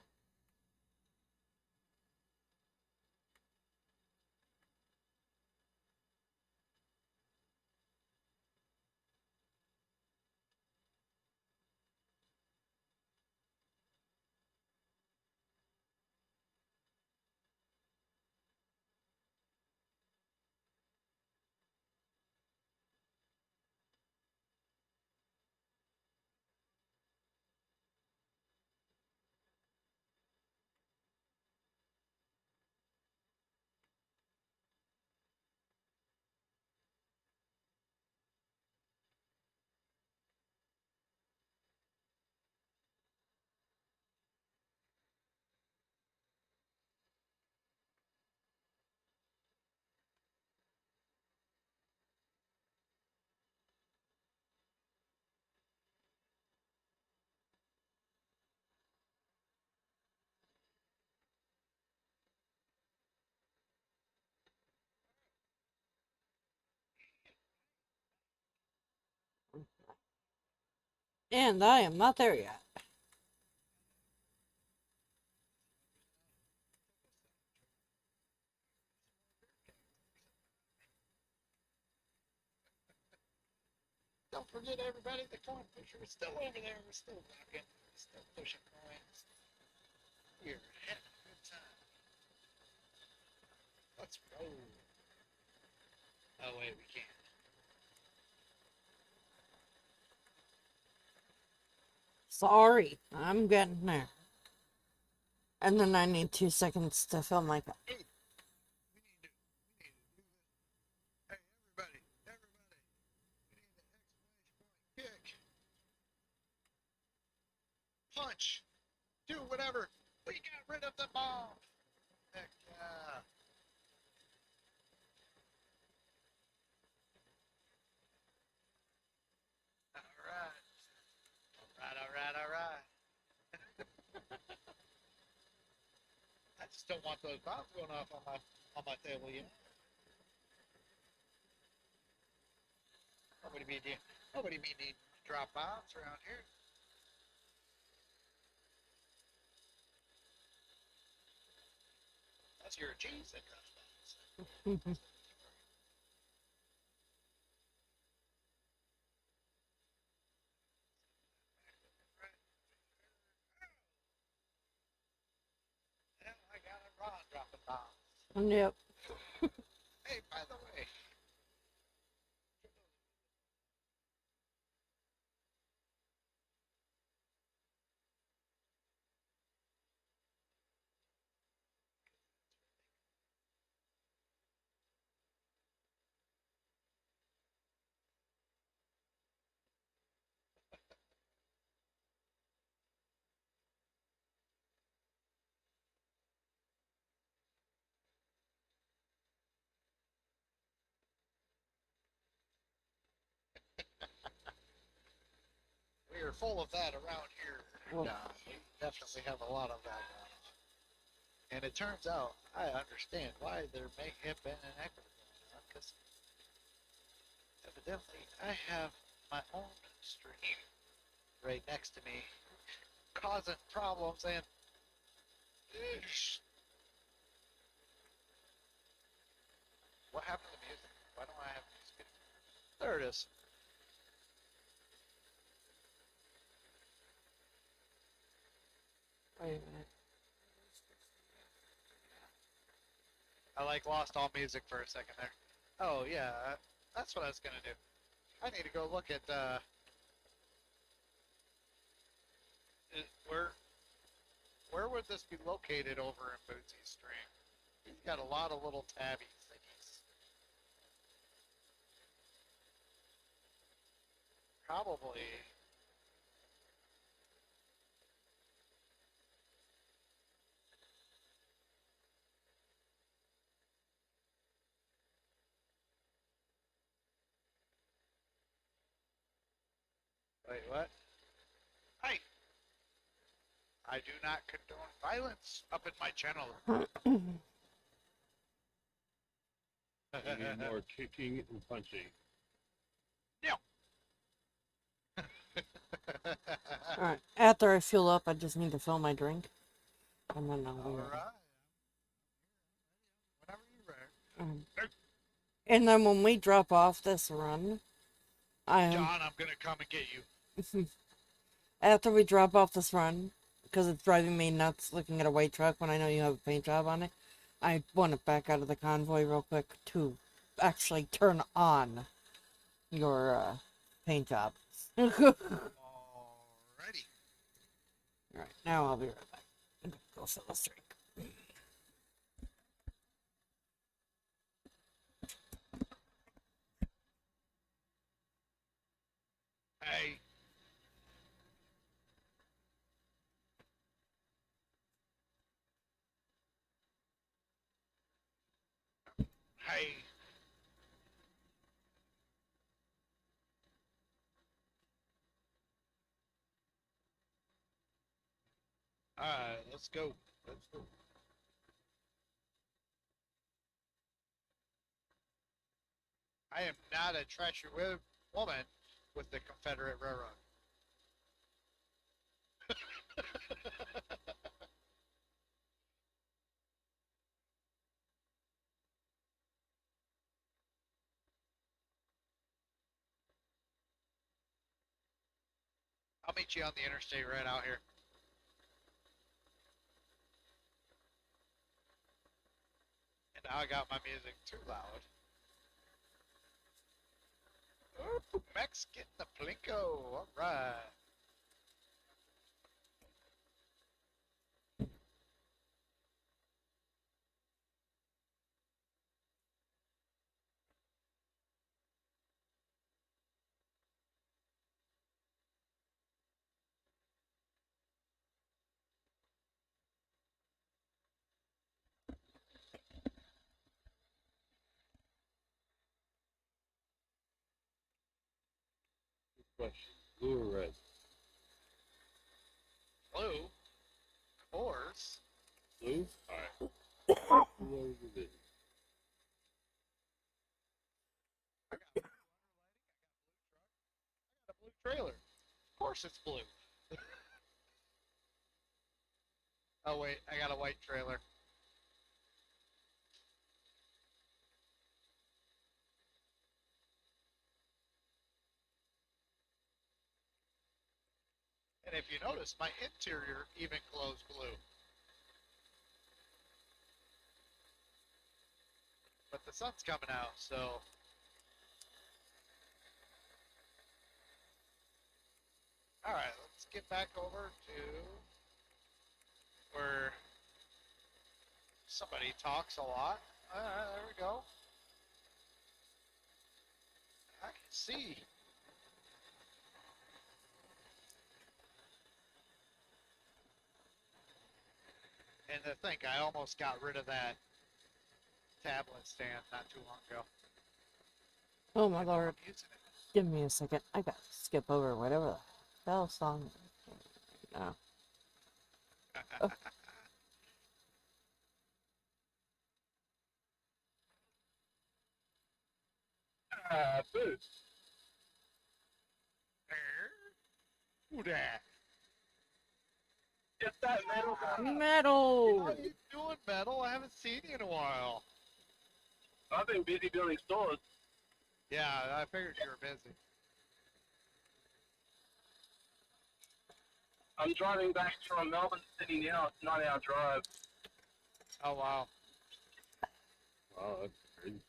And I am not there yet. Don't forget everybody, the coin pusher is still over there. We're still knocking. We're still pushing coins. We're having a good time. Let's roll. Oh wait, we can't. Sorry, I'm getting there. And then I need 2 seconds to fill my cup. We need to do this. Hey everybody, everybody. We need an exclamation point kick. Punch. Do whatever. We got rid of the bomb. Heck yeah. Alright. Alright. I just don't want those bombs going off on my table, you know. Nobody be needing to drop bombs around here. That's your cheese that drops bombs. Yeah, I got a Ron dropping bombs. Yep. Hey, by the way, we are full of that around here. Well, We definitely have a lot of that going on. And it turns out I understand why there may have been an echo going on, because evidently I have my own stream right next to me causing problems and what happened to the music? Why don't I have music? There it is. Wait a minute. I like lost all music for a second there. Oh yeah, that's what I was gonna do. I need to go look at where would this be located over in Bootsy's stream? He's got a lot of little tabby thingies. Probably. Wait, what? Hey! I do not condone violence up in my channel. You need more kicking and punching. No. Alright, after I fuel up, I just need to fill my drink. And then I'll be All ready. right. Whenever you're ready. And then when we drop off this run, John, I'm gonna come and get you. after we drop off this run, because it's driving me nuts looking at a white truck when I know you have a paint job on it, I want to back out of the convoy real quick to actually turn on your paint job. Alrighty. Alright, now I'll be right back. I'm gonna go fill this drink. Hey. Hey. Alright, let's go. Let's go. I am not a trashy woman with the Confederate Railroad. I'll meet you on the interstate right out here. And now I got my music too loud. Ooh, Mex getting the Plinko. Alright. Question. Blue or red? Blue. Of course. Blue? Alright. Blue over the A blue trailer. Of course it's blue. Oh wait, I got a white trailer. And if you notice, my interior even glows blue. But the sun's coming out, so... Alright, let's get back over to where somebody talks a lot. Alright, there we go. I can see. And to think, I almost got rid of that tablet stand not too long ago. Oh my And now lord. I'm using it. Give me a second. I gotta skip over whatever the hell song. No. Oh. boots. Who that? Get that metal guy. Metal! How you doing, Metal? I haven't seen you in a while. I've been busy building stores. Yeah, I figured you were busy. I'm driving back from Melbourne City now. It's a 9-hour drive. Oh wow. Wow, that's crazy.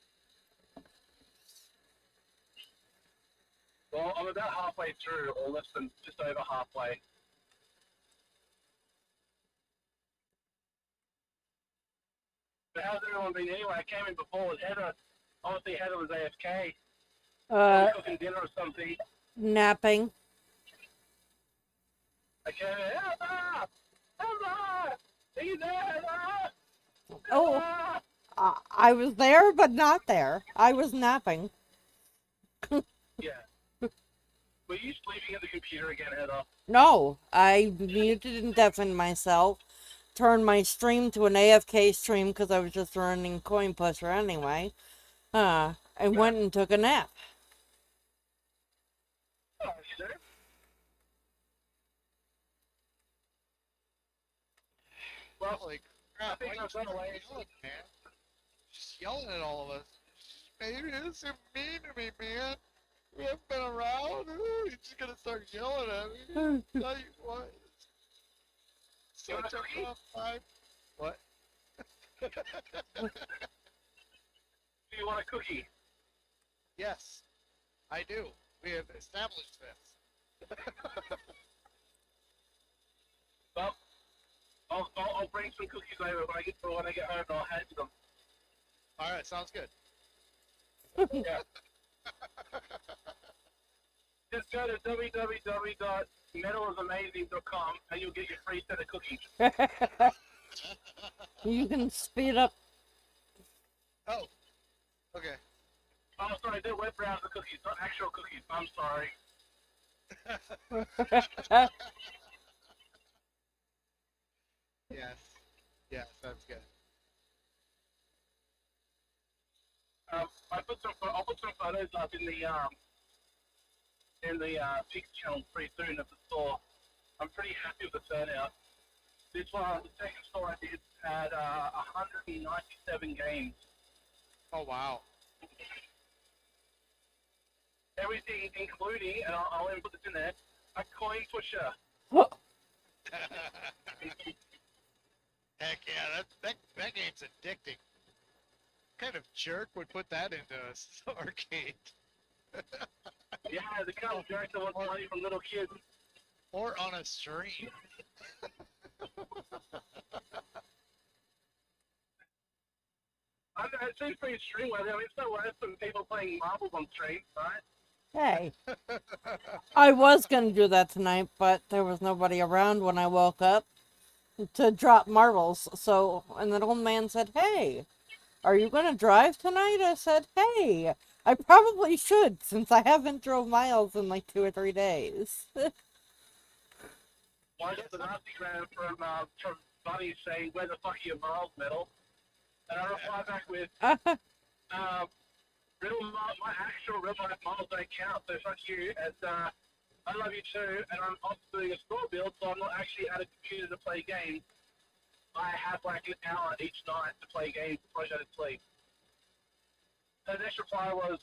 Well, I'm about halfway through, or less than just over halfway. But how's everyone been anyway? I came in before with Heather. Obviously, Heather was AFK. Probably cooking dinner or something. Napping. I came in, Heather! Heather! Are you there, Heather? Oh, Heather! I was there, but not there. I was napping. Yeah. Were you sleeping at the computer again, Heather? No, I muted and deafened myself. Turned my stream to an AFK stream because I was just running Coin Pusher anyway. And went and took a nap. Oh, you do? Well, Holy I crap! think Why I've you got away. yelling, man? Just yelling at all of us. Maybe this is mean to me, man. We haven't been around. Ooh, you're just gonna start yelling at me. Tell you what. You want Such a a cookie? rough time. What? Do you want a cookie? Yes, I do. We have established this. Well, I'll bring some cookies over when I get home and I'll hand you them. All right, sounds good. Yeah. Just go to www.metalamazing.com and you'll get your free set of cookies. You can speed up. Oh, okay. Oh, sorry, they're web browser cookies, not actual cookies. I'm sorry. Yes. Yes, that's good. I'll put some photos up in the Pix channel pretty soon of the store. I'm pretty happy with the turnout. This one, the second store I did had 197 games. Oh wow. Everything including, and I'll even put this in there, a coin pusher. Heck yeah, that game's addicting. What kind of jerk would put that into a arcade? Yeah, the kind of jerk that wants money from little kids. Or on a stream. I know, it seems pretty stream worthy. I mean, it's no worse than people playing marbles on stream, right? Hey, I was gonna do that tonight, but there was nobody around when I woke up to drop marbles. So, and the old man said, "Hey, are you gonna drive tonight?" I said, "Hey, I probably should since I haven't drove miles in like 2 or 3 days." Well, I got the nasty gram from Bunny saying, "Where the fuck are your miles, metal?" And I reply back with, my actual real life miles don't count, so fuck you, and I love you too, and I'm off doing a store build, so I'm not actually at a computer to play games. I have like an hour each night to play games before I go to sleep. So the next reply was,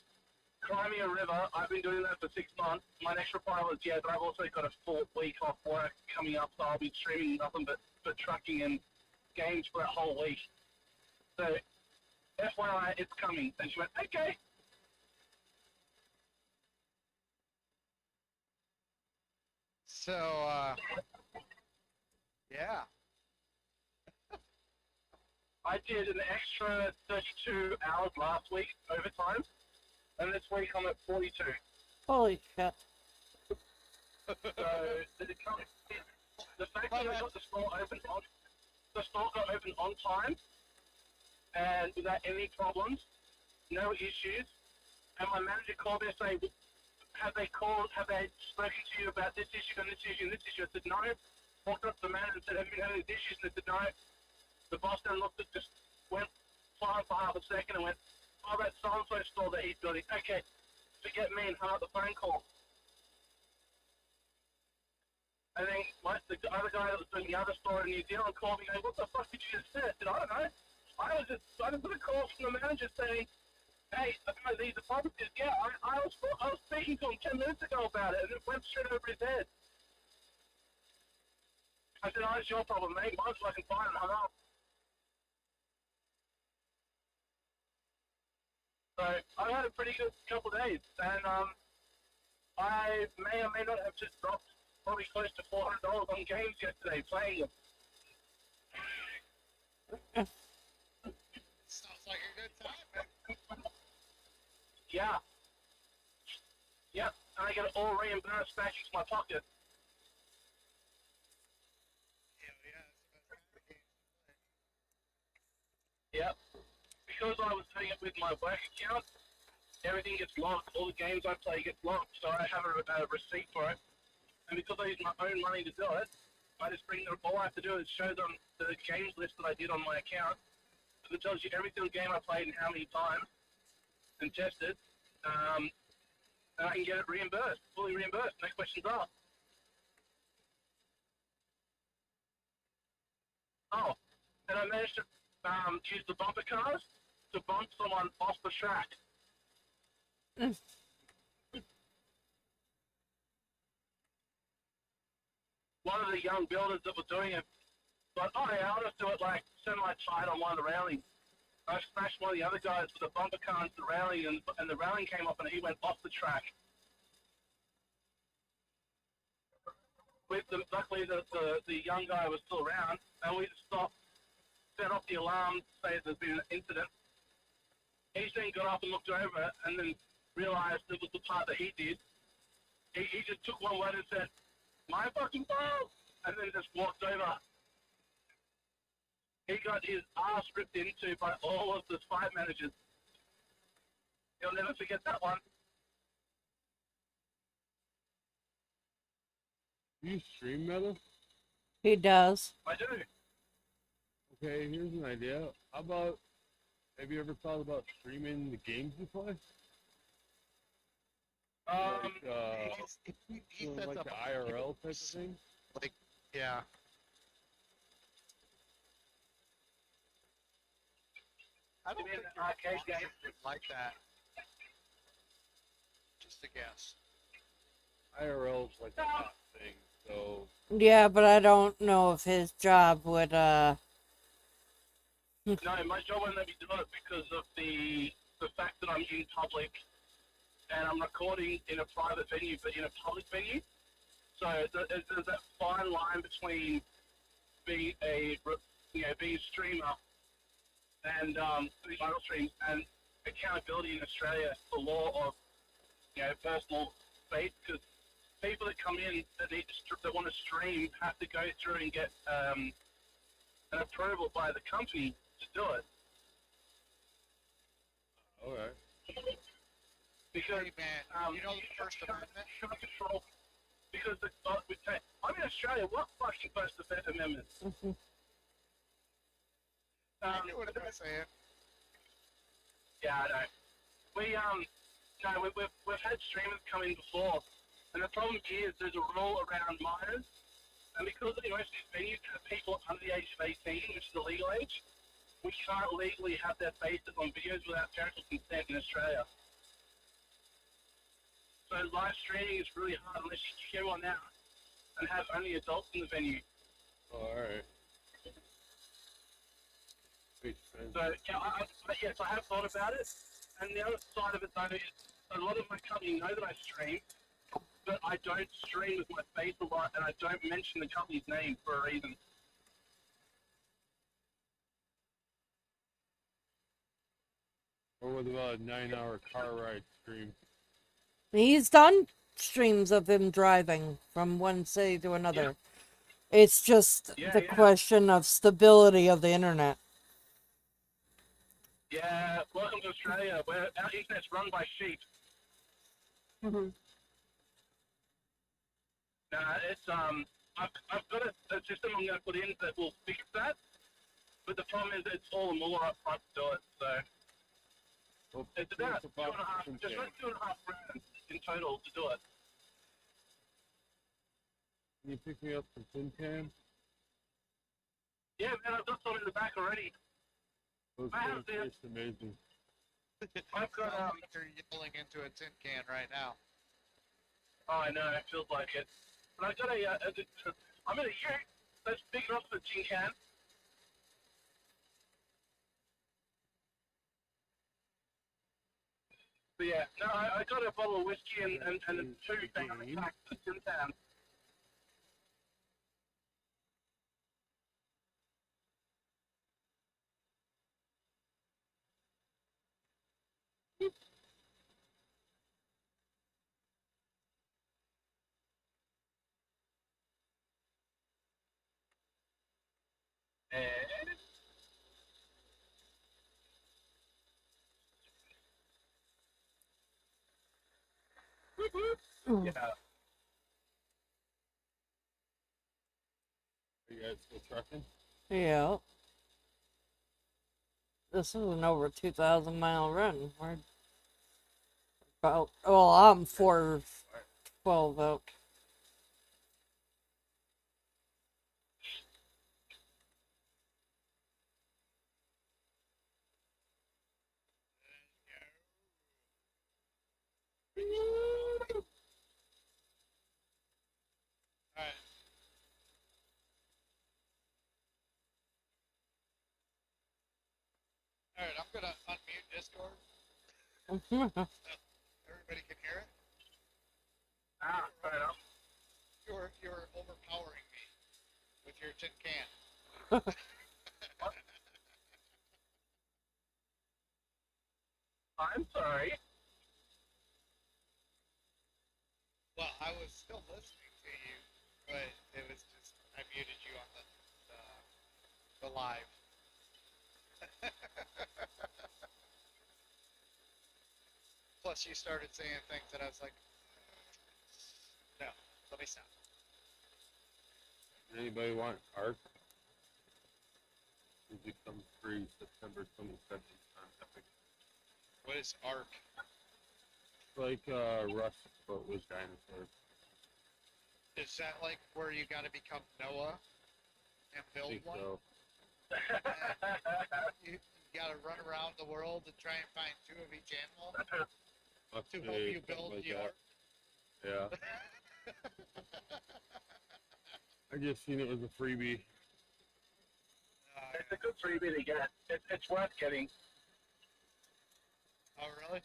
cry me a river, I've been doing that for 6 months. My next reply was, yeah, but I've also got a 4-week off work coming up, so I'll be streaming nothing but trucking and games for that whole week. So, FYI, it's coming. And she went, okay. So, yeah. I did an extra 32 hours last week overtime, and this week I'm at 42. Holy shit. So the fact that I got the store got open on time, and without any problems, no issues. And my manager called me and said, have they spoken to you about this issue and this issue and this issue? I said, no. Walked up to the manager and said, have you had any issues? And they said, no. The boss then looked at, just went silent for half a second and went, oh, that so-and-so store that he's building. Okay, forget me, and hung up the phone call. And then the other guy that was doing the other store in New Zealand called me going, what the fuck did you just say? I said, I don't know. I just got a call from the manager saying Hey, the problem is, yeah, I was speaking to him 10 minutes ago about it, and it went straight over his head. I said, oh, it's your problem, mate. Mine's fucking fine, and hung up. So I had a pretty good couple of days, and I may or may not have just dropped probably close to $400 on games yesterday playing them. Sounds like a good time, man. Yeah. Yep. And I get it all reimbursed back into my pocket. Hell yeah, it's the best kind of game to play. Yep. Because I was doing it with my work account, everything gets locked. All the games I play get locked, so I have a receipt for it. And because I use my own money to do it, I just bring them. All I have to do is show them the games list that I did on my account. And it tells you every single game I played and how many times, and tested. And I can get it reimbursed, fully reimbursed. No questions asked. Oh, and I managed to use the bumper cars to bump someone off the track. One of the young builders that were doing it thought, oh yeah, I'll just do it like semi-tight on one of the railings. I smashed one of the other guys with a bumper car into the railing, and the railing came up and he went off the track. Luckily, the young guy was still around, and we just stopped, set off the alarm, say there's been an incident. He then got up and looked over it, and then realised it was the part that he did. He just took one word and said, "My fucking fault," and then just walked over. He got his ass ripped into by all of the site managers. He'll never forget that one. Do you stream Meta? He does. I do. Okay, here's an idea. How about, have you ever thought about streaming the games you play? He Doing sets like up the a- IRL type of thing? Like, yeah. I don't You mean think an arcade game? like that. Just a guess. IRL's like a hot thing, so Yeah, but I don't know if his job would, No, my job won't let me do it because of the fact that I'm in public and I'm recording in a private venue, but in a public venue. So there's that fine line between being being a streamer and doing idle streams, and accountability in Australia, the law of personal space, because people that come in that want to stream have to go through and get an approval by the company to do it. alright. Because Hey, man, you know the First Amendment? control. Because I'm in Australia. What fucking First Amendment? I knew what I was saying. Yeah, I know. We've had streamers come in before, and the problem is there's a rule around minors, and because most of these venues have people under the age of 18, which is the legal age, we can't legally have their faces on videos without parental consent in Australia. So live streaming is really hard unless you queue one out and have only adults in the venue. Alright. Makes sense. So yes, I have thought about it. And the other side of it though is a lot of my company know that I stream, but I don't stream with my face a lot, and I don't mention the company's name for a reason. Or what about a 9-hour car ride stream? he's done streams of him driving from one city to another. Yeah. It's just the question of stability of the internet. Yeah, welcome to Australia, where our internet's run by sheep. Mm-hmm. It's I've got a system I'm going to put in that will fix that, but the problem is it's all more up front to do it. So Well, it's about it's just about $2.5 grand in total to do it. Can you pick me up some tin cans? Yeah, man, I've got some in the back already. Those I have things taste amazing. I've got Sounds like you're yelling into a tin can right now. Oh, I know, it feels like it. But I've got I'm in a ute that's big enough for a tin can. But yeah, no, I got a bottle of whiskey and two family packs of tin cans. And yeah, Are you guys still trucking? Yeah. This is an over 2,000 mile run. We're about, well, I'm 412 out. All right. All right, I'm gonna unmute Discord. Everybody can hear it. fair enough. You're overpowering me with your tin can. I'm sorry. Well, I was still listening to you, but it was just I muted you on the live. Plus, you started saying things that I was like, no, let me stop. Anybody want ARC? It comes free September 22nd on Epic. What is ARC? It's like Rust, but with dinosaurs. Is that like where you got to become Noah and I build think one? so. You got to run around the world and try and find two of each animal Must to be help you something build like the that. ARC. Yeah. I just seen it was a freebie. It's a good freebie to get. It's worth getting. Oh, really?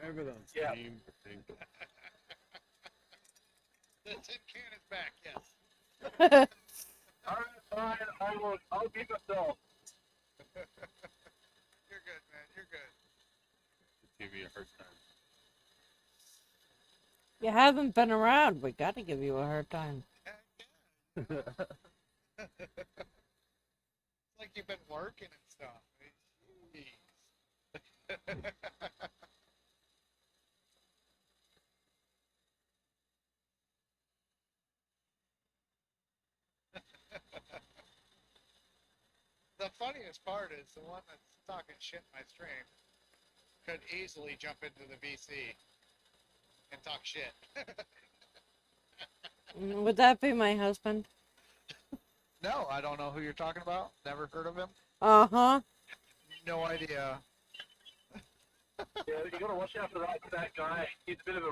I have it on Yeah. Steam, I think. The tin can is back, yes. Alright, fine. I'll beat myself. You're good, man. You're good. Just give you a hard time. You haven't been around. We gotta give you a hard time. It's like you've been working and stuff. Jeez. The funniest part is the one that's talking shit in my stream could easily jump into the VC and talk shit. Would that be my husband? No, I don't know who you're talking about. Never heard of him. Uh-huh. No idea. Yeah, you gotta watch out for that guy. He's a bit of a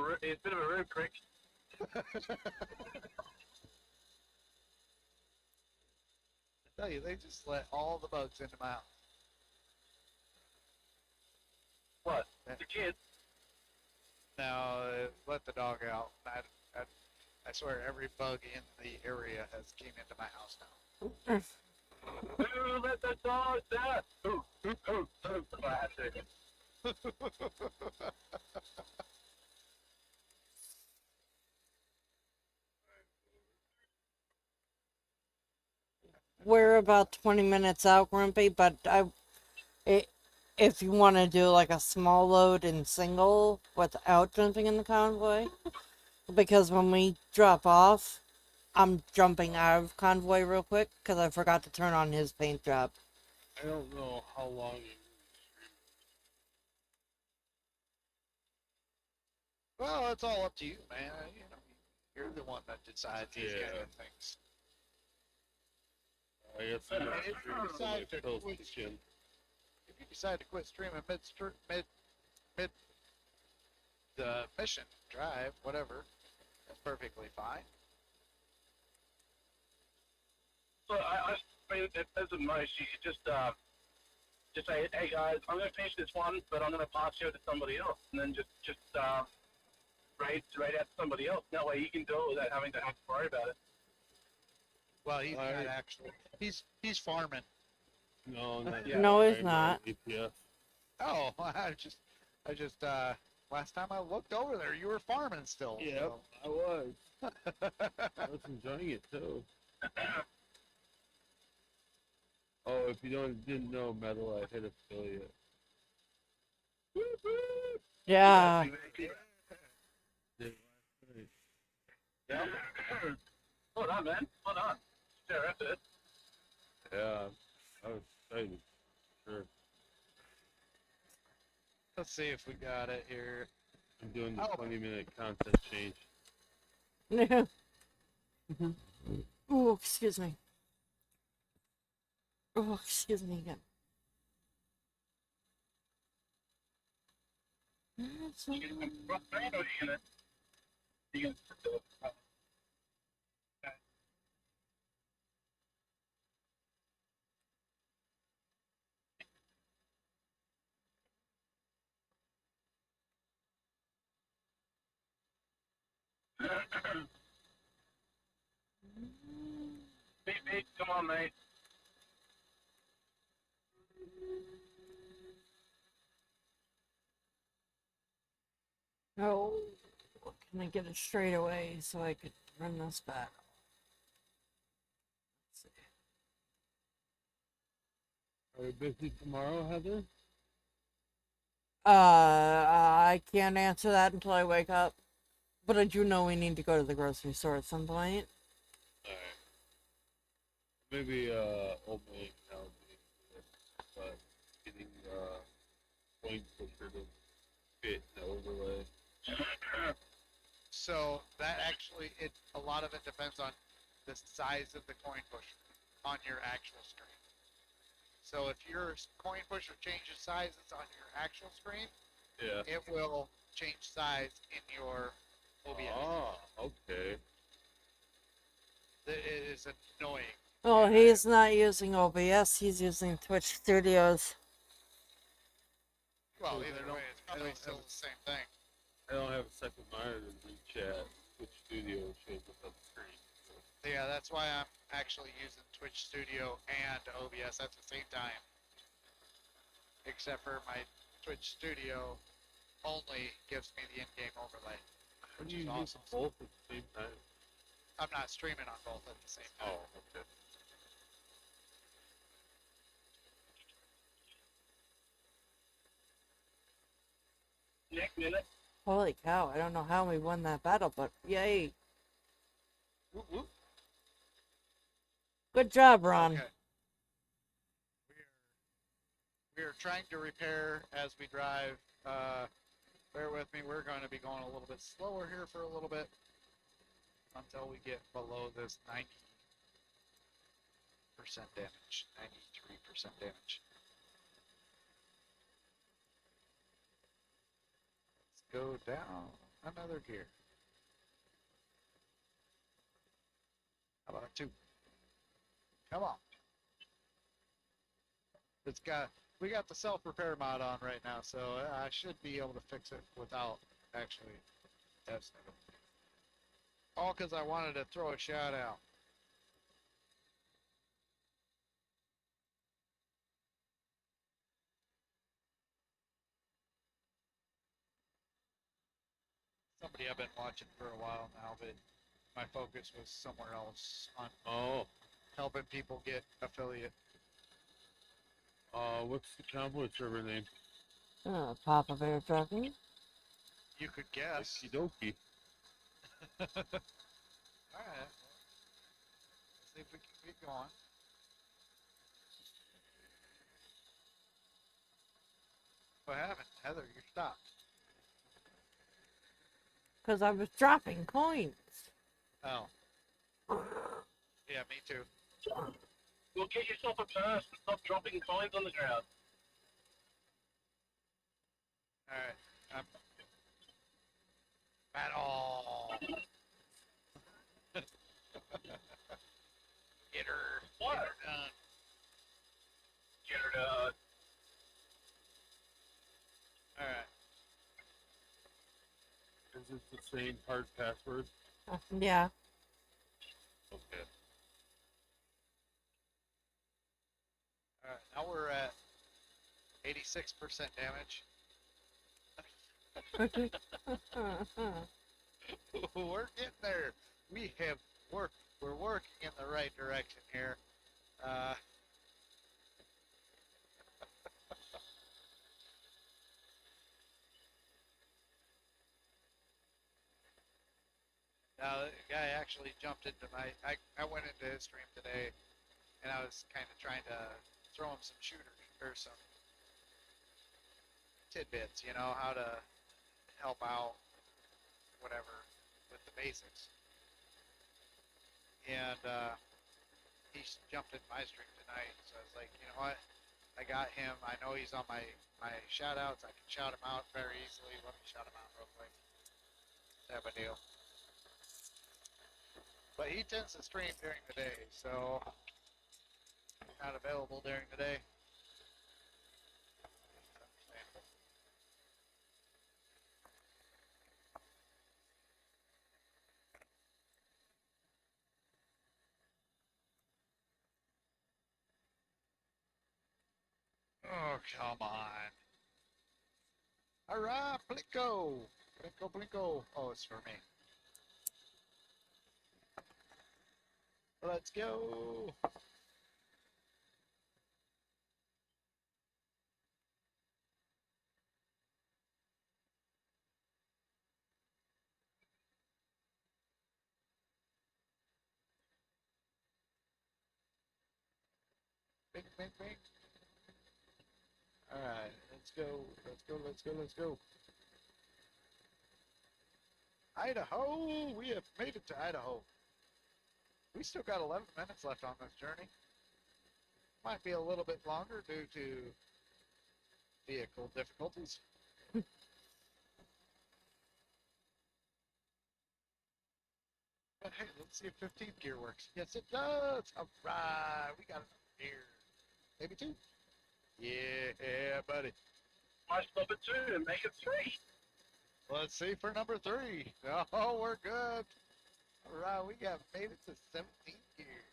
rude prick. I tell you, they just let all the bugs into my house. What? The kids? Now, let the dog out. I swear every bug in the area has came into my house now. Ooh, let the dogs out! Ooh, ooh, ooh, ooh. Classic. We're about 20 minutes out, Grumpy, but if you want to do like a small load and single without jumping in the convoy, because when we drop off, I'm jumping out of convoy real quick because I forgot to turn on his paint job. I don't know how long you Well, it's all up to you, man. You know, you're the one that decides these Yeah. kind of things. I guess But I'm if you decide to quit, if you you decide to quit streaming mid the mission, drive, whatever, that's perfectly fine. So I mean, as a most, you could just say, hey guys, I'm going to finish this one, but I'm going to pass you to somebody else, and then just raid out to somebody else. That way you can do it without having to have to worry about it. Well, he's not Alright. actually. He's farming. No, not Yeah. No, he's I'm not. APS. Oh, I just last time I looked over there, you were farming still. Yep, I was. I was enjoying it too. Oh, if you didn't know, Metal, I hit affiliate. Yeah. Did last night. Yeah. Hold on, man. Hold on. Sure, after it. Yeah, I was excited. Sure. Let's see if we got it here. I'm doing the Oh. 20-minute content change. Oh, excuse me. Oh, excuse me again. That's You can rock around, or you gonna do it? Beep, come on, mate. Oh, can I get it straight away so I could run this back? Let's see. Are you busy tomorrow, Heather? I can't answer that until I wake up. But I do know we need to go to the grocery store at some point. Alright. Maybe, old man now, but getting, point pusher to fit the overlay. So that actually, a lot of it depends on the size of the coin pusher on your actual screen. So if your coin pusher changes sizes on your actual screen, Yeah. it will change size in your OBS. Ah, okay. It is annoying. Oh, he's not using OBS, he's using Twitch Studios. Well, I either don't- way, it's I probably don't still have- the same thing. I don't have a second monitor to read chat. Twitch Studio shows up on the screen. So. Yeah, that's why I'm actually using Twitch Studio and OBS at the same time. Except for my Twitch Studio only gives me the in-game overlay, How which do is you awesome. use both at the same time? I'm not streaming on both at the same time. Oh, okay. Next minute. Holy cow, I don't know how we won that battle, but yay. Whoop, whoop. Good job, Ron. Okay. We are trying to repair as we drive. Bear with me. We're going to be going a little bit slower here for a little bit until we get below this 90% damage, 93% damage. Let's go down another gear. How about 2? Come on. We got the self-repair mod on right now, so I should be able to fix it without actually testing it. All because I wanted to throw a shout out. Somebody I've been watching for a while now, but my focus was somewhere else on Oh, helping people get affiliate. what's the Cowboy server name? Papa Bear Trucking. You could guess. Okie dokie. Alright. See if we can keep going. What happened? Heather, you stopped. Because I was dropping coins. Oh. Yeah, me too. Well, get yourself a purse and stop dropping coins on the ground. Alright. Battle! Get her. What? Get her done. Get her done. Alright. Is it the same hard password? Yeah. Okay. Alright, now we're at 86% damage. We're getting there. We're working in the right direction here. Now the guy actually jumped into I went into his stream today, and I was kind of trying to throw him some shooters or some tidbits, you know, how to help out, whatever, with the basics. And he jumped in my stream tonight, so I was like, you know what? I got him. I know he's on my shout outs. I can shout him out very easily. Let me shout him out real quick. Type of deal. But he tends to stream during the day, so not available during the day. Oh, come on. Alright, Blinko! Blinko, Blinko. Oh, it's for me. Let's go! Bing, bing, bing. Alright, let's go, let's go, let's go, let's go. Idaho! We have made it to Idaho. We still got 11 minutes left on this journey. Might be a little bit longer due to vehicle difficulties. But hey, let's see if 15th gear works. Yes, it does! Alright, we got enough gear. Maybe 2? Yeah, buddy. I stop at 2 and make it 3. Let's see for number 3. Oh, we're good. Alright, we got made it to 17th gear.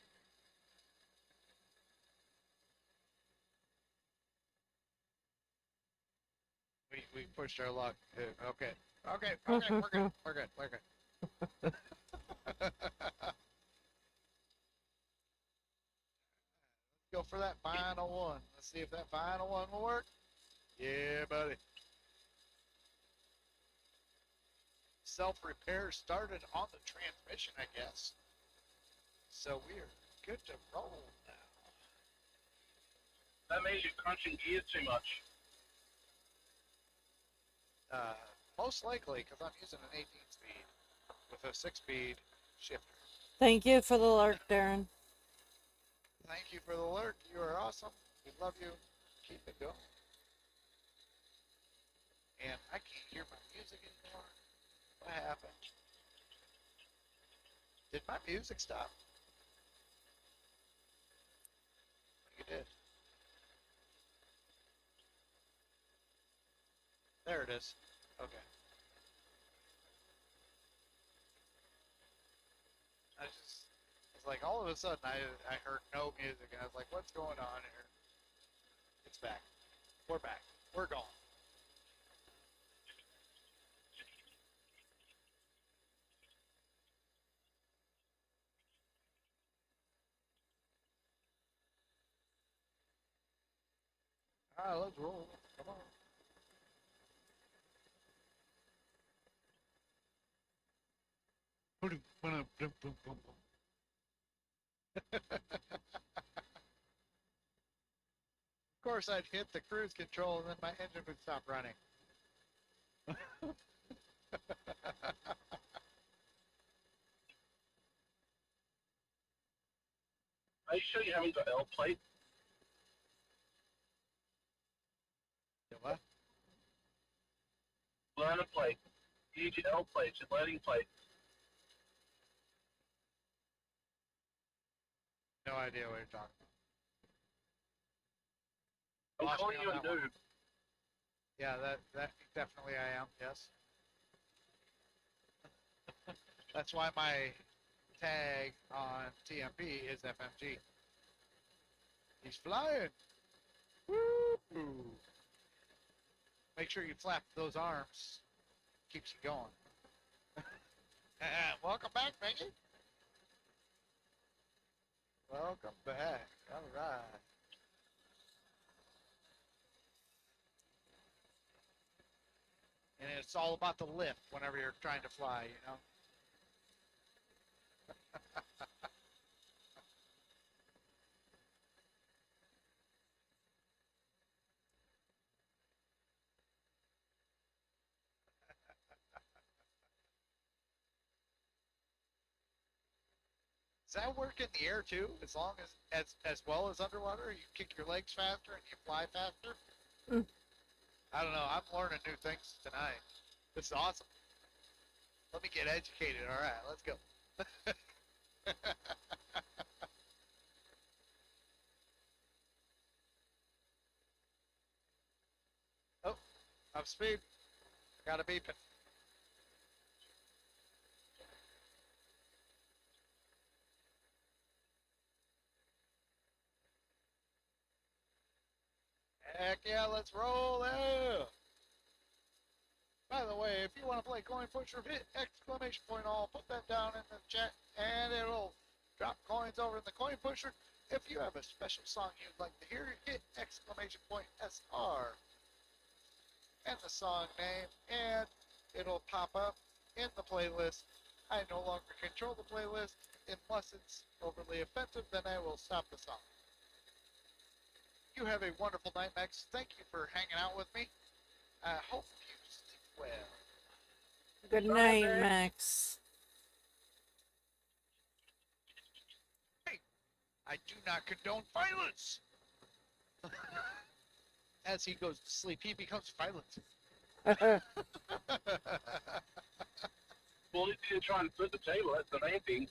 We pushed our luck. Okay. Okay, we're good. We're good. We're good. Go for that final one. Let's see if that final one will work. Yeah, buddy. Self-repair started on the transmission, I guess. So we are good to roll now. That means you're crunching gears too much. Most likely, because I'm using an 18 speed with a 6-speed shifter. Thank you for the alert, Darren. Thank you for the alert. You are awesome. We love you. Keep it going. And I can't hear my music anymore. What happened? Did my music stop? I think it did. There it is. Okay. It's like all of a sudden I heard no music and I was like, what's going on here? It's back. We're back. We're gone. All right, let's roll. Come on. Of course, I'd hit the cruise control and then my engine would stop running. Are you sure you haven't got L plate? You what? Learner plate. Use your L plates, your learning plate. No idea what you're talking I'm Lost calling me you on a that one. noob. Yeah, that definitely I am. Yes. That's why my tag on TMP is FMG. He's flying. Woo! Make sure you flap those arms. Keeps you going. Welcome back, Maggie. Welcome back. All right. And it's all about the lift whenever you're trying to fly, you know. Does that work in the air too? As long as well as underwater, you kick your legs faster and you fly faster. Mm. I don't know. I'm learning new things tonight. This is awesome. Let me get educated. All right, let's go. Oh, I'm speed. Got a beeping. Heck yeah, let's roll out. By the way, if you want to play Coin Pusher, hit exclamation point all. Put that down in the chat, and it'll drop coins over in the Coin Pusher. If you have a special song you'd like to hear, hit exclamation point SR and the song name, and it'll pop up in the playlist. I no longer control the playlist unless it's overly offensive, then I will stop the song. You have a wonderful night, Max. Thank you for hanging out with me. I hope you sleep well. Good night, Max. I do not condone violence. As he goes to sleep, he becomes violent. Well, if you're trying to flip the table, that's the main thing.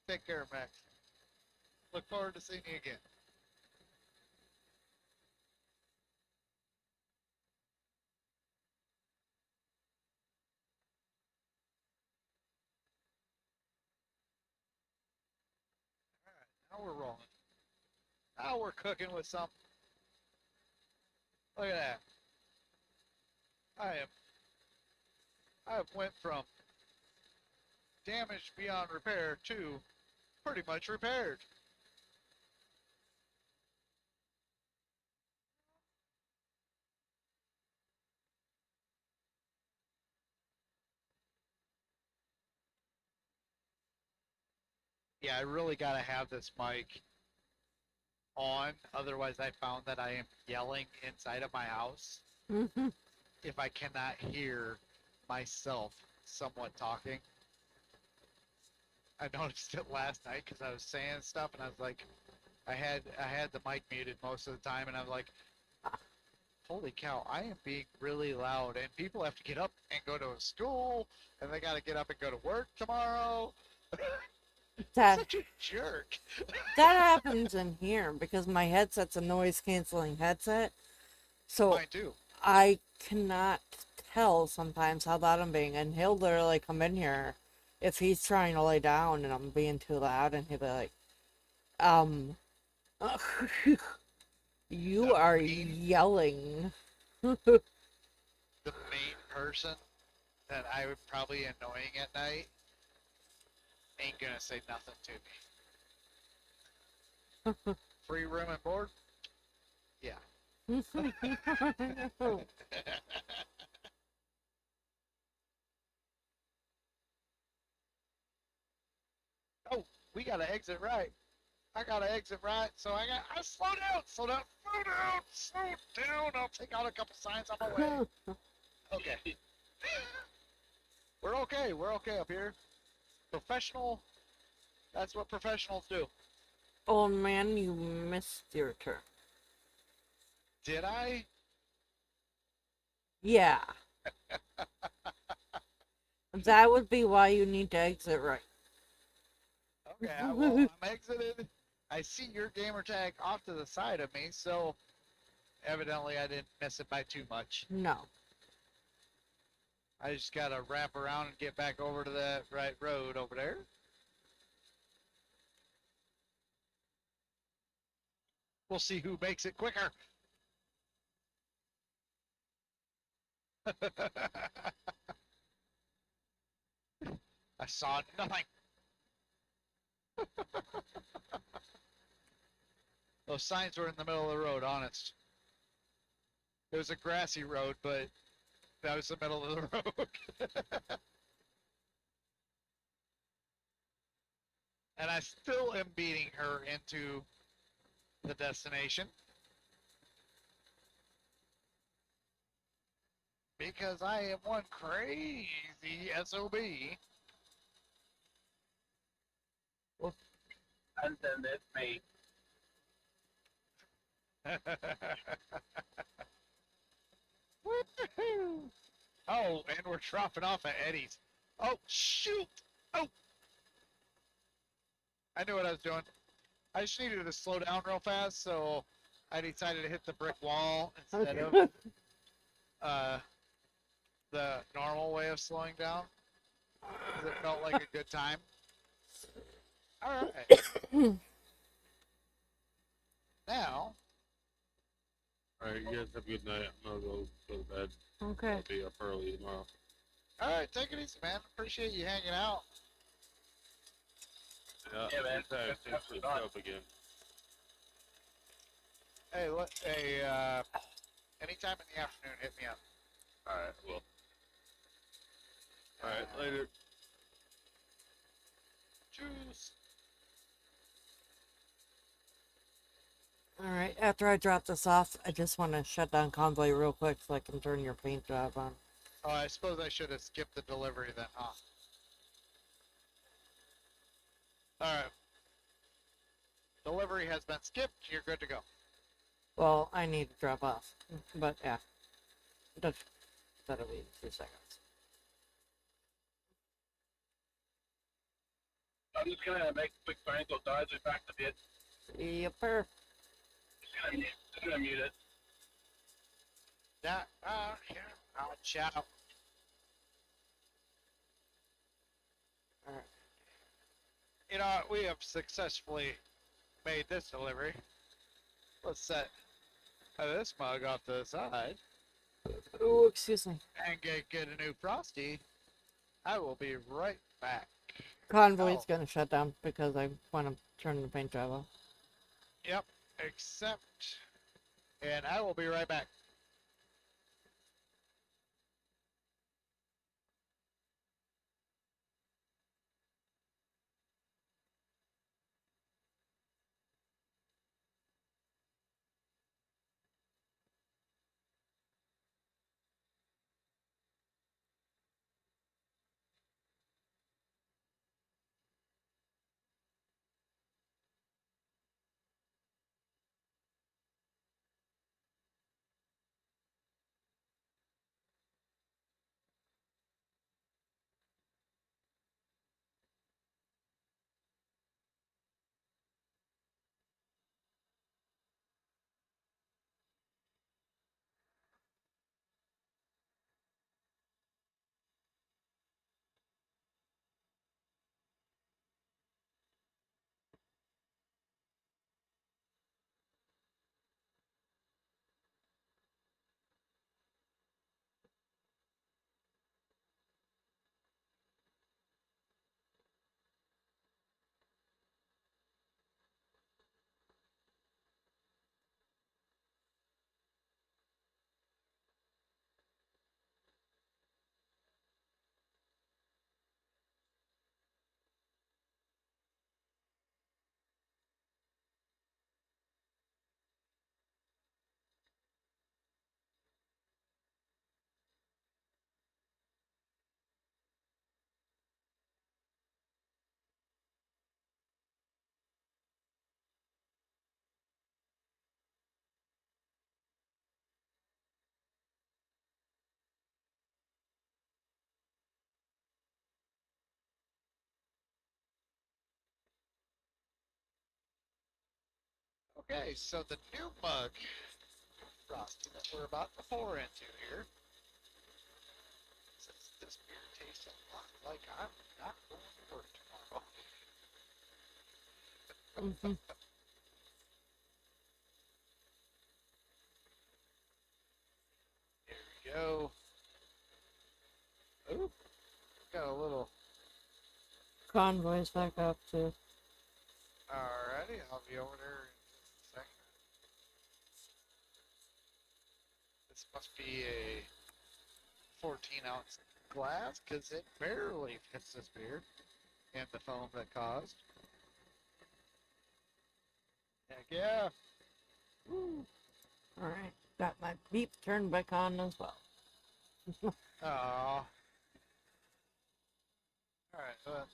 Take care, Max. Look forward to seeing you again. All right, now we're rolling. Now we're cooking with something. Look at that. I have went from damaged beyond repair to pretty much repaired. Yeah, I really got to have this mic on. Otherwise, I found that I am yelling inside of my house if I cannot hear myself somewhat talking. I noticed it last night because I was saying stuff and I was like, I had the mic muted most of the time, and I'm like, holy cow, I am being really loud, and people have to get up and go to school, and they got to get up and go to work tomorrow. Such a jerk. That happens in here because my headset's a noise canceling headset. So Mine too. I cannot tell sometimes how loud I'm being, and he'll literally come in here if he's trying to lay down and I'm being too loud, and he'll be like, you are yelling. The main person that I would probably annoying at night ain't gonna say nothing to me. Free room and board? Yeah. Oh, we gotta exit right. I gotta exit right, so I slow down, slow down, slow down, slow down. I'll take out a couple signs on my way. Okay. We're okay up here. Professional, that's what professionals do. Old man, you missed your turn. Did I? Yeah. That would be why you need to exit right. Okay, well, I'm exited. I see your gamer tag off to the side of me, so evidently I didn't miss it by too much. No. I just gotta wrap around and get back over to that right road over there. We'll see who makes it quicker. I saw nothing. Those signs were in the middle of the road, honest. It was a grassy road, but that was the middle of the road. And I still am beating her into the destination. Because I am one crazy SOB. And then there's me. Woohoo! Oh, and we're dropping off at Eddie's. Oh, shoot! Oh! I knew what I was doing. I just needed to slow down real fast, so I decided to hit the brick wall instead of the normal way of slowing down. Because it felt like a good time. Alright. Now, Alright, you guys have a good night. I'm gonna go to bed. Okay. I'll be up early tomorrow. alright, take it easy, man. Appreciate you hanging out. Yeah, man. Anytime. Thanks for the sub again. Hey, anytime in the afternoon, hit me up. Alright, well. Alright, later. Juice. Alright, after I drop this off, I just want to shut down Convoy real quick so I can turn your paint job on. Oh, I suppose I should have skipped the delivery then, huh? Alright. Delivery has been skipped. You're good to go. Well, I need to drop off. But yeah. That'll be 2 seconds. I'm just gonna make a quick phone call, guys. We're back to bed. Yepper. Just gonna mute it. Yeah, here. I'll chat. Alright. You know, we have successfully made this delivery. Let's set this mug off to the side Oh, excuse me. and get a new Frosty. I will be right back. Convoy's Oh. gonna shut down because I want to turn the paint job off. Yep, except, and I will be right back. Okay, so the new mug frosty that we're about to pour into here says this beer tastes a lot like I'm not going to work tomorrow. Mhm. There we go. Ooh, got a little. Convoy's back up too. Alrighty, I'll be over there in just a second. This must be a 14-ounce glass because it barely fits this beer and the foam that caused. Heck yeah. Woo. All right, got my beep turned back on as well. Aww. Alright,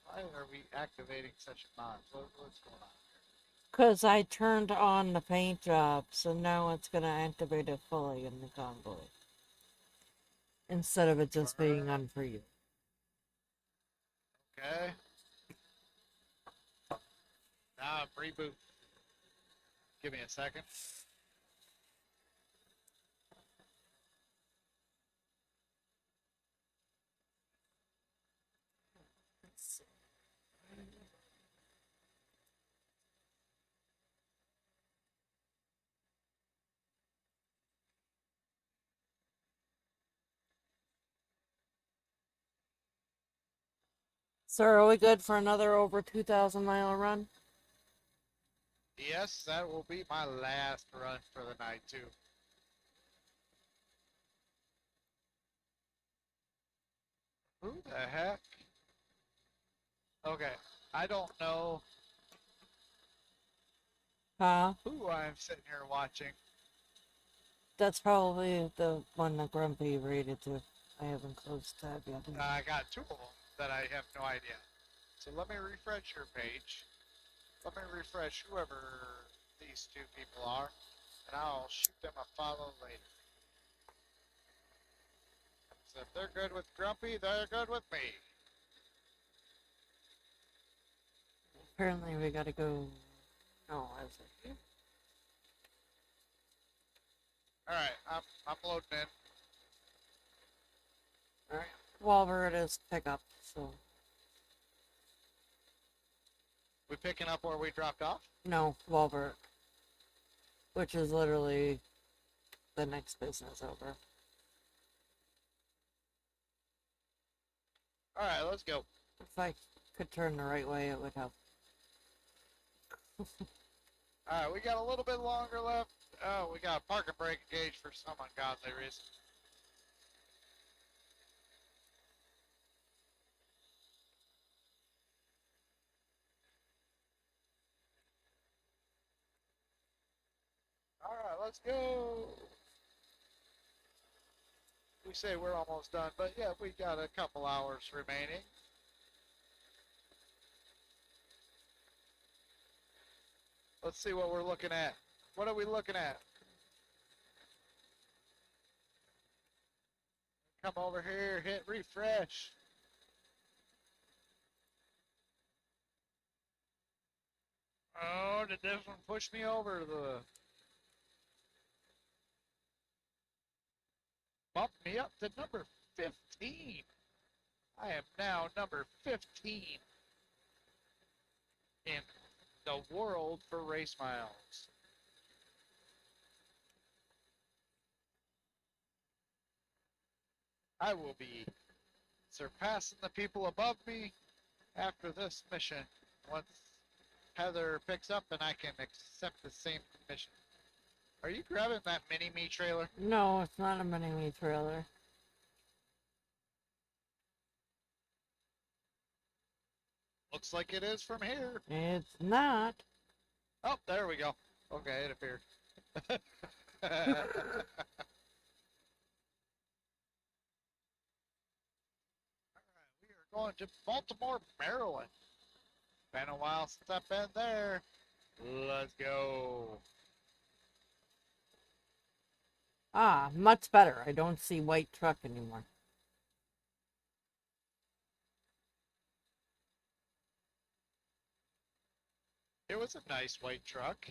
why are we activating such mods? What's going on? Cause I turned on the paint job, so now it's gonna activate it fully in the convoy. Instead of it just being on for you. Okay. Now reboot. Give me a second. So are we good for another over 2,000-mile run? Yes, that will be my last run for the night too. Who the heck? Okay, I don't know Huh? who I'm sitting here watching. That's probably the one that Grumpy rated to. I haven't closed tab yet. I got two of them that I have no idea. So let me refresh your page. Let me refresh whoever these two people are, and I'll shoot them a follow later. So if they're good with Grumpy, they're good with me. Apparently we gotta go... No, is it here? Alright, I'm loading in. Alright. Walbert is pick up, so... We picking up where we dropped off? No, Walbert. Which is literally the next business over. Alright, let's go. If I could turn the right way, it would help. Alright, we got a little bit longer left. Oh, we got a parking brake engaged for some ungodly reason. Alright, let's go. We say we're almost done, but yeah, we got a couple hours remaining. Let's see what we're looking at. What are we looking at? Come over here, hit refresh. Oh, did this one push me over the... Bump me up to number 15. I am now number 15 in the world for race miles. I will be surpassing the people above me after this mission once Heather picks up and I can accept the same mission. Are you grabbing that mini-me trailer? No, it's not a mini-me trailer. Looks like it is from here. It's not. Oh, there we go. Okay, it appeared. We are going to Baltimore, Maryland. Been a while since I've been there. Let's go. Ah, much better. I don't see white truck anymore. It was a nice white truck.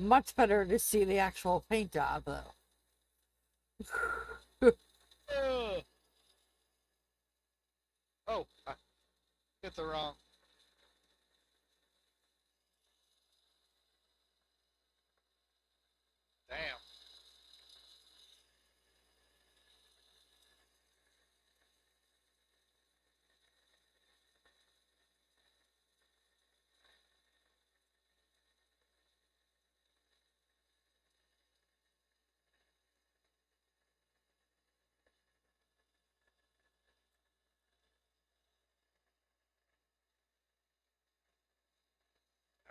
Much better to see the actual paint job, though. Ugh. Oh, I hit the wrong. Damn.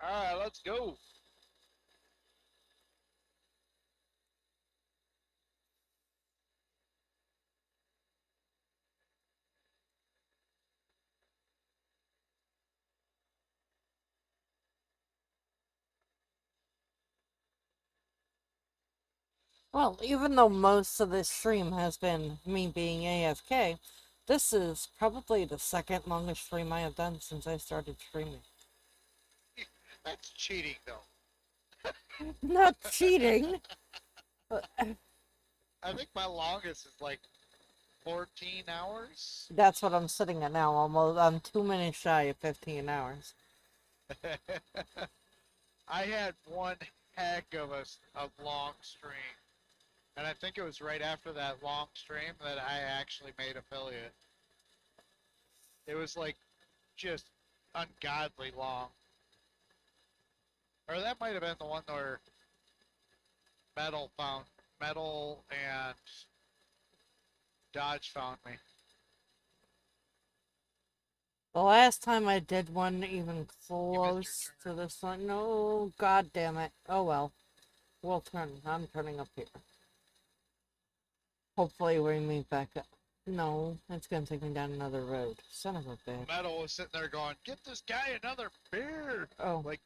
All right, let's go. Well, even though most of this stream has been me being AFK, this is probably the second longest stream I have done since I started streaming. That's cheating, though. Not cheating. But I think my longest is like 14 hours. that's what I'm sitting at now. I'm 2 minutes shy of 15 hours. I had one heck of a long stream. And I think it was right after that long stream that I actually made affiliate. It was like just ungodly long. Or that might have been the one where Metal and Dodge found me. The last time I did one even your close to turn. this one, no, god damn it. Oh well. I'm turning up here. Hopefully we meet back up. No, it's gonna take me down another road. Son of a bitch. Metal was sitting there going, "Get this guy another beer." Oh. Like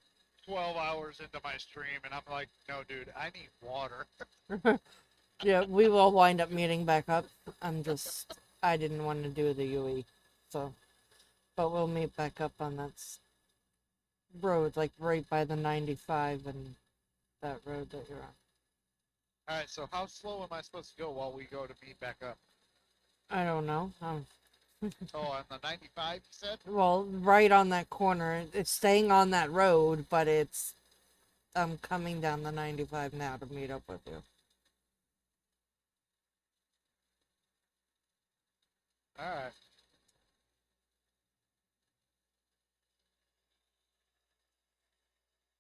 12 hours into my stream, and I'm like, "No, dude, I need water." Yeah, we will wind up meeting back up. I didn't want to do the UE, so, but we'll meet back up on that road, like right by the 95 and that road that you're on. All right, so how slow am I supposed to go while we go to meet back up? I don't know. Oh, on the 95, you said? Well, right on that corner. It's staying on that road, but I'm coming down the 95 now to meet up with you. All right.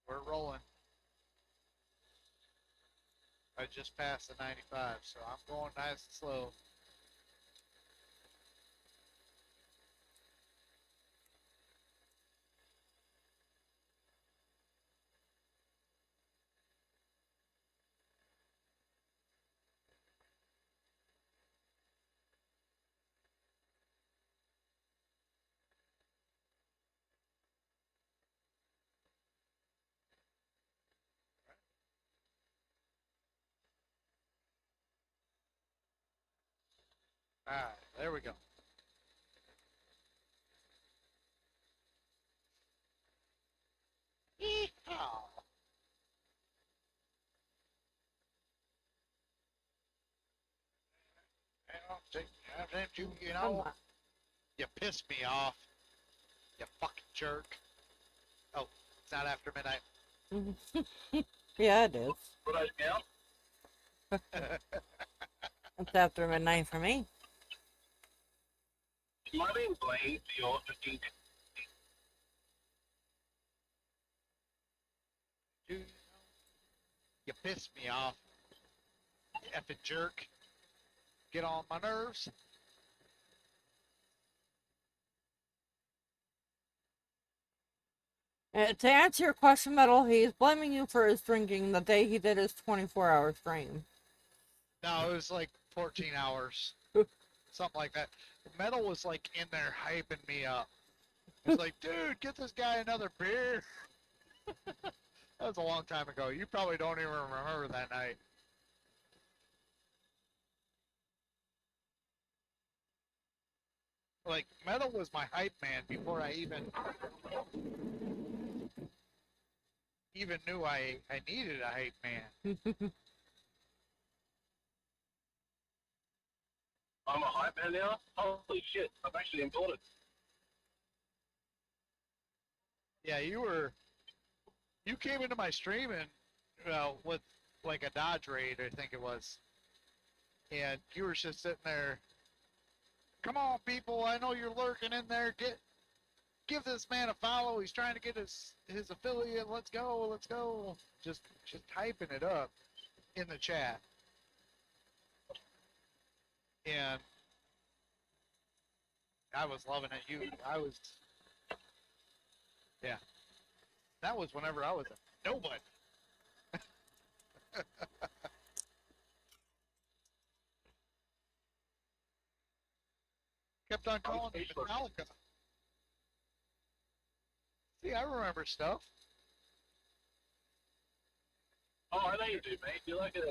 We're rolling. I just passed the 95, so I'm going nice and slow. All right, there we go. Yeehaw. You Come know, you pissed me off. You fucking jerk. Oh, it's not after midnight. on. Yeah, it is. What I now? It's after midnight for me. My name's Blaine, so you're just Dude, you pissed me off. You effing jerk. Get on my nerves. To answer your question, Metal, he's blaming you for his drinking the day he did his 24-hour stream. No, it was like 14 hours. Something like that. Metal was like in there hyping me up. It's like, dude, get this guy another beer. That was a long time ago. You probably don't even remember that night. Like metal was my hype man before I even knew I needed a hype man. I'm a hype man now. Holy shit! I've actually imported. Yeah, you came into my stream and with like a Dodge raid, I think it was, and you were just sitting there. Come on, people! I know you're lurking in there. Give this man a follow. He's trying to get his affiliate. Let's go. Let's go. Just typing it up in the chat, and I was loving it. Yeah. That was whenever I was a nobody. Kept on calling me Metallica. See, I remember stuff. Oh, I know you do, mate. You're like an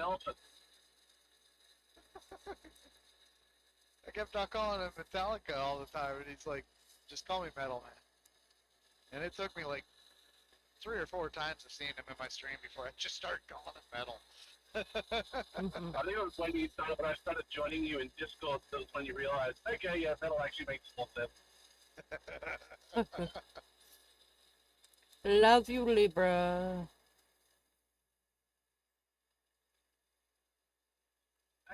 elephant. I kept on calling him Metallica all the time, and he's like, just call me Metal Man. And it took me like 3 or 4 times of seeing him in my stream before I just started calling him Metal. I think it was when I started joining you in Discord, that was when you realized, okay, yeah, that'll actually make more sense. Love you, Libra.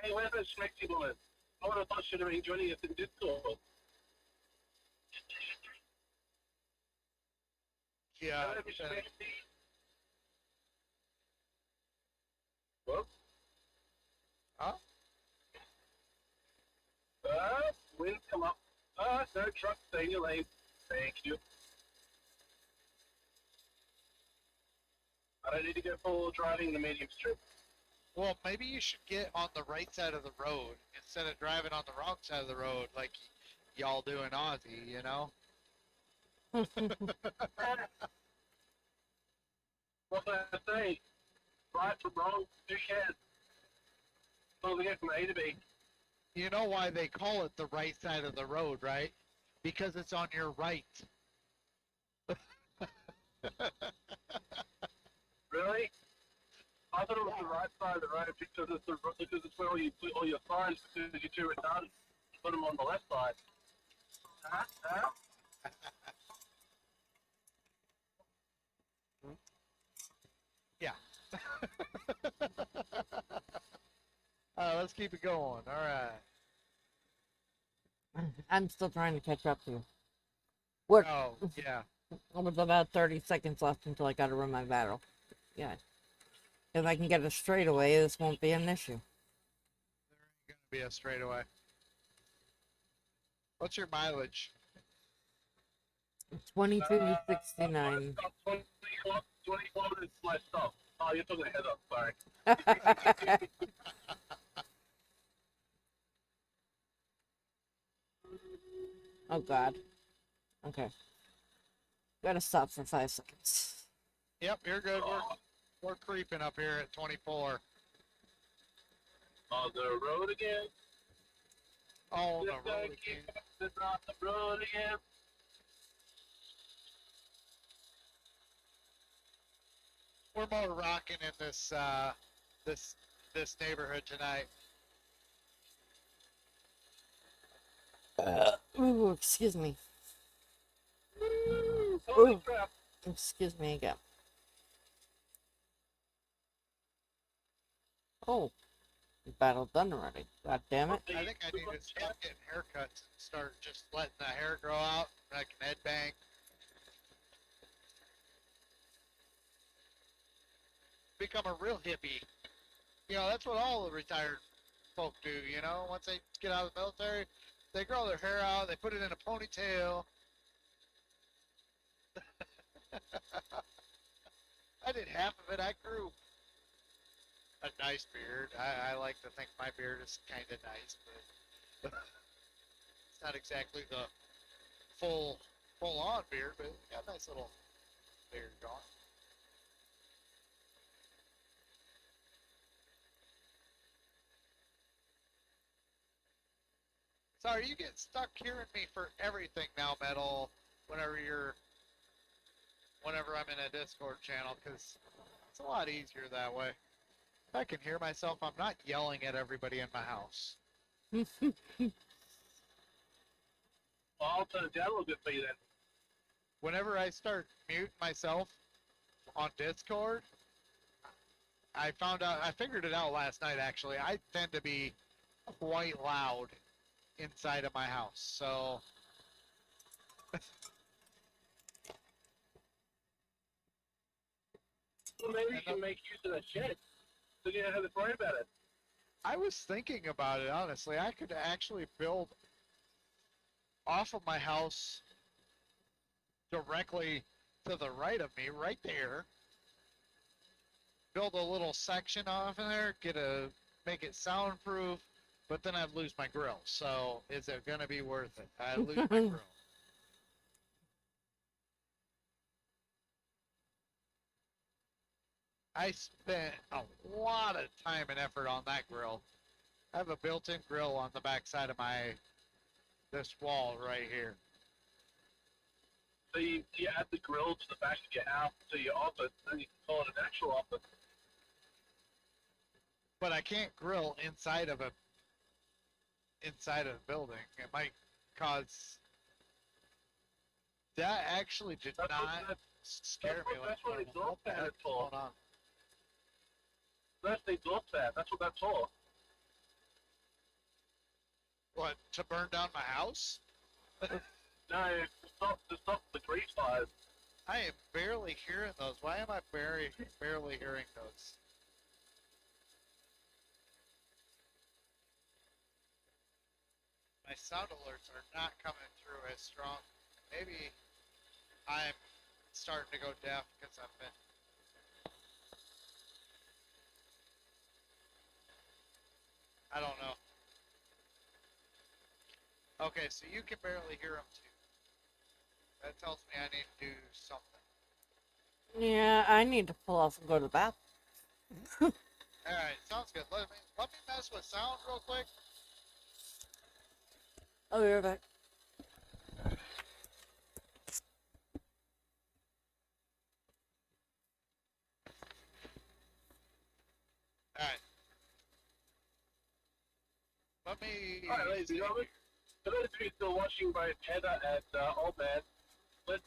Hey, where's that smexy woman? I would have thought she'd have been joining us in Discord. Yeah. What? Huh? Wind come up. No truck, stay in your lane. Thank you. I don't need to go full driving the medium strip. Well, maybe you should get on the right side of the road instead of driving on the wrong side of the road like y'all do in Aussie, you know? What did I say? Right from wrong, who cares? So we get from A to B. You know why they call it the right side of the road, right? Because it's on your right. Really? I thought it was the right side of the road because it's where you put all your signs because you're too retarded. Put them on the left side. Huh? Yeah. Let's keep it going. All right. I'm still trying to catch up to you. We're Oh, yeah. with about 30 seconds left until I gotta run my battle. Yeah. If I can get a straightaway, this won't be an issue. There ain't gonna be a straightaway. What's your mileage? 2269. 20 kilometers is my stop. Oh, you're talking head up, sorry. Oh god. Okay. Gotta stop for 5 seconds. Yep, you're good. We're creeping up here at 24. On the road again. Oh, on the Just road keep again. on the road again. We're more rocking in this this neighborhood tonight. Ooh, excuse me. Holy Ooh, crap. excuse me again. Oh, battle done already. God damn it. I think I need to stop getting haircuts and start just letting the hair grow out and I can headbang. Become a real hippie. You know, that's what all the retired folk do, you know? Once they get out of the military, they grow their hair out, they put it in a ponytail. I did half of it. I grew a nice beard. I like to think my beard is kind of nice, but it's not exactly the full on beard, but it's got a nice little beard going. Sorry, you get stuck hearing me for everything now, Metal. Whenever I'm in a Discord channel, because it's a lot easier that way. If I can hear myself, I'm not yelling at everybody in my house. Well, I'll turn it down a little bit for you then. Whenever I start muting myself on Discord, I figured it out last night actually. I tend to be quite loud inside of my house, so Well, maybe you can make use of that shed. So you don't have to worry about it. I was thinking about it honestly. I could actually build off of my house directly to the right of me, right there. Build a little section off in there, make it soundproof, but then I'd lose my grill. So is it gonna be worth it? I lose my grill. I spent a lot of time and effort on that grill. I have a built-in grill on the back side of this wall right here. So you add the grill to the back of your house to your office, and you can call it an actual office. But I can't grill inside of a building. It might cause. That actually did That's not scare me. that's what Like, they built what the that heck is for. going on? That's the exhaust fan. That's what that's for. What, to burn down my house? No, to stop the grease fires. I am barely hearing those. Why am I barely hearing those? My sound alerts are not coming through as strong. Maybe I'm starting to go deaf because I've been. I don't know. Okay, so you can barely hear them too. That tells me I need to do something. Yeah, I need to pull off and go to the bathroom. Alright, sounds good. Let me mess with sound real quick. Oh, you're back. Alright. Let me. Alright, ladies and gentlemen. For those of you still watching both Heather and Old Man, let's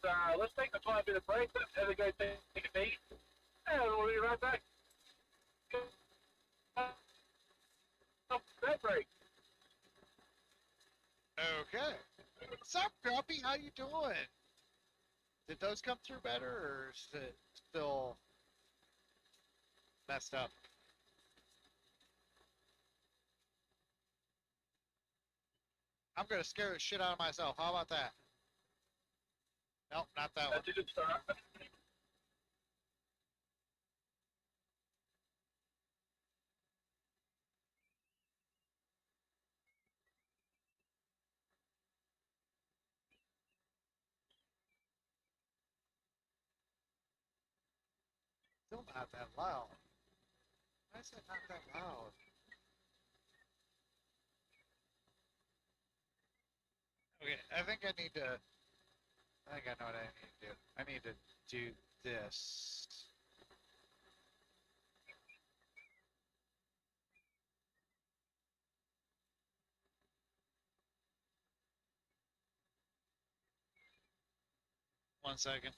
take a 5-minute break. Let Heather go take a peek, and we'll be right back. That break. Okay. What's up, Grumpy? How you doing? Did those come through better, or is it still messed up? I'm gonna scare the shit out of myself. How about that? Nope, not that one. That's a good start. Still not that loud. Why is it not that loud? Okay, I think I know what I need to do. I need to do this. One second.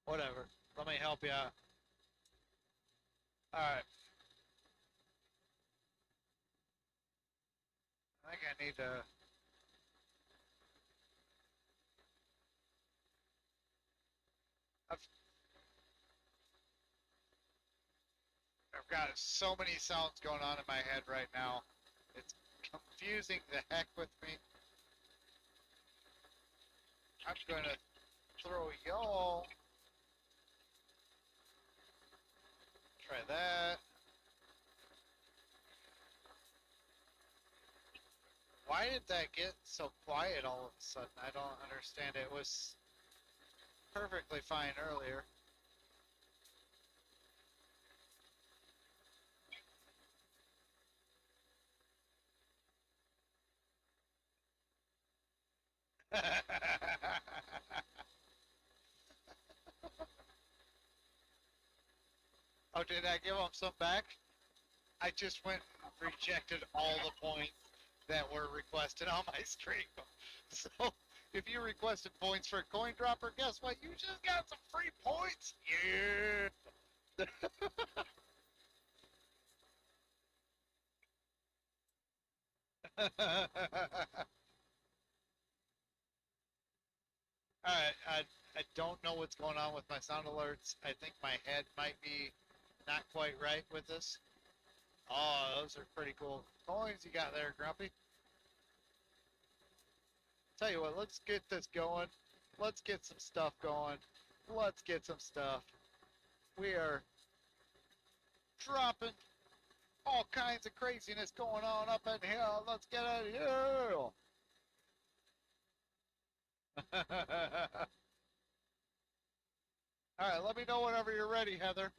Whatever. Let me help you out. Alright. I think I need to. I've got so many sounds going on in my head right now. It's confusing the heck with me. I'm gonna throw y'all. Try that. Why did that get so quiet all of a sudden? I don't understand. It was perfectly fine earlier. Oh, did I give them some back? I just went and rejected all the points that were requested on my stream. So if you requested points for a coin dropper, guess what? You just got some free points. Yeah. Alright, I don't know what's going on with my sound alerts. I think my head might be not quite right with this. Oh, those are pretty cool coins you got there, Grumpy. Tell you what, let's get this going. Let's get some stuff going. Let's get some stuff. We are dropping all kinds of craziness going on up in here. Let's get out of here. All right, let me know whenever you're ready, Heather.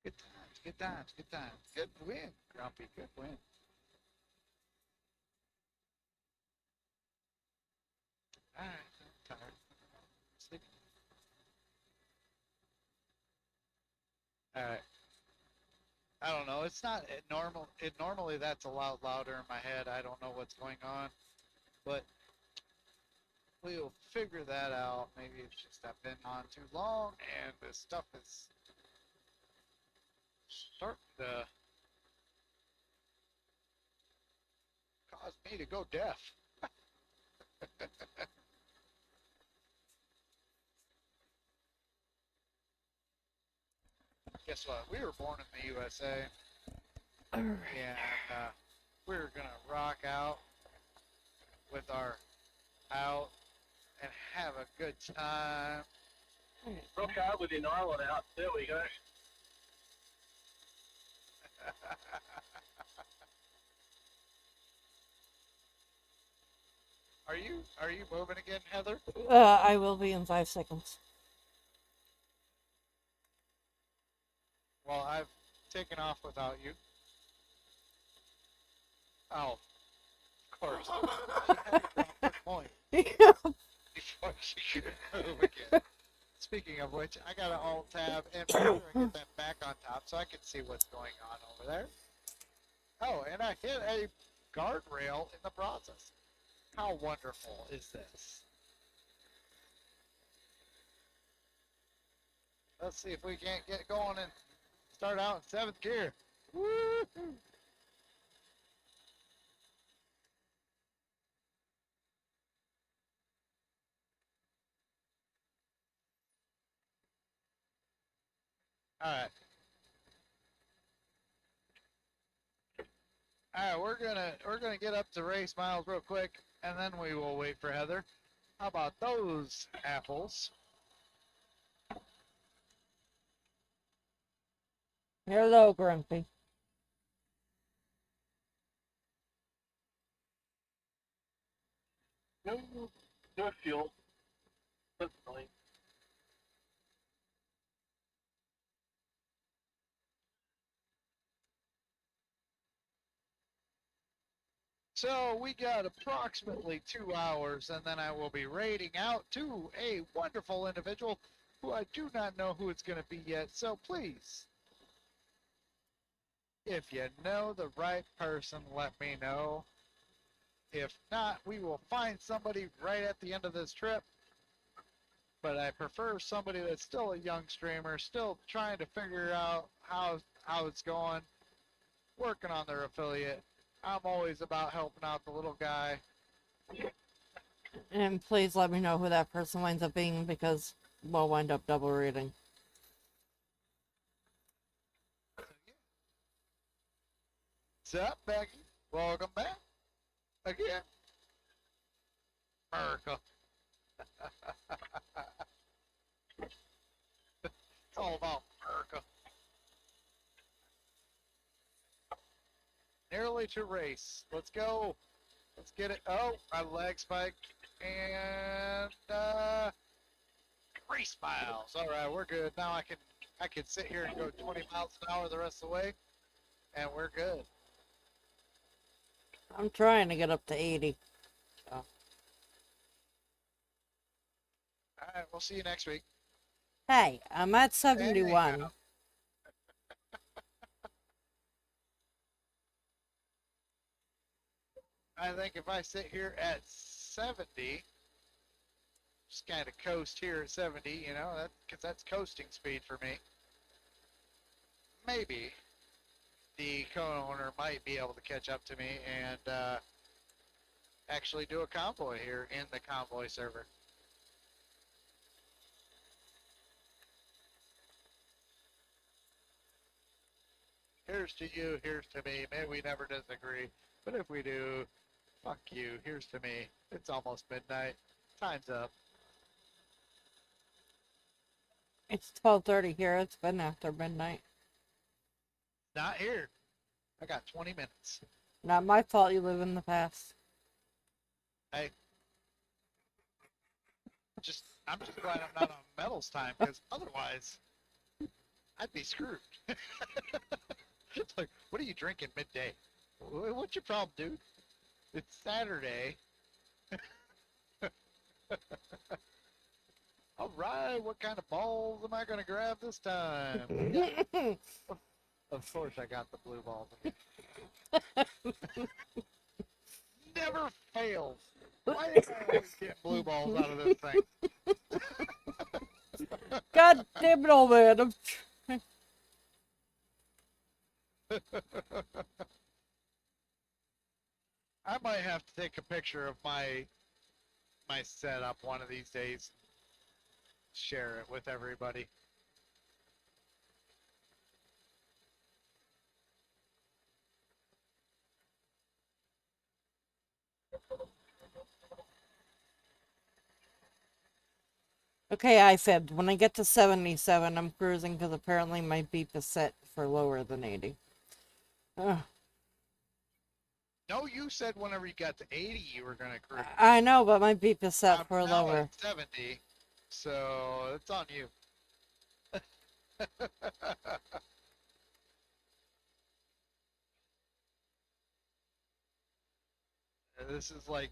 Good times, good times, good times. Good win, Grumpy, good win. All right, I'm tired. Sleep. All right. I don't know. It's not it normal. It normally that's a lot louder in my head. I don't know what's going on, but we'll figure that out. Maybe it's just I've been on too long and this stuff is starting to cause me to go deaf. Guess what? We were born in the USA, All right. and we're gonna rock out with our out and have a good time. Rock out with your nylon out. There we go. Are you moving again, Heather? I will be in 5 seconds. Well, I've taken off without you. Oh, of course. She had to drop her point before she could move again. Speaking of which, I got to alt tab and make sure I get that back on top so I can see what's going on over there. Oh, and I hit a guardrail in the process. How wonderful is this? Let's see if we can't get going and start out in 7th gear. Woo-hoo. All right. All right, we're gonna get up to race miles real quick, and then we will wait for Heather. How about those apples? Hello, Grumpy. No, no fuel. That's fine. So we got approximately 2 hours, and then I will be raiding out to a wonderful individual who I do not know who it's going to be yet. So please, if you know the right person, let me know. If not, we will find somebody right at the end of this trip. But I prefer somebody that's still a young streamer, still trying to figure out how it's going. working on their affiliate. I'm always about helping out the little guy. And please let me know who that person winds up being because we'll wind up double reading. What's up, Becky? Welcome back again. America. It's all about America. Nearly to race. Let's go. Let's get it. Oh, I leg spiked. And race miles. All right, we're good. Now I can sit here and go 20 miles an hour the rest of the way, and we're good. I'm trying to get up to 80. So. All right, we'll see you next week. Hey, I'm at 71. I think if I sit here at 70, just kind of coast here at 70, you know, because that's coasting speed for me. Maybe the co-owner might be able to catch up to me and actually do a convoy here in the convoy server. Here's to you, here's to me. Maybe we never disagree, but if we do, fuck you, here's to me. It's almost midnight. Time's up. It's 12:30 here. It's been after midnight. Not here. I got 20 minutes. Not my fault you live in the past. Hey. I'm just glad I'm not on metals time, because otherwise, I'd be screwed. It's like, what are you drinking midday? What's your problem, dude? It's Saturday. All right, what kind of balls am I going to grab this time? Of course I got the blue balls. Never fails. Why do I always get blue balls out of this thing? God damn it, old man. I might have to take a picture of my setup one of these days. Share it with everybody. Okay, I fibbed. When I get to 77, I'm cruising because apparently my beep is set for lower than 80. Ugh. No, you said whenever you got to 80, you were going to cruise. I know, but my beep is set I'm for now lower. at 70, so it's on you. This is like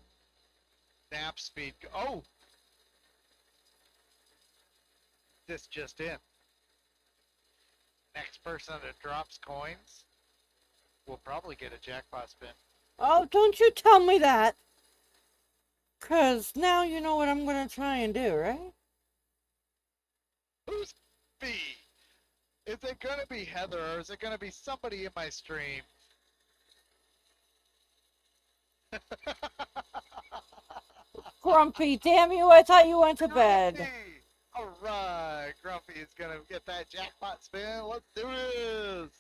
nap speed. Oh! This just in. Next person that drops coins will probably get a jackpot spin. Oh, don't you tell me that. Because now you know what I'm going to try and do, right? Who's B? Is it going to be Heather or is it going to be somebody in my stream? Grumpy, damn you, I thought you went to bed. Grumpy! All right, Grumpy is going to get that jackpot spin. Let's do this.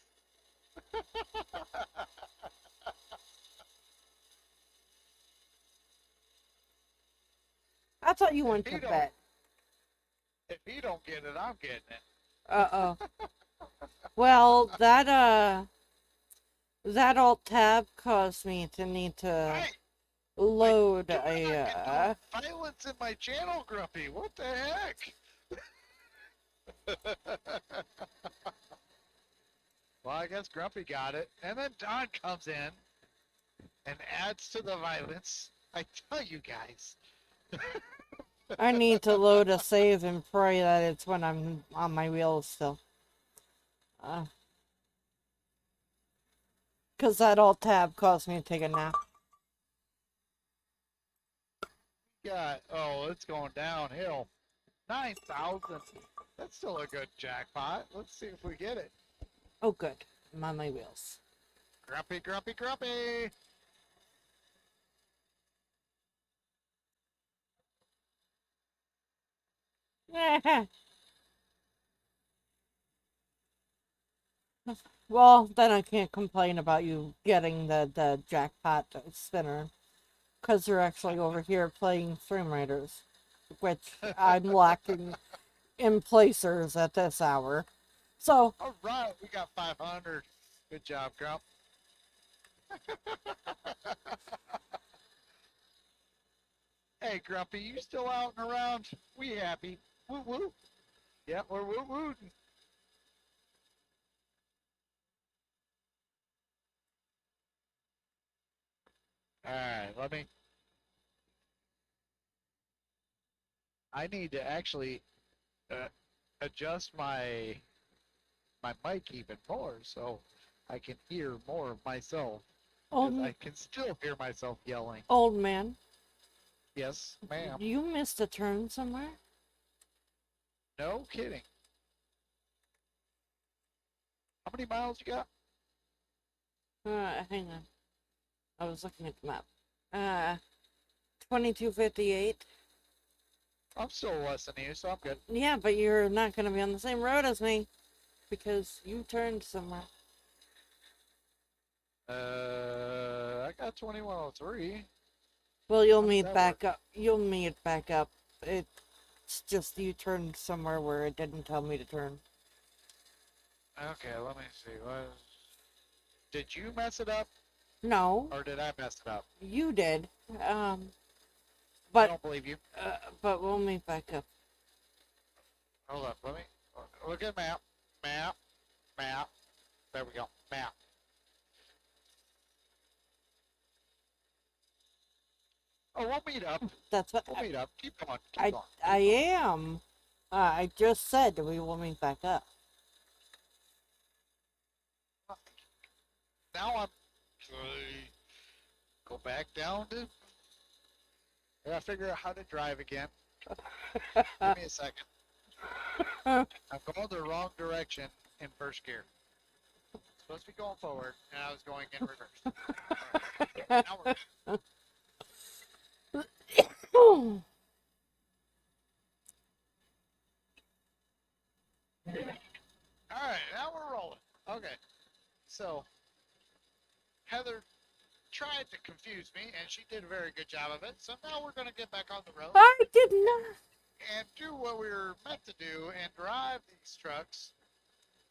I thought you went to bed. If he don't get it, I'm getting it. Uh-oh. Well, that alt tab caused me to need to Hey, load do not a, condone violence in my channel, Grumpy. What the heck? Well, I guess Grumpy got it. And then Don comes in and adds to the violence. I tell you guys. I need to load a save and pray that it's when I'm on my wheels still. Because that alt tab caused me to take a nap. Yeah, oh, it's going downhill. 9,000. That's still a good jackpot. Let's see if we get it. Oh, good. I'm on my wheels. Grumpy, grumpy, grumpy. Well, then I can't complain about you getting the jackpot spinner, because you're actually over here playing Frame Raiders, which I'm lacking in placers at this hour. So, All right, we got 500. Good job, Grump. Hey, Grumpy, you still out and around? We happy. Woo woo. Yeah, we're woo woo. All right, let me. I need to actually uh, adjust my mic even more so I can hear more of myself because old I can still hear myself yelling. old man, Yes, ma'am. you missed a turn somewhere? No kidding. How many miles you got? Hang on. I was looking at the map. 2258. I'm still less than you, so I'm good. Yeah, but you're not going to be on the same road as me because you turned somewhere. I got 2103. Well, you'll How does meet that back work? up. You'll meet back up. It's just you turned somewhere where it didn't tell me to turn. Okay, let me see. Did you mess it up No, or did I mess it up? you did. I But don't believe you. but we'll meet back up. Hold up, let me look at map. Map. Map. There we go. Map. Oh, we'll meet up. That's what We'll meet up. Keep going. Keep I going. I Keep going. am. I just said we will meet back up. Now I'm go back down to. I gotta figure out how to drive again. Give me a second. I'm going the wrong direction in first gear. Supposed to be going forward, and I was going in reverse. Right. Now we're good. All right, now we're rolling. Okay, so Heather tried to confuse me, and she did a very good job of it. So now we're going to get back on the road I did not. and do what we were meant to do and drive these trucks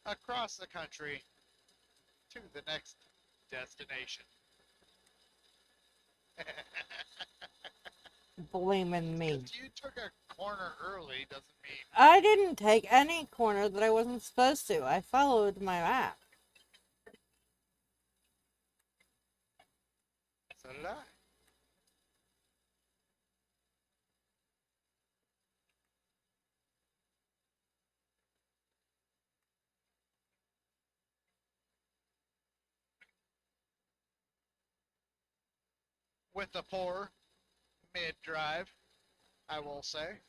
across the country to the next destination. Blaming me. Because you took a corner early doesn't mean. I didn't take any corner that I wasn't supposed to. I followed my map. So did I. With the poor mid drive, I will say.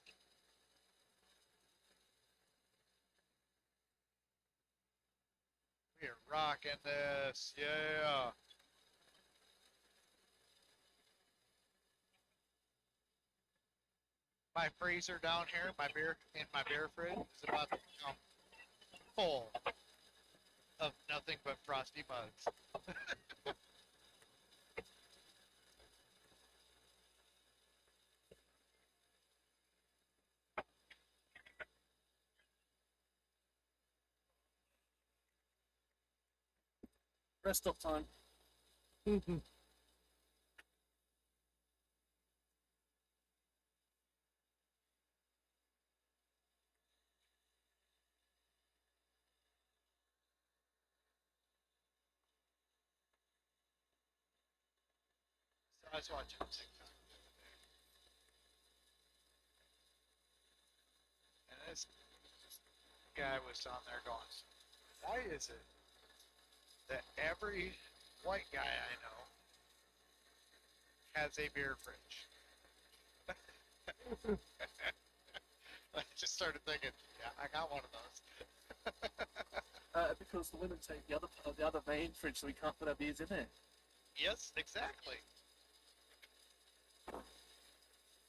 We're rocking this. Yeah. My freezer down here, my beer in my beer fridge is about to become full of nothing but frosty mugs. Rest of time. Mhm. So I was watching TikTok the other day, and this guy was on there going, "Why is it that every white guy I know has a beer fridge?" I just started thinking, yeah, I got one of those. Because the women take the other main fridge, so we can't put our beers in there. Yes, exactly.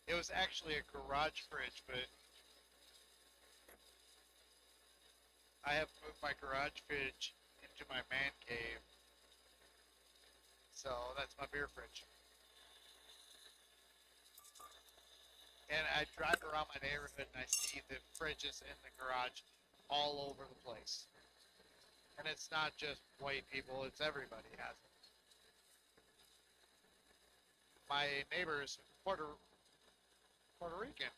It was actually a garage fridge, but I have moved my garage fridge into my man cave. So that's my beer fridge. And I drive around my neighborhood and I see the fridges in the garage all over the place. And it's not just white people, it's everybody has it. My neighbor's Puerto Rican.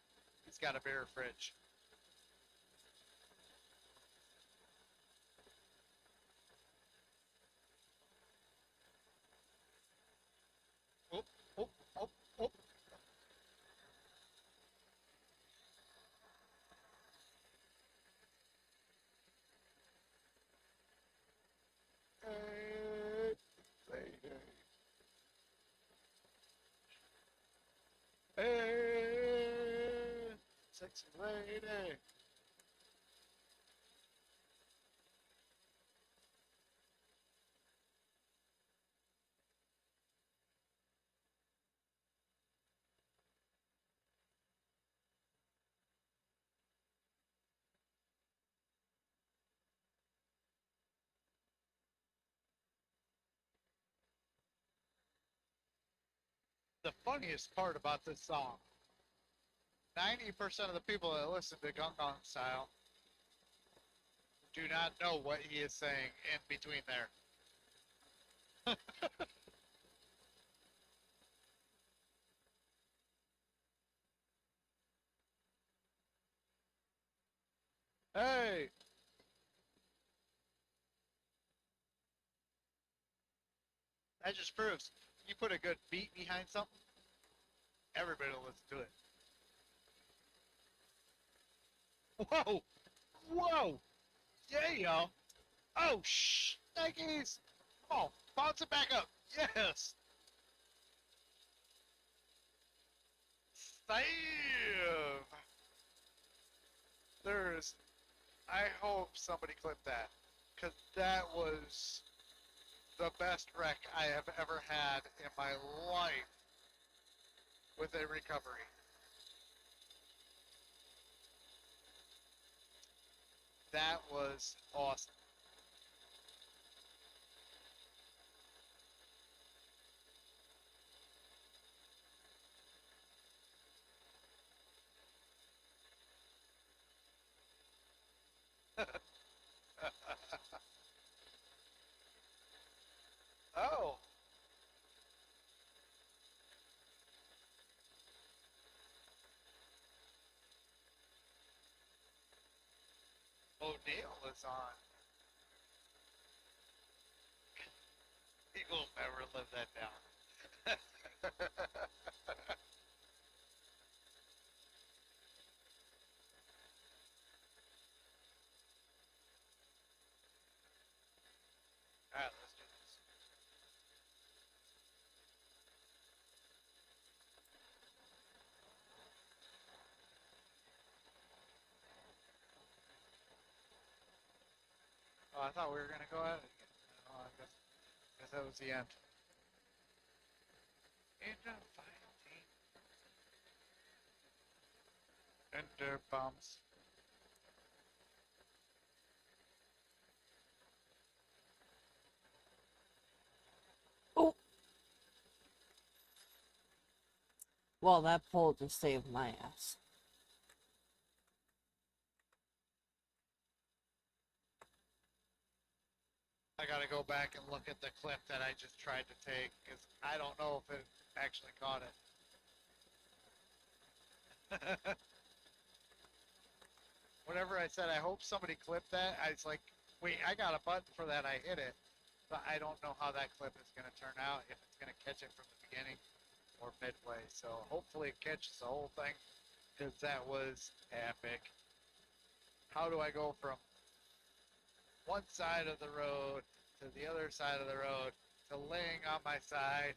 He's got a beer fridge. Oh, oh, oh, oh. Hey, lady. Hey, sexy lady. The funniest part about this song, 90% of the people that listen to Gung Gong Style do not know what he is saying in between there. Hey, that just proves you put a good beat behind something, everybody will listen to it. Whoa, whoa, yeah, yo. Oh, shnikes. Come on, bounce it back up. Yes. Save. There's, I hope somebody clipped that, because that was the best wreck I have ever had in my life with a recovery. That was awesome. Oh, O'Neill is on. He will never live that down. Alright, let's do this. Oh, I thought we were going to go at it again. Oh, I guess that was the end. Into fighting. Ender bombs. Oh, well, that pole just saved my ass. I gotta go back and look at the clip that I just tried to take, because I don't know if it actually caught it. Whenever I said, I hope somebody clipped that, I was like, wait, I got a button for that, I hit it. But I don't know how that clip is gonna turn out, if it's gonna catch it from the beginning or midway. So hopefully it catches the whole thing, because that was epic. How do I go from one side of the road to the other side of the road to laying on my side,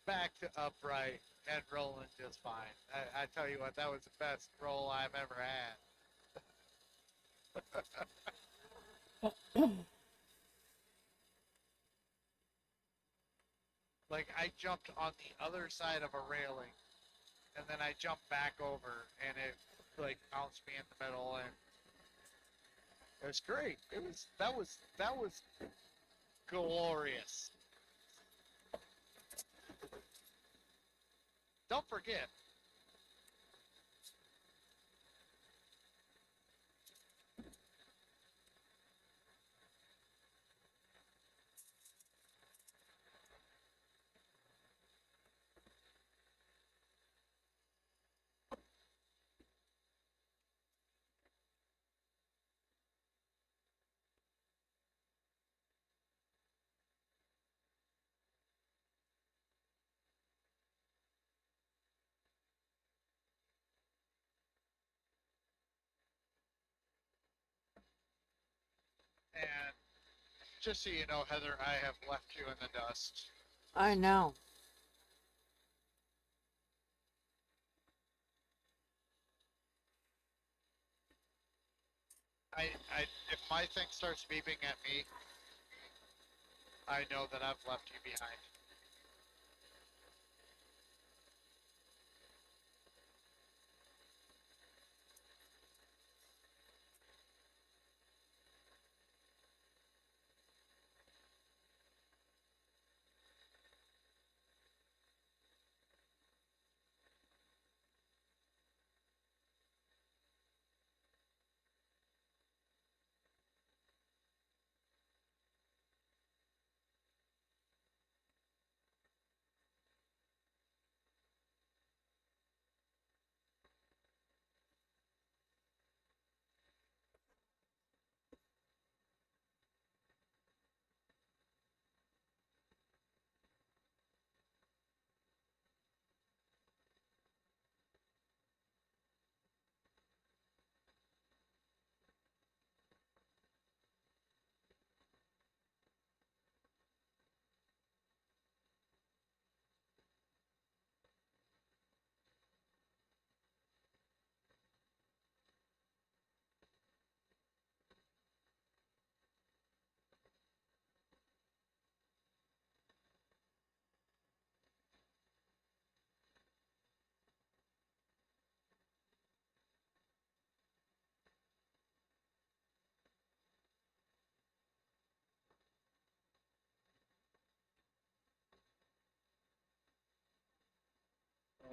back to upright, and rolling just fine? I tell you what, that was the best roll I've ever had. Like I jumped on the other side of a railing, and then I jumped back over, and it like bounced me in the middle, and it was great. That was glorious. Don't forget, and just so you know, Heather, I have left you in the dust. I know. I if my thing starts beeping at me, I know that I've left you behind.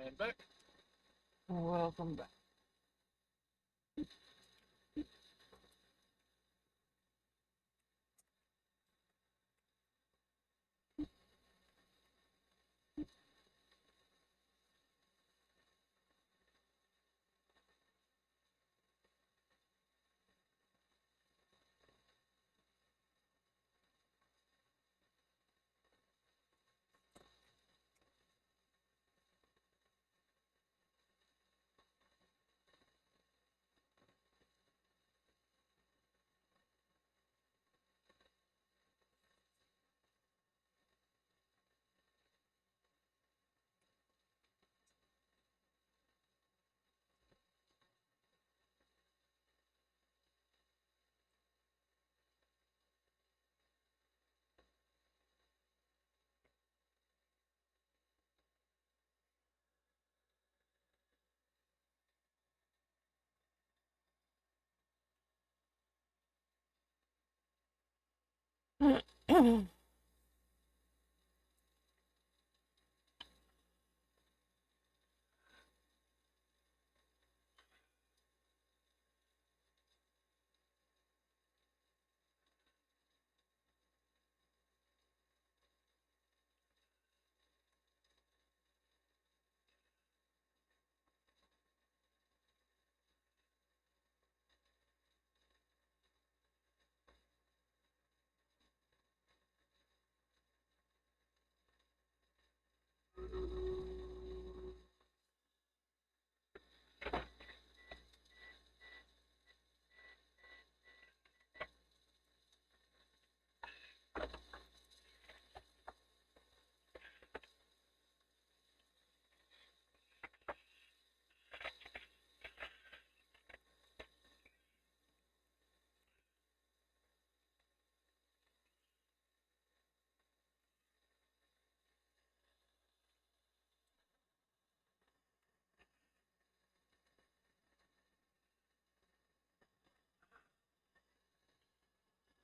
And back. Welcome back.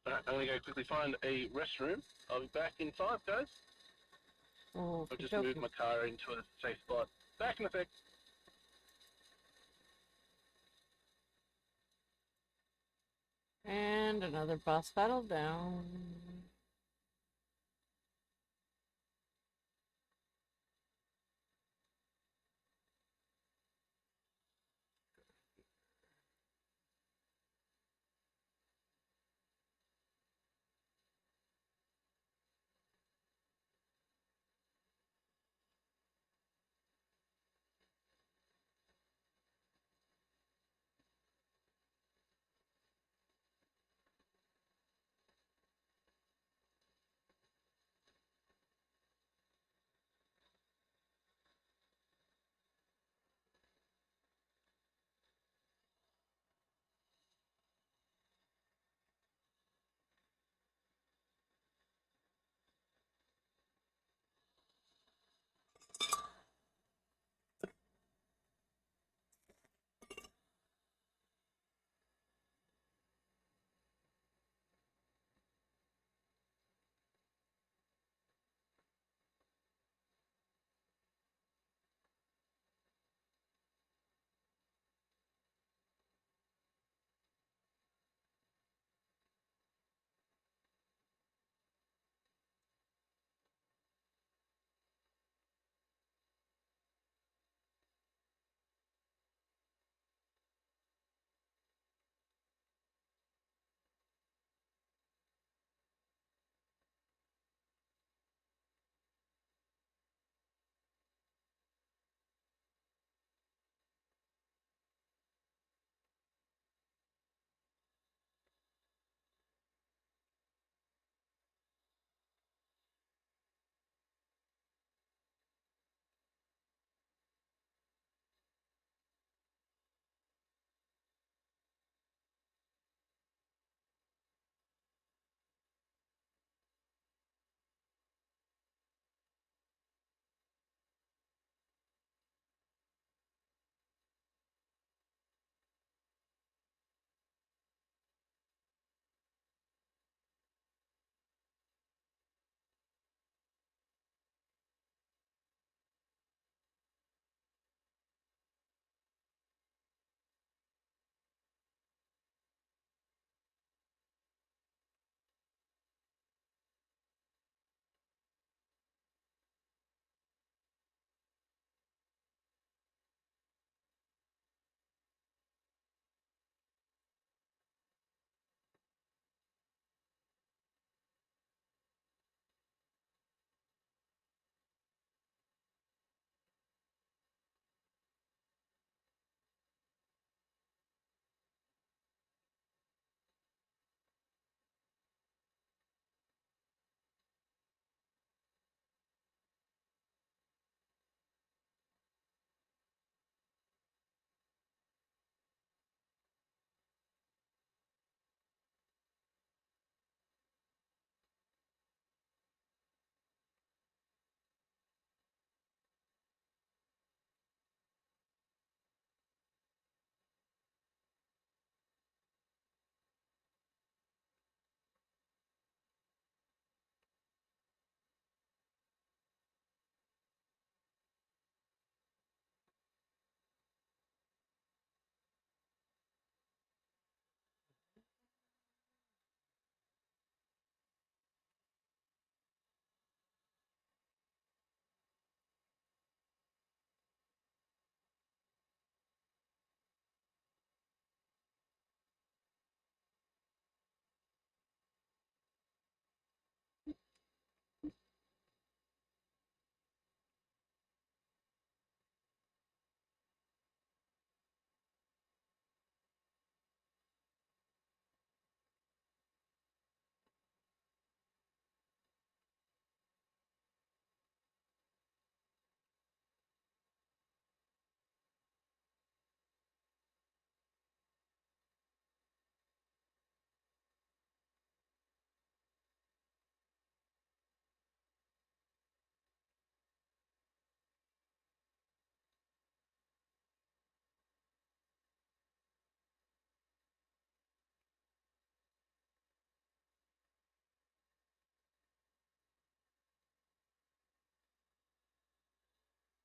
I'm gonna go quickly find a restroom. I'll be back in 5, guys. Oh, I'll just move my car into a safe spot. Back in a sec. And another boss battle down.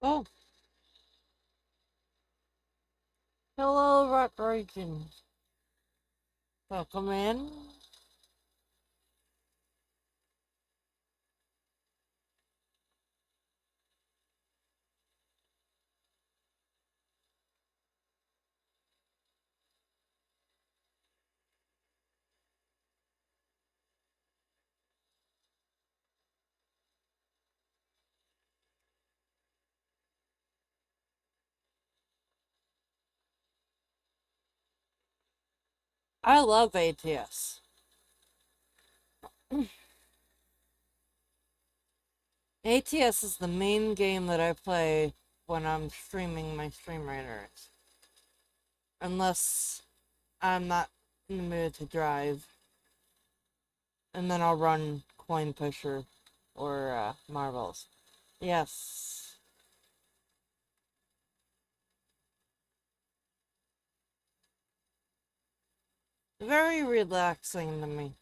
Oh, hello, Rock Region. Welcome in. I love ATS. ATS is the main game that I play when I'm streaming my stream raiders. Unless I'm not in the mood to drive. And then I'll run Coin Pusher or Marbles. Yes. Very relaxing to me.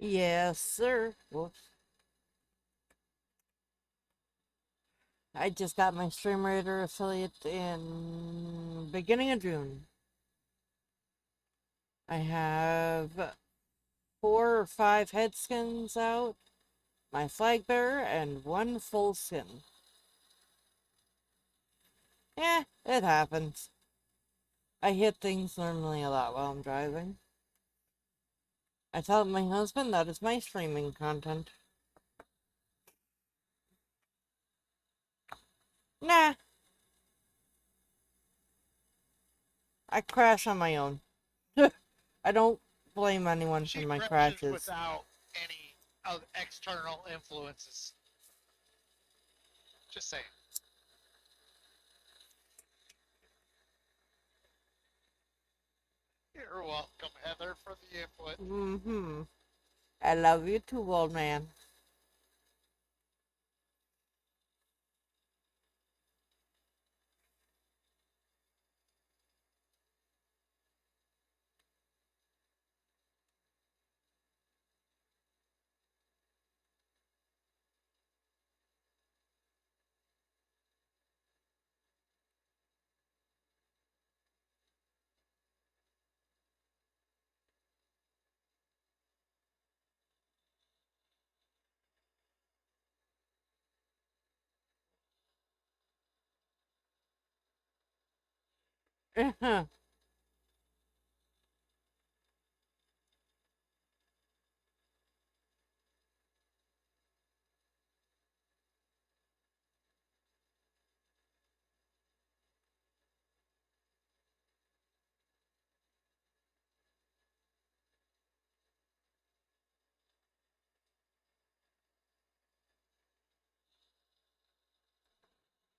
Yes, sir. Whoops. I just got my Stream Raider affiliate in beginning of June. I have 4 or 5 head skins out, my flag bearer, and 1 full skin. Eh, it happens. I hit things normally a lot while I'm driving. I tell my husband that is my streaming content. Nah, I crash on my own. I don't blame anyone She for my crashes crashes. without any of external influences. Just saying. You're welcome, Heather, for the input. Mm-hmm. I love you too, old man. Uh-huh.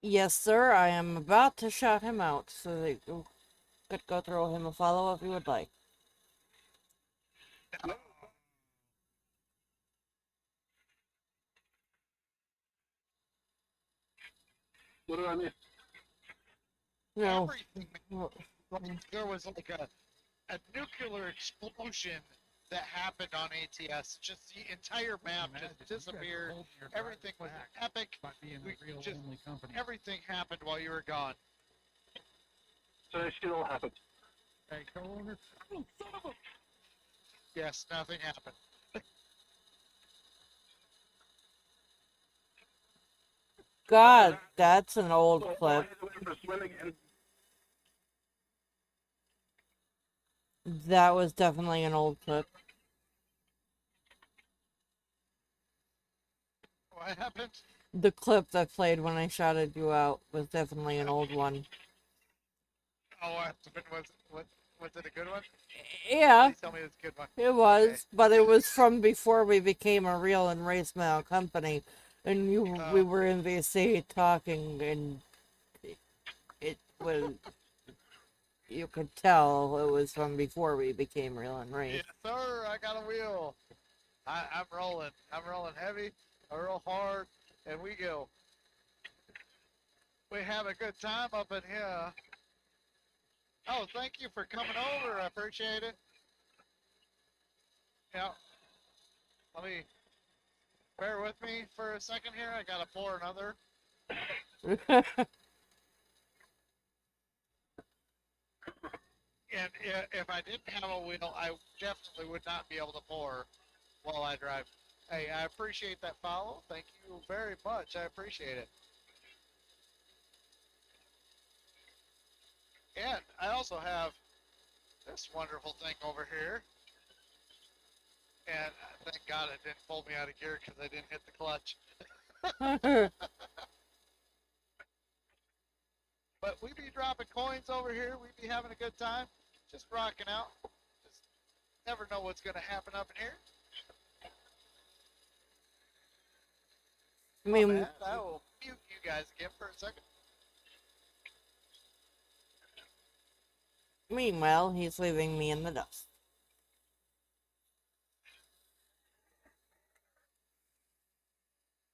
Yes, sir, I am about to shout him out, so that you could go throw him a follow if you would like. What did I miss? No. Everything. Like, there was like a nuclear explosion that happened on ATS. Just the entire map just disappeared. Everything was epic. Everything happened while you were gone. So that shit all happened. Hey, co-owner. Oh, son of a... Yes, nothing happened. God, that's an old clip. That was definitely an old clip. What happened? The clip that played when I shouted you out was definitely an old one. Oh, was it a good one? Yeah, Please tell me it's a good one. it Okay. was, but it was from before we became a real and race mail company, and we were in VC talking, and it was, you could tell it was from before we became real and race. Yes, sir. I got a wheel. I'm rolling. I'm rolling heavy. I roll hard, and we go. We have a good time up in here. Oh, thank you for coming over. I appreciate it. Yeah. Let me bear with me for a second here. I gotta pour another. And if I didn't have a wheel, I definitely would not be able to pour while I drive. Hey, I appreciate that follow. Thank you very much. I appreciate it. And I also have this wonderful thing over here. And thank God it didn't pull me out of gear because I didn't hit the clutch. But we be dropping coins over here. We be having a good time. Just rocking out. Just never know what's going to happen up in here. I My mean, bad. I will mute you guys again for a second. meanwhile, he's leaving me in the dust.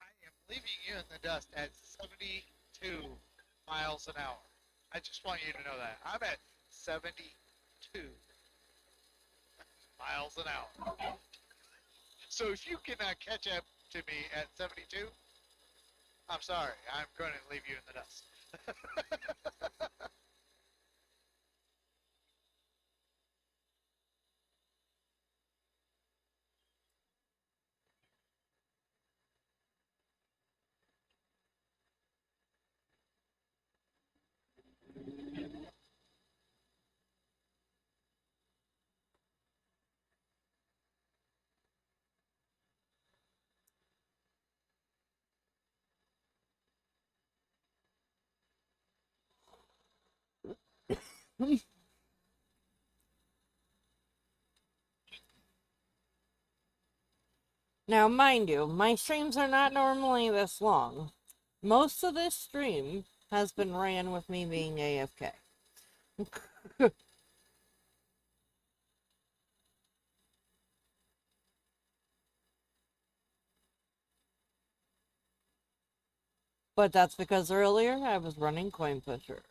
I am leaving you in the dust at 72 miles an hour. I just want you to know that. I'm at 72 miles an hour. So if you cannot catch up to me at 72, I'm sorry. I'm going to leave you in the dust. Now, mind you, my streams are not normally this long. Most of this stream has been ran with me being AFK. But that's because earlier I was running Coin Pusher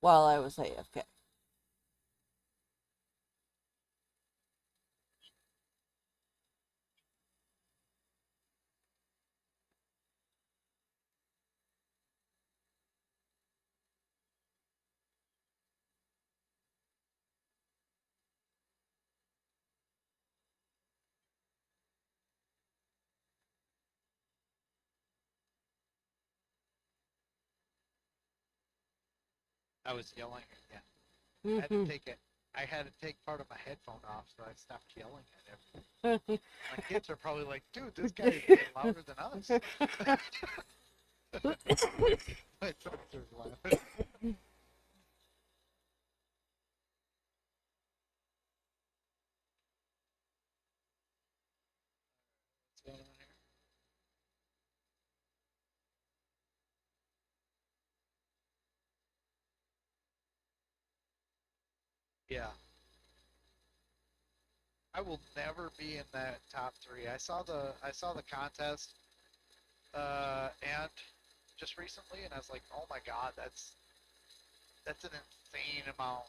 while I was AFK. I was yelling again. I had to take it. I had to take part of my headphone off, so I stopped yelling at everything. My kids are probably like, "Dude, this guy is getting louder than us." My sons are laughing. What's going on here? Yeah. I will never be in that top 3. I saw the contest and just recently, and I was like, oh my god, that's an insane amount.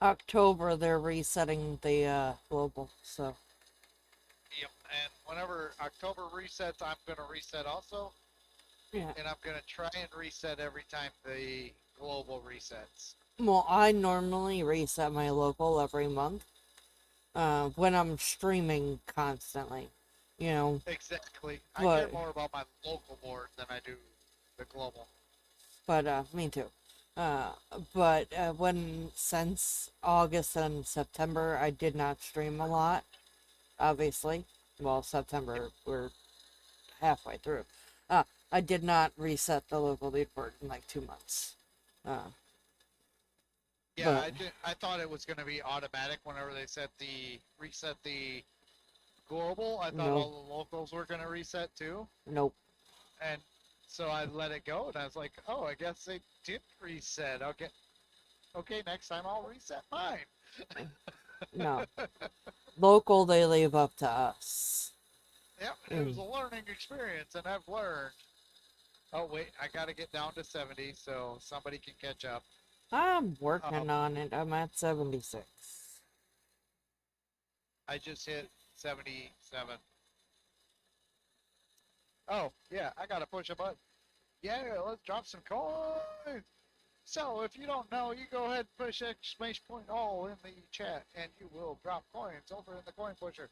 October, they're resetting the global, so. Yep. And whenever October resets, I'm gonna reset also, Yeah. and I'm gonna try and reset every time the global resets. Well, I normally reset my local every month when I'm streaming constantly, you know. Exactly. I care But more about my local board than I do the global. me too. Uh, but since August and September, I did not stream a lot, obviously. Well, September, we're halfway through. Uh, I did not reset the local leaderboard in like 2 months. Uh, Yeah, but I did. I thought it was going to be automatic whenever they reset the global. I thought nope, all the locals were going to reset too, nope. and so I let it go, and I was like, oh, I guess they did reset. Okay, okay, next time I'll reset mine. No. Local, they leave up to us. Yep, it was Mm. a learning experience, and I've learned. Oh wait, I got to get down to 70 so somebody can catch up. I'm Um, working on it. I'm at 76. I just hit 77. Oh yeah, I gotta push a button. Yeah, let's drop some coins. So if you don't know, you go ahead and push exclamation point all in the chat, and you will drop coins over in the coin pusher.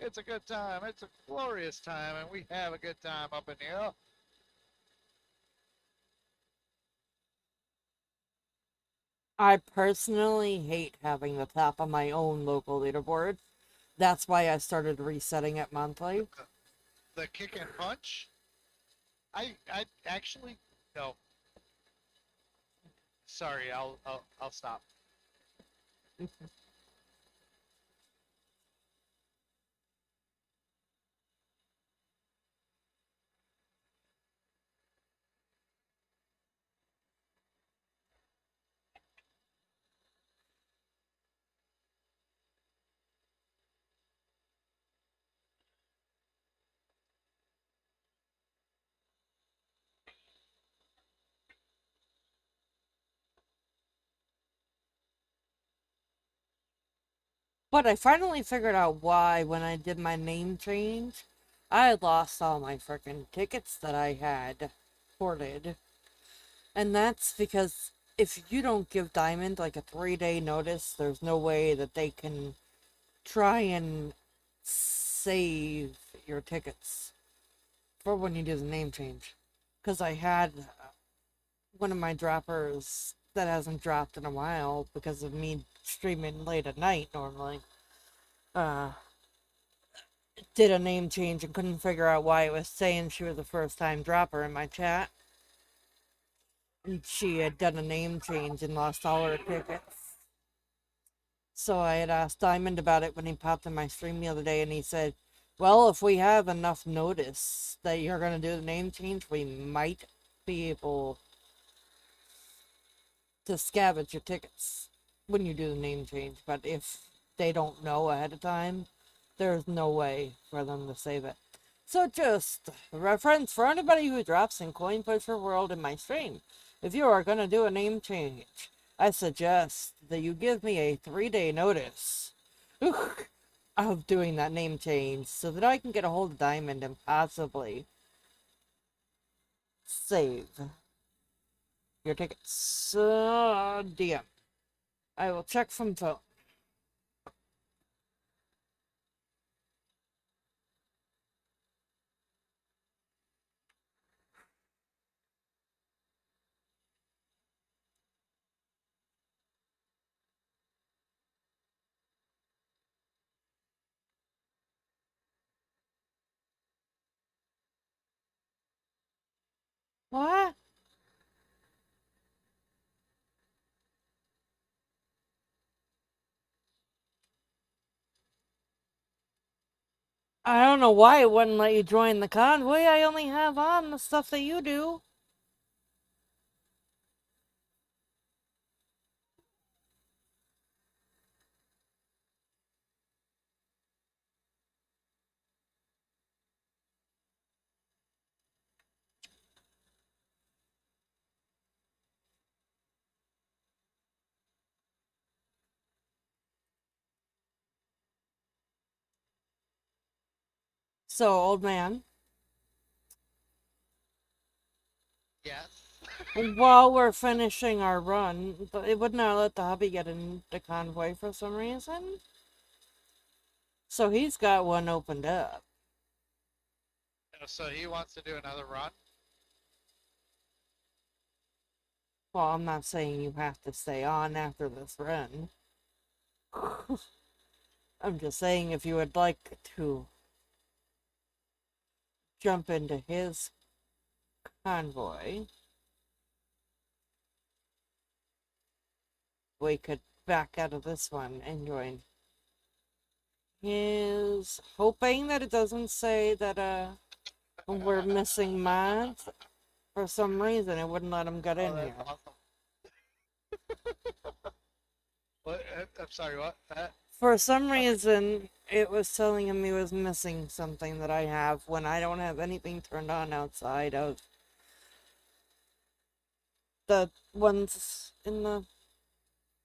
It's a good time. It's a glorious time, and we have a good time up in here. I personally hate having the top of my own local leaderboard. That's why I started resetting it monthly. The kick and punch. I actually no. Sorry, I'll stop. But I finally figured out why when I did my name change, I lost all my freaking tickets that I had hoarded. And that's because if you don't give Diamond like a 3-day notice, there's no way that they can try and save your tickets for when you do the name change. Because I had one of my droppers that hasn't dropped in a while because of me streaming late at night normally. Uh, did a name change and couldn't figure out why it was saying she was a first time dropper in my chat. And she had done a name change and lost all her tickets. So I had asked Diamond about it when he popped in my stream the other day, and he said, well, if we have enough notice that you're going to do the name change, we might be able to scavenge your tickets when you do the name change. But if they don't know ahead of time, there's no way for them to save it. So just a reference for anybody who drops in Coin Pusher World in my stream. If you are going to do a name change, I suggest that you give me a 3-day notice of doing that name change so that I can get a hold of Diamond and possibly save your tickets. DM. I will check from phone. What? I don't know why it wouldn't let you join the convoy. I only have on the stuff that you do. So, old man, Yes. while we're finishing our run, it would not let the hubby get into convoy for some reason. So he's got one opened up. So he wants to do another run. Well, I'm not saying you have to stay on after this run. I'm just saying if you would like to jump into his convoy, we could back out of this one and join his, hoping that it doesn't say that we're missing mods. For some reason it wouldn't let him get in that's here. awesome. What? I'm sorry, what? For some reason it was telling him he was missing something that I have when I don't have anything turned on outside of the ones in the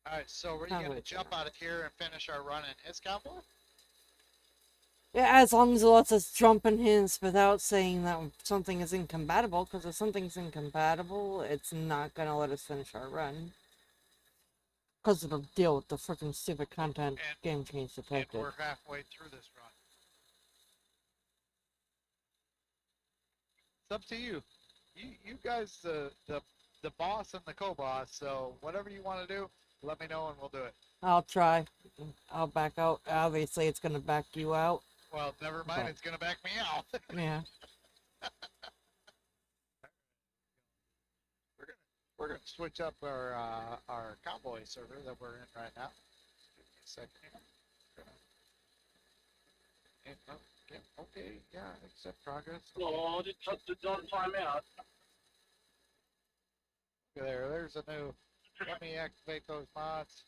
Alright, so we're you convoy gonna jump channel. out of here and finish our run in his convoy? Yeah, as long as it lets us jump in his without saying that something is incompatible, because if something's incompatible, it's not gonna let us finish our run. Because it'll deal with the freaking stupid content And- game change And detected. we're halfway through this run. It's up to you. You guys the boss and the co-boss, so whatever you want to do, let me know and we'll do it. I'll try. I'll back out. Obviously, it's gonna back you out. Well, never mind, But- it's gonna back me out. Yeah. We're gonna switch up our convoy server that we're in right now. Give me a second here. Okay, yeah, accept progress. Oh, did John time out? There's a new. Let me activate those mods.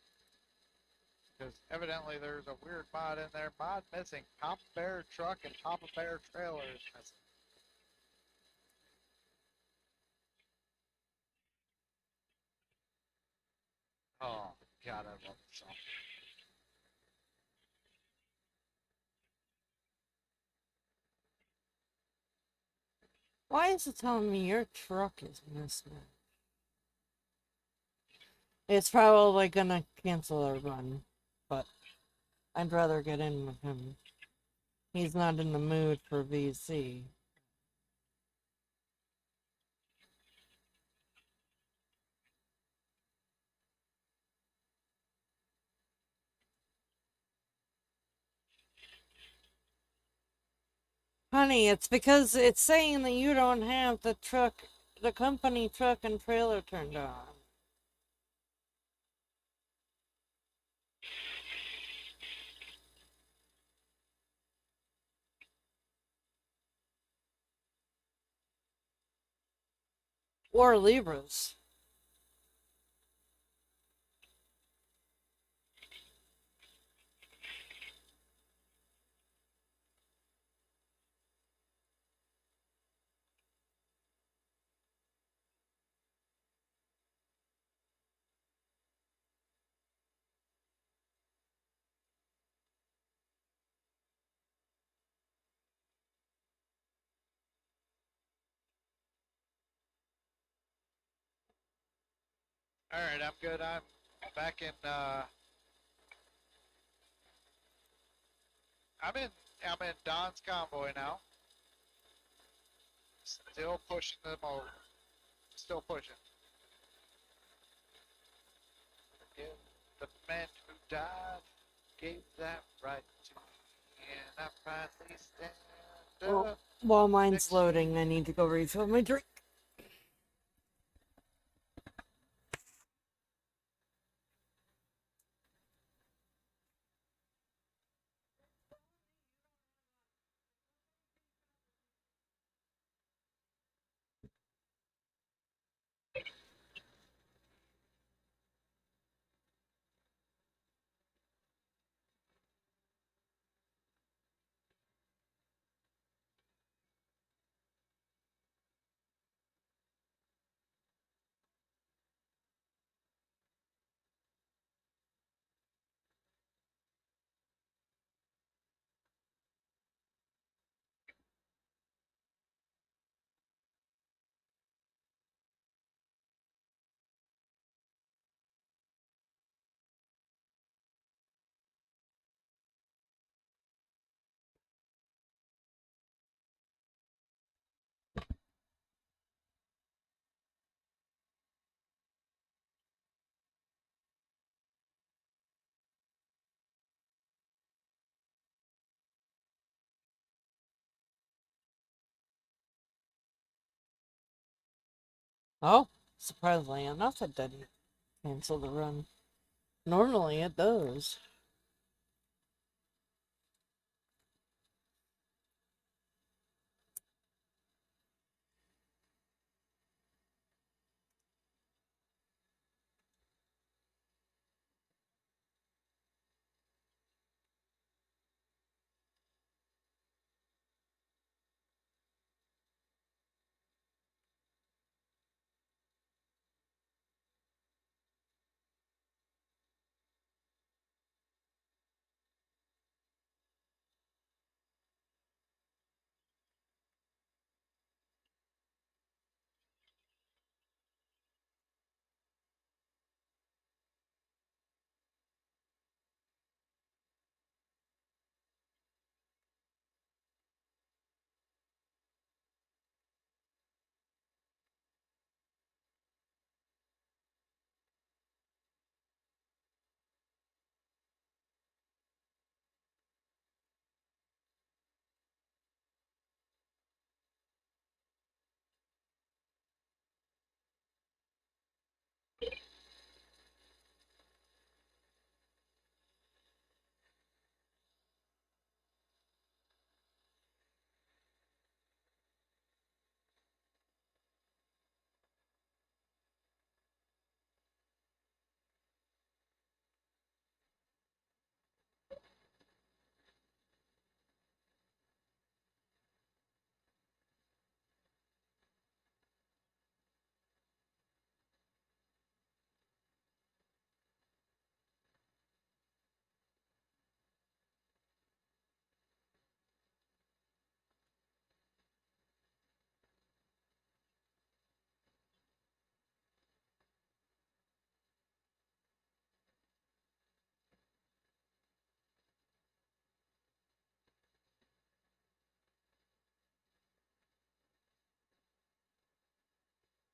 Because evidently there's a weird mod in there. Mod missing. Papa Bear truck and Papa Bear trailer is missing. Oh, God, I love this song. Why is it telling me your truck is missing? It's probably gonna cancel our run, but I'd rather get in with him. He's not in the mood for VC. Honey, it's because it's saying that you don't have the truck, the company truck and trailer turned on. Or Libras. Alright, I'm good. I'm back in, I'm in Don's convoy now. Still pushing them over. Still pushing. Give the man who died gave that right to me, and I finally stand Well, up. while mine's loading, I need to go refill my drink. Oh, surprisingly enough, it didn't cancel the run. Normally it does.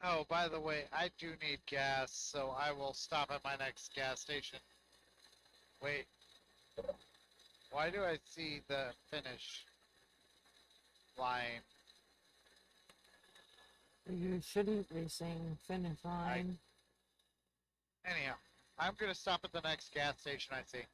Oh, by the way, I do need gas, so I will stop at my next gas station. Wait, why do I see the finish line? You shouldn't be saying finish line. Anyhow, I'm gonna stop at the next gas station I see.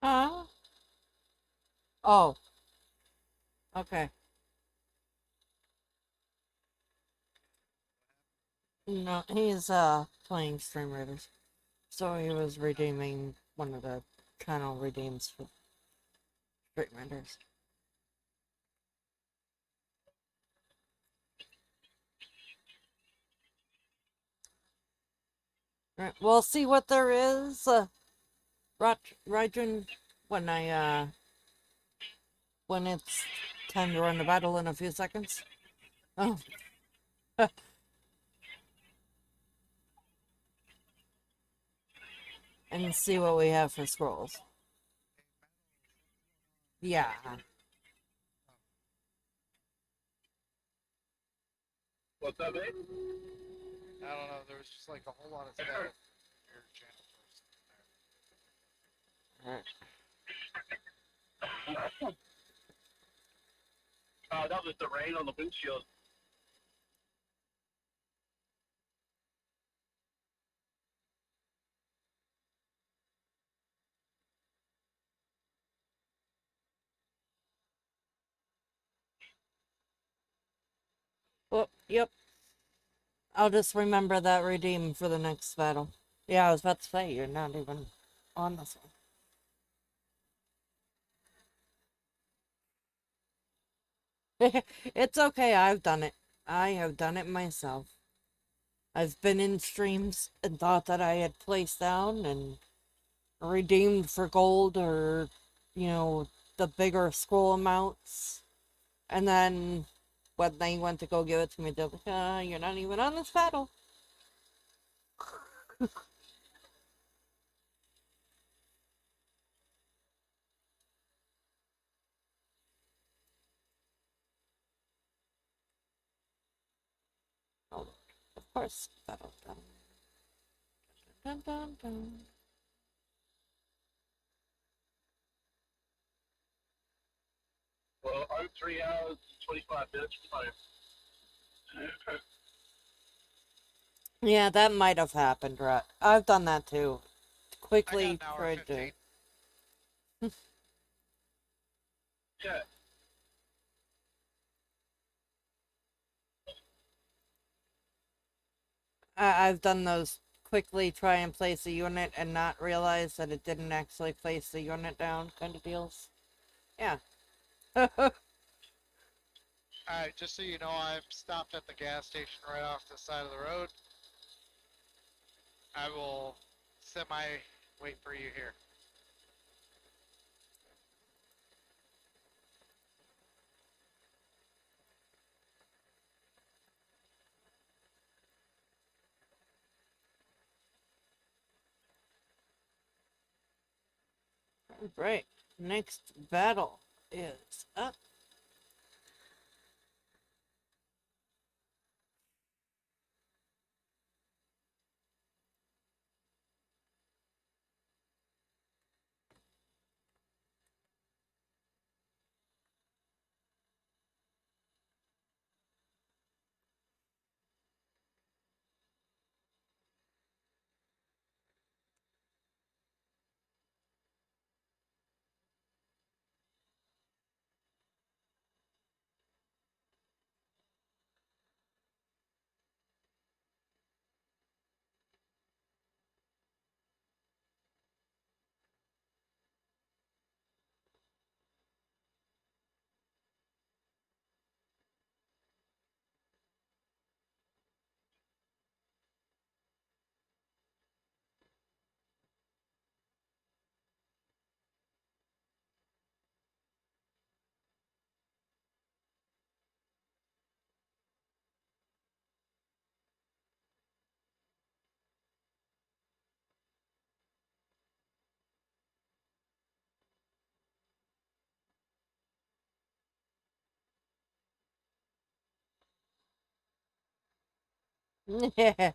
Huh? Oh, okay. No, he's playing Stream Raiders. So he was redeeming one of the channel redeems for Stream Raiders. Right, we'll see what there is, Rajan, when when it's time to run the battle in a few seconds. Oh, And see what we have for scrolls. Yeah. What's that, mate? I don't know. There was just like a whole lot of static from your channel first. That was the rain on the windshield. Well, yep. I'll just remember that redeem for the next battle. Yeah, I was about to say, you're not even on this one. It's okay, I've done it. I have done it myself. I've been in streams and thought that I had placed down and redeemed for gold or, the bigger scroll amounts. And then when they went to go give it to me, they're like, you're not even on this battle. Oh, of course, battle done. Dun, dun, dun. Well, I'm 3 hours and 25 minutes from home. Yeah, that might have happened, right? I've done that too. I got Quickly an hour tried 15. to. Yeah. I've done those quickly try and place a unit and not realize that it didn't actually place the unit down kind of deals. Yeah. Alright, just so you know, I'm stopped at the gas station right off the side of the road. I will wait for you here. Right. Next battle is up. Yeah.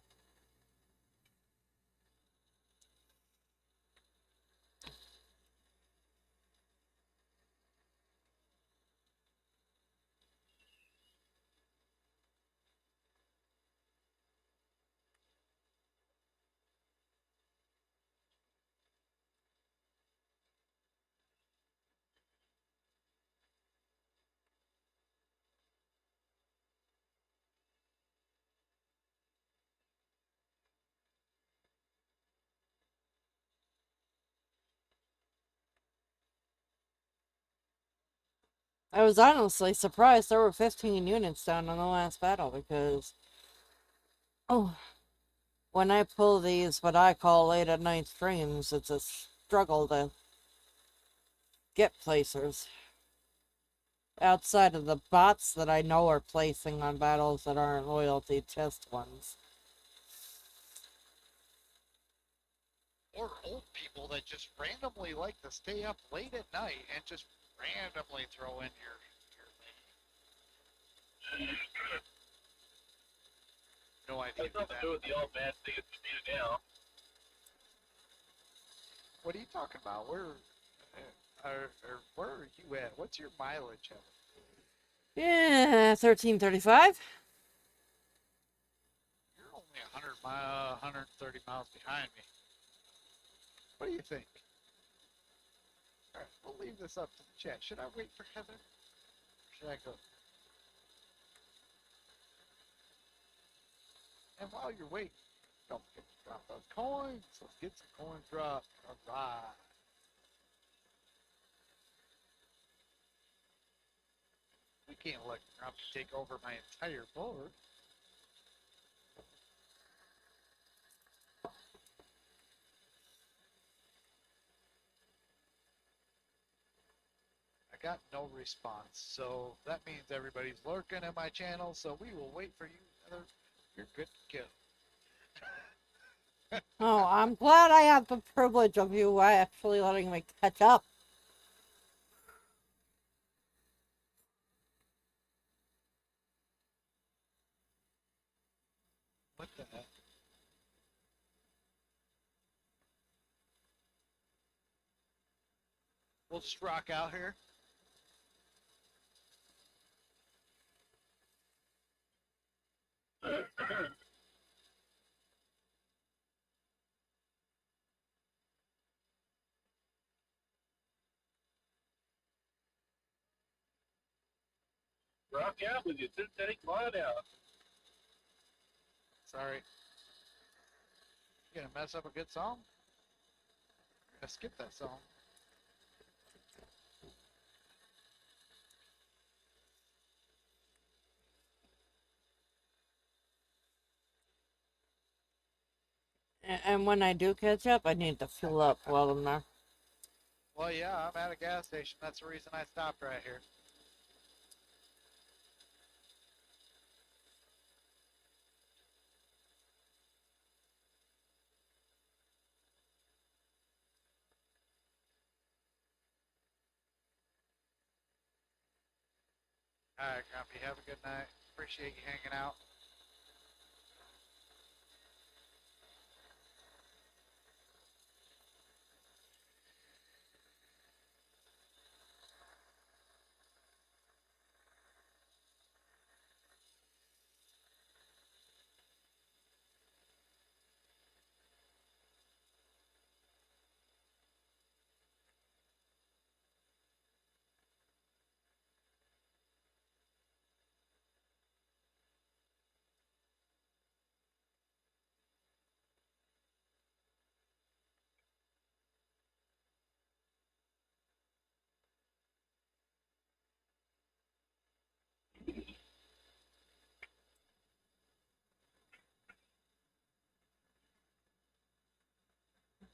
I was honestly surprised there were 15 units down on the last battle because, oh, when I pull these, what I call late at night streams, it's a struggle to get placers. outside of the bots that I know are placing on battles that aren't loyalty chest ones. Or old people that just randomly like to stay up late at night and just randomly throw in your no idea That's who nothing to that. do with the old man thing it's me now. What are you talking about? Where are you at? What's your mileage of it? Yeah, 1335. You're only 130 miles behind me. What do you think? All right, we'll leave this up to the chat. Should I wait for Heather? Or should I go? And while you're waiting, don't forget to drop those coins. Let's get some coins dropped. All right. We can't let Grumpy take over my entire board. I got no response, so that means everybody's lurking in my channel, so we will wait for you, Heather. You're good to go. Oh, I'm glad I have the privilege of you actually letting me catch up. What the heck? We'll just rock out here. Rock out with your synthetic line out. Sorry. You gonna mess up a good song? I'm gonna skip that song. And when I do catch up, I need to fill up while I'm there. Well, yeah, I'm at a gas station. That's the reason I stopped right here. All right, Grumpy, have a good night. Appreciate you hanging out.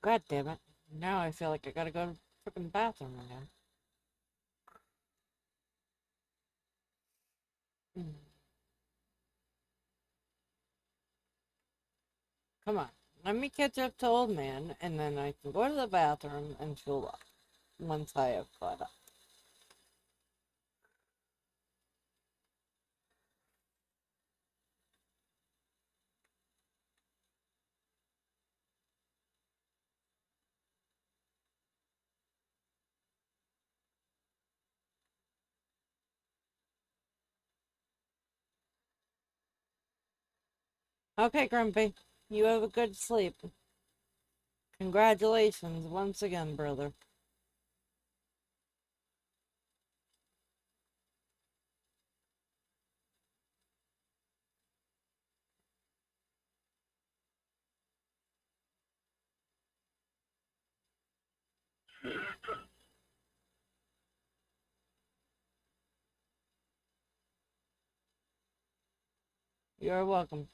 God damn it. Now I feel like I gotta go to the freaking bathroom again. Mm. Come on. Let me catch up to old man, and then I can go to the bathroom and fill up once I have caught up. Okay, Grumpy. You have a good sleep. Congratulations once again, brother. You're welcome.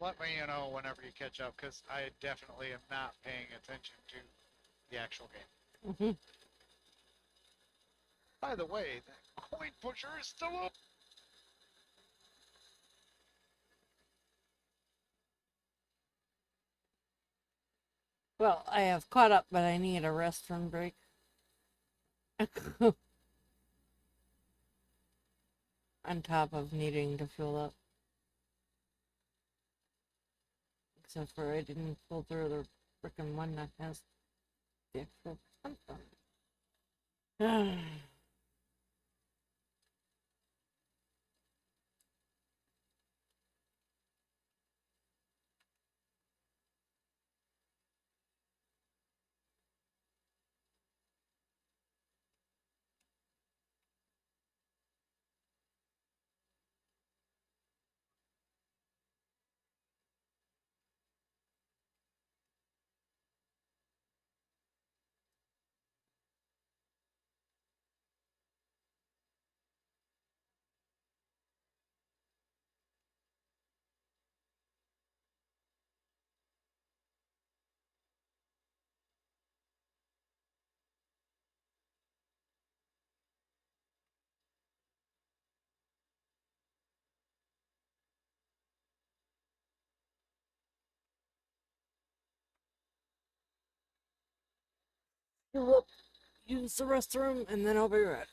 let me know whenever you catch up, because I definitely am not paying attention to the actual game. Hmm. By the way, the coin pusher is still up. Well, I have caught up, but I need a restroom break. On top of needing to fill up. Except for I didn't pull through the frickin' one that has the actual pump on. Fill up, use the restroom, and then I'll be ready.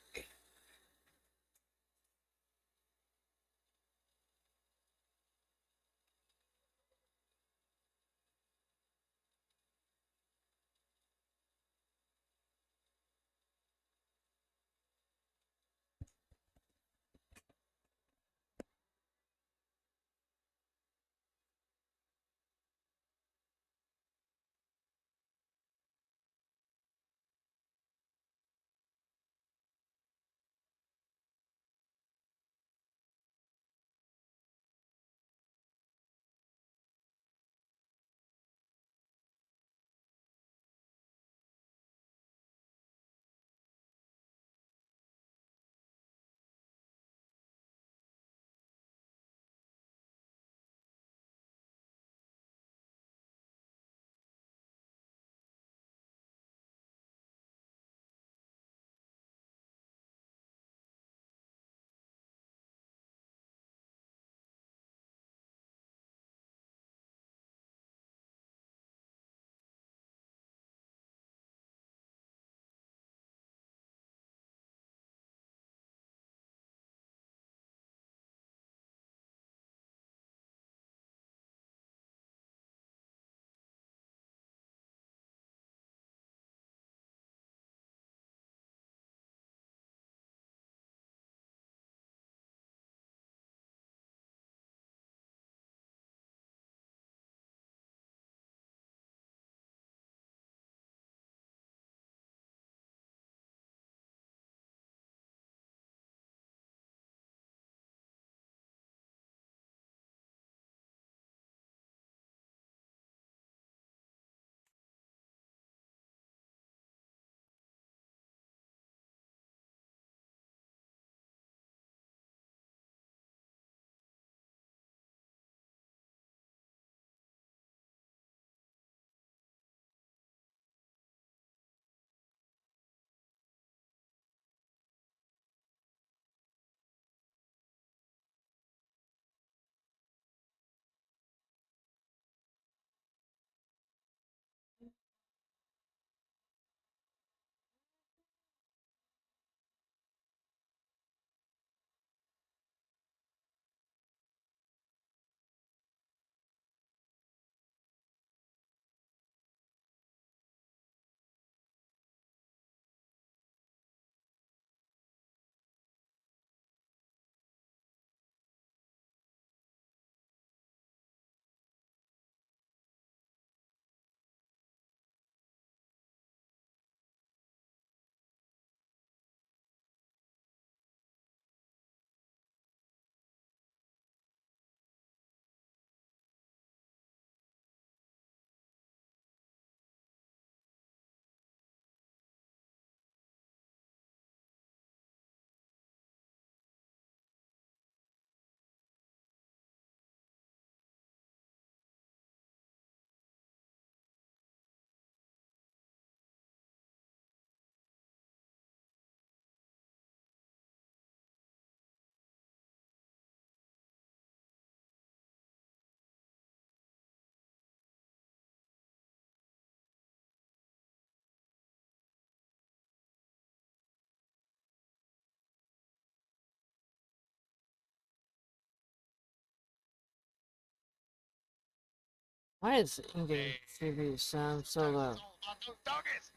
Why is in-game TV sound so Sometimes low? it's all about those doggies.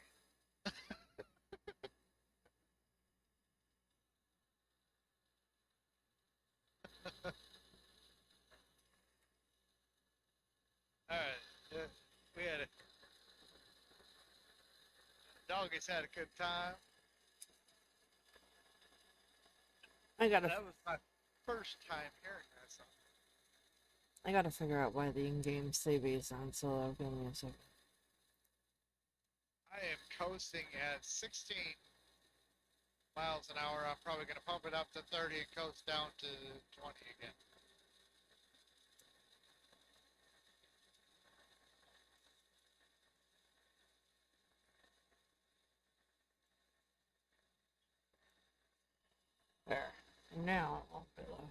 All right, we had a doggies had a good time. I gotta That was my first time hearing that song. figure out why the in-game CV sounds so low. Give me a second. I am coasting at 16 miles an hour. I'm probably going to pump it up to 30 and coast down to 20 again. There. Now it won't be low.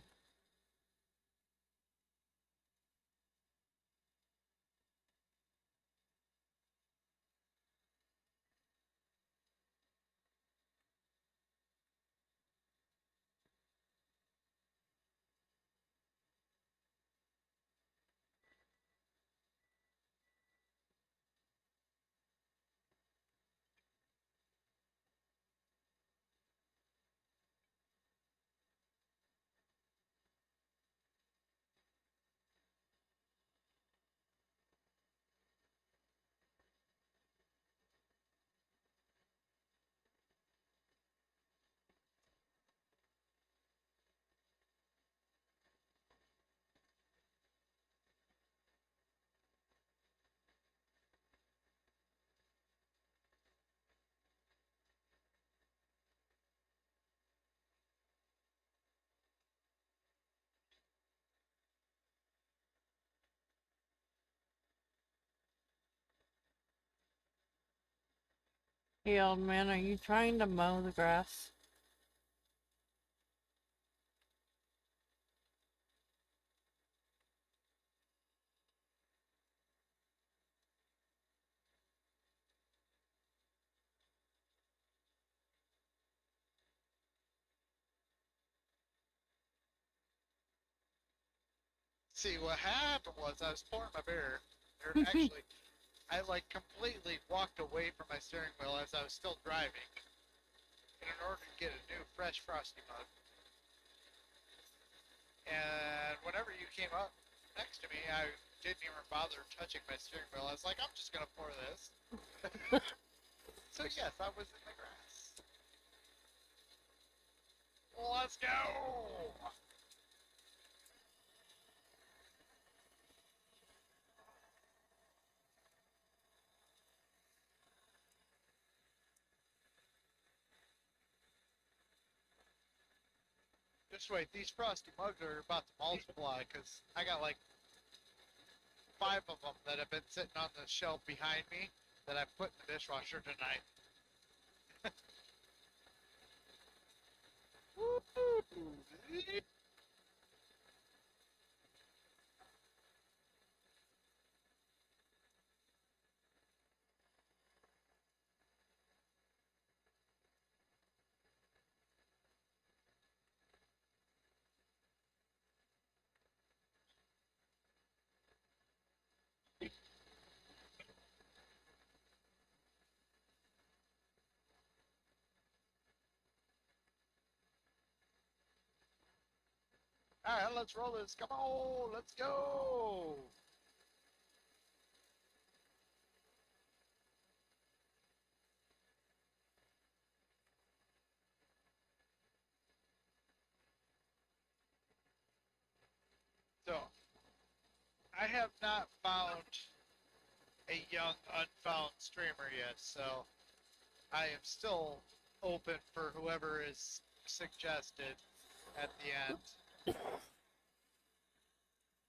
Hey, old man, are you trying to mow the grass? See, what happened was I was pouring my beer. Or actually, I like completely walked away from my steering wheel as I was still driving in order to get a new fresh frosty mug. And whenever you came up next to me, I didn't even bother touching my steering wheel. I was like, I'm just going to pour this. So, yes, I was in the grass. Let's go! Just wait, these frosty mugs are about to multiply because I got like 5 of them that have been sitting on the shelf behind me that I put in the dishwasher tonight. All right, let's roll this. Come on, let's go. So, I have not found a young, unfound streamer yet, so I am still open for whoever is suggested at the end.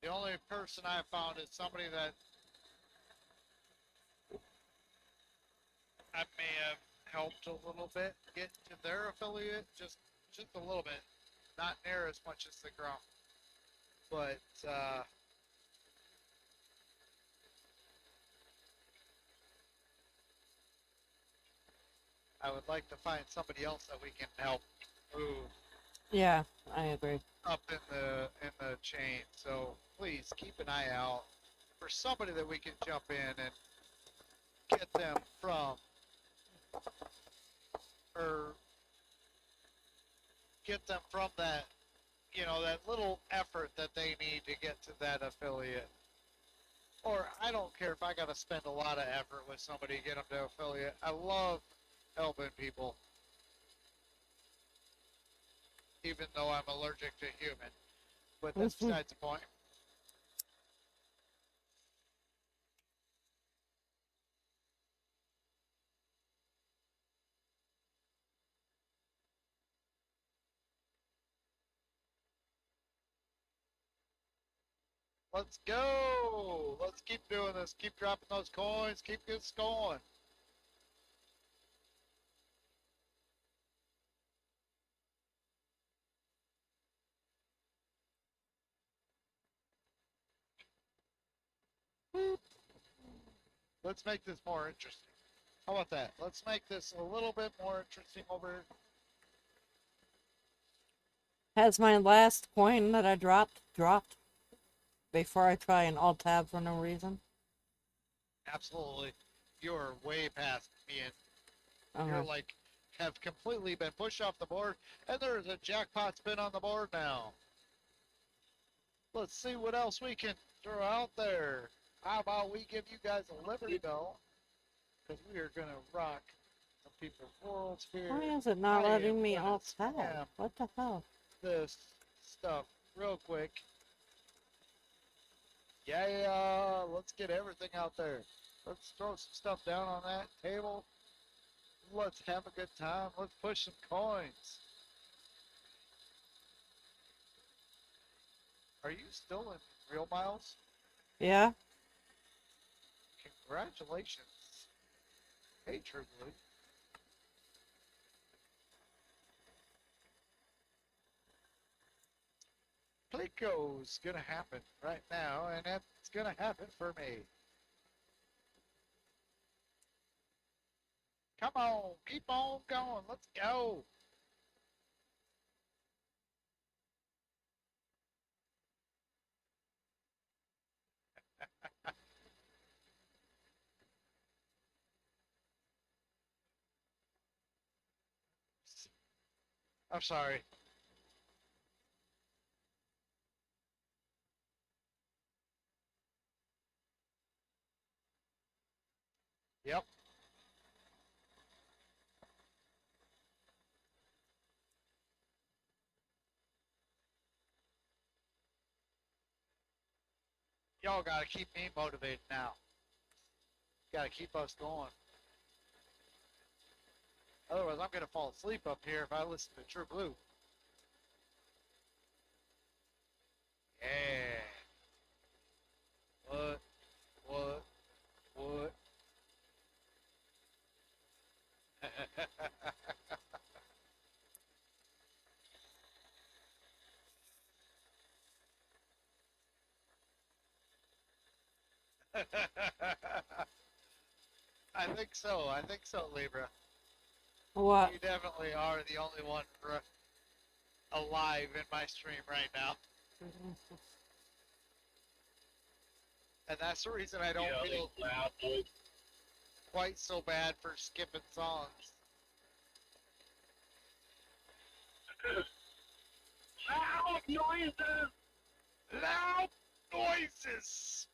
The only person I found is somebody that I may have helped a little bit get to their affiliate, just a little bit, not near as much as the Grum, but I would like to find somebody else that we can help move Yeah, I agree. up in the chain. So please keep an eye out for somebody that we can jump in and get them from, or get them from that, you know, that little effort that they need to get to that affiliate. Or I don't care if I got to spend a lot of effort with somebody to get them to affiliate. I love helping people, even though I'm allergic to human. But that's besides the point. Let's go. Let's keep doing this. Keep dropping those coins. Keep this going. Let's make this more interesting. How about that? Let's make this a little bit more interesting over. Has my last coin that I dropped before I try and alt tab for no reason? Absolutely. You're way past me and you're Okay. like have completely been pushed off the board and there's a jackpot spin on the board now. Let's see what else we can throw out there. How about we give you guys a Liberty Bell? Because we are going to rock some people's worlds here. Why is it not I am letting me gonna alt tab? spam What the hell? this stuff real quick. Yeah, let's get everything out there. Let's throw some stuff down on that table. Let's have a good time. Let's push some coins. Are you still in real miles? Yeah? Congratulations. Hey, True Blue. Plico's gonna happen right now, and that's gonna happen for me. Come on, keep on going. Let's go. I'm sorry. Yep. Y'all gotta keep me motivated now. Gotta keep us going. Otherwise, I'm gonna fall asleep up here if I listen to True Blue. Yeah. What? What? What? I think so. I think so, Libra. What? You definitely are the only one alive in my stream right now. And that's the reason I don't feel quite so bad for skipping songs. Loud noises! Loud noises!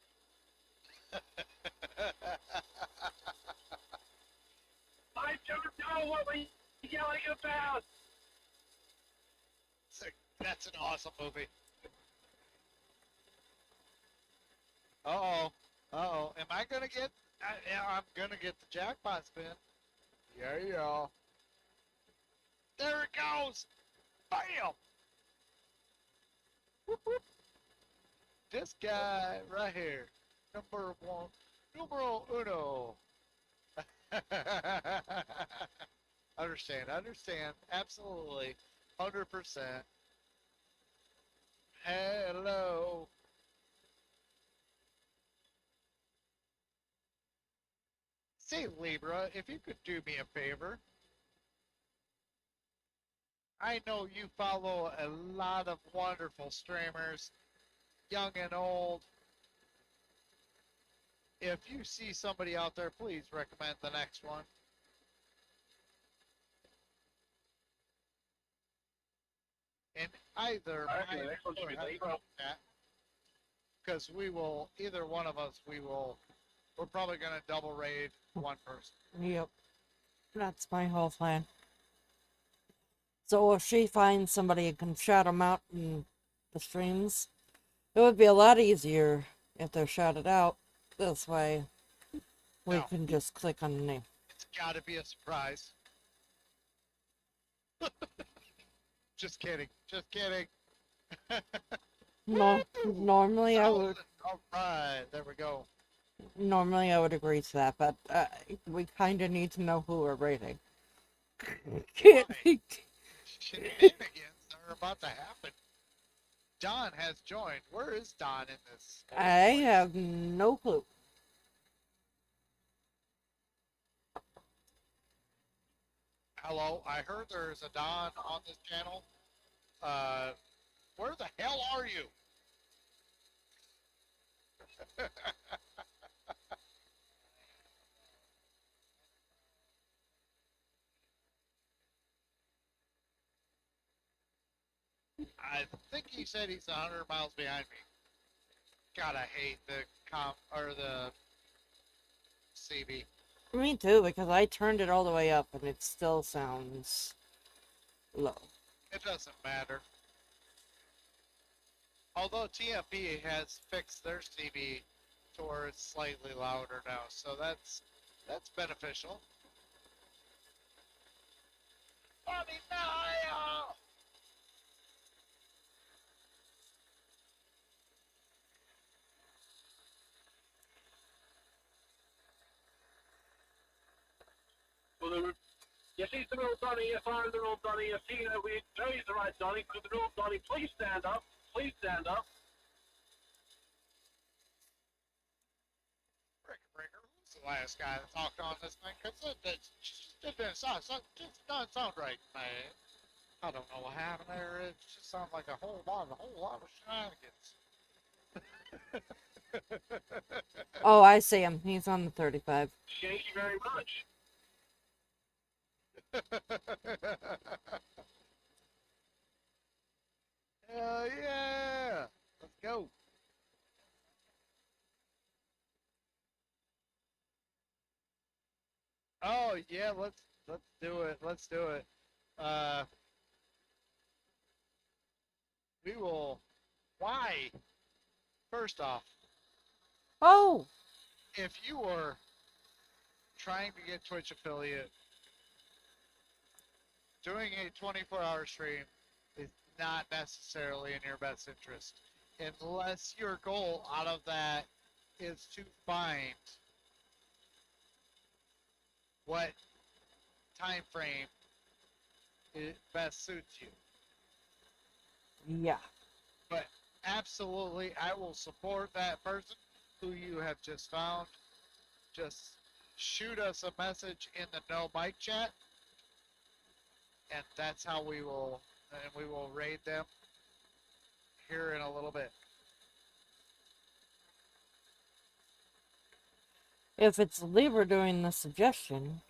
I don't know what we're yelling about! That's an awesome movie. Uh-oh. Uh-oh. Am I gonna get... yeah, I'm gonna get the jackpot spin. Yeah. There it goes! Bam! Whoop, whoop. This guy right here. Number one. Numero uno. Understand. Absolutely. 100%. Hello. Say, Libra, if you could do me a favor. I know you follow a lot of wonderful streamers, young and old. if you see somebody out there, please recommend the next one. And either I reckon the mine next one should or be Heather Libra. because we will, either one of us, we're probably going to double raid one person. Yep. That's my whole plan. So if she finds somebody and can shout them out in the streams, it would be a lot easier if they're shouted out. This way, we No. can just click on the name. It's got to be a surprise. Just kidding. Just kidding. No, normally I would. All right, there we go. Normally I would agree to that, but we kind of need to know who we're rating. Shenanigans are about to happen. Don has joined. Where is Don in this? I have no clue. Hello, I heard there's a Don on this channel. Where the hell are you? I think he said he's 100 miles behind me. God, I hate the the CB. Me too, because I turned it all the way up and it still sounds low. It doesn't matter. Although TFP has fixed their CB to where it's slightly louder now, so that's beneficial. Well, yes, he's the real Donny. Yes, I'm the real Donny. Yes, we know he's the right Donny. Because the real Donny, please stand up. Please stand up. Breaker, who's the last guy that talked on this thing? Because it didn't sound right, man. I don't know what happened there. It just sounds like a whole lot of shenanigans. Oh, I see him. He's on the 35. Thank you very much. Hell yeah! Let's go. Oh yeah, let's do it. Let's do it. We will. Why? First off, Oh! if you are trying to get Twitch affiliate, doing a 24-hour stream is not necessarily in your best interest, unless your goal out of that is to find what time frame it best suits you. Yeah. But absolutely, I will support that person who you have just found. Just shoot us a message in the no mic chat, and that's how we will raid them here in a little bit. If it's Libra doing the suggestion,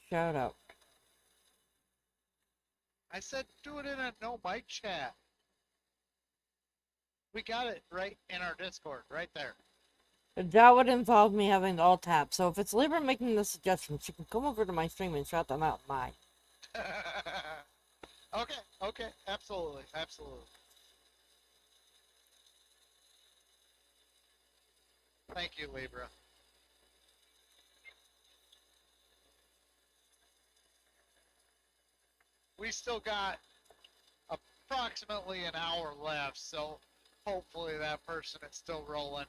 shout out. I said do it in a no mic chat. We got it right in our Discord, right there. That would involve me having all tabs. So if it's Libra making the suggestion, she can come over to my stream and shout them out in mine. Okay, absolutely. Thank you, Libra. We still got approximately an hour left, so hopefully that person is still rolling.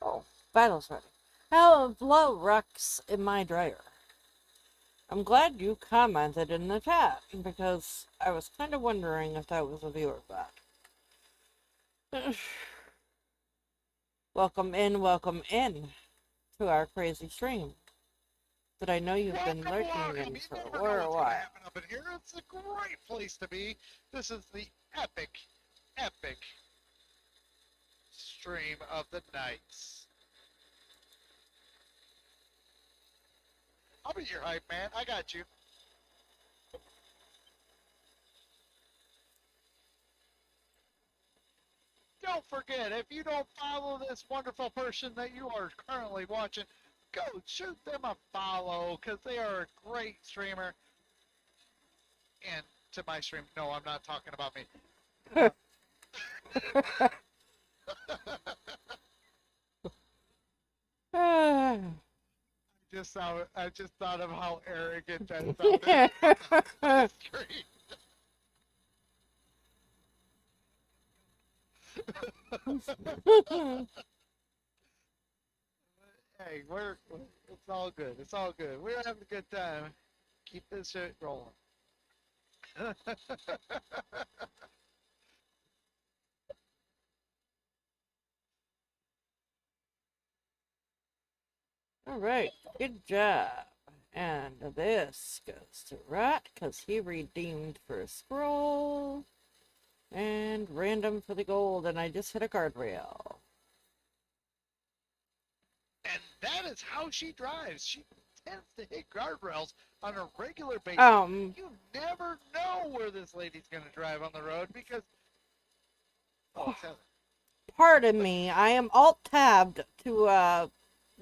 Oh, battle's ready. Hello, Rex in my dryer. I'm glad you commented in the chat, because I was kind of wondering if that was a viewer bot. Welcome in to our crazy stream that I know you've been lurking in for a while. Having popping here. It's a great place to be. This is the epic stream of the nights. I'll be your hype man. I got you. Don't forget, if you don't follow this wonderful person that you are currently watching, go shoot them a follow because they are a great streamer. And to my stream, no, I'm not talking about me. I just thought of how arrogant that sounded. Hey, it's all good. It's all good. We're having a good time. Keep this shit rolling. All right, good job. And this goes to Rat because he redeemed for a scroll. And random for the gold, and I just hit a guardrail. And that is how she drives. She tends to hit guardrails on a regular basis. You never know where this lady's going to drive on the road because... Oh, it's Heather. Pardon me, I am alt-tabbed to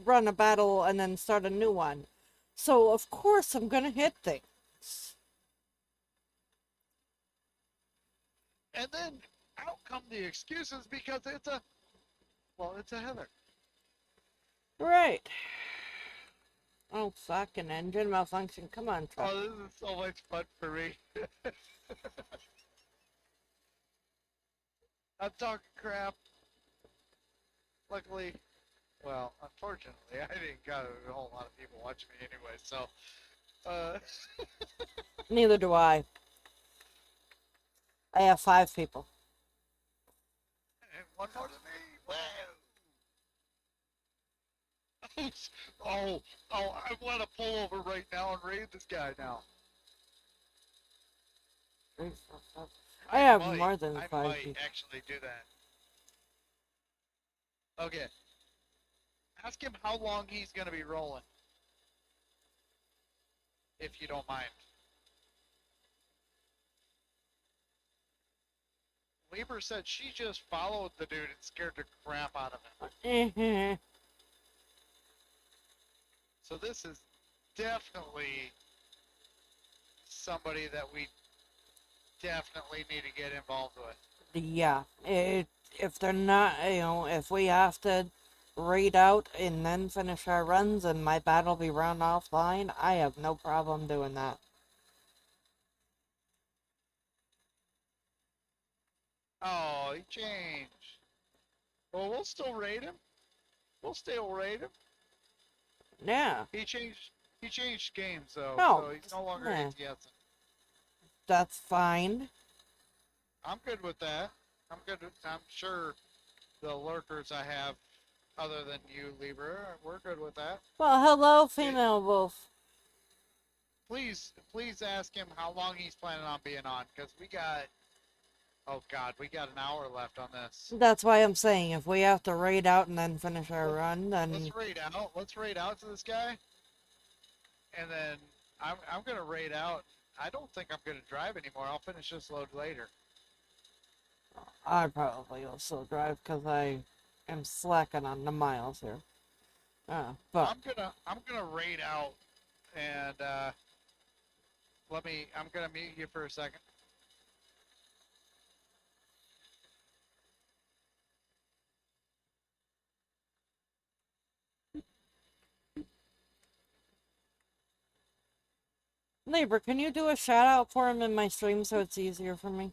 run a battle and then start a new one. So, of course, I'm gonna hit things. And then out come the excuses because it's a Heather. Right. Oh, fucking engine malfunction. Come on, truck. Oh, this is so much fun for me. I'm talking crap. Luckily, well, unfortunately, I didn't got a whole lot of people watching me anyway, so, Neither do I. I have 5 people. And one more than me. Wow. Oh, I want to pull over right now and raid this guy now. I have more than 5 I might people. actually do that. Okay. Ask him how long he's going to be rolling. If you don't mind. Lieber said she just followed the dude and scared the crap out of him. So this is definitely somebody that we definitely need to get involved with. Yeah, if they're not, if we have to raid out and then finish our runs and my battle be run offline, I have no problem doing that. Oh, he changed. Well, we'll still raid him. We'll still raid him. Yeah. He changed games though, Oh, so he's no longer yeah. ATS. That's fine. I'm good with that. I'm sure the lurkers I have, other than you, Libra, we're good with that. Well, hello, female wolf. Please ask him how long he's planning on being on, because we got, oh God, we got an hour left on this. That's why I'm saying if we have to raid out and then finish our run, then Let's raid out. Let's raid out to this guy, and then I'm gonna raid out. I don't think I'm gonna drive anymore. I'll finish this load later. I probably will still drive because I am slacking on the miles here. But I'm gonna raid out, and I'm gonna mute you for a second. Libra, can you do a shout out for him in my stream so it's easier for me?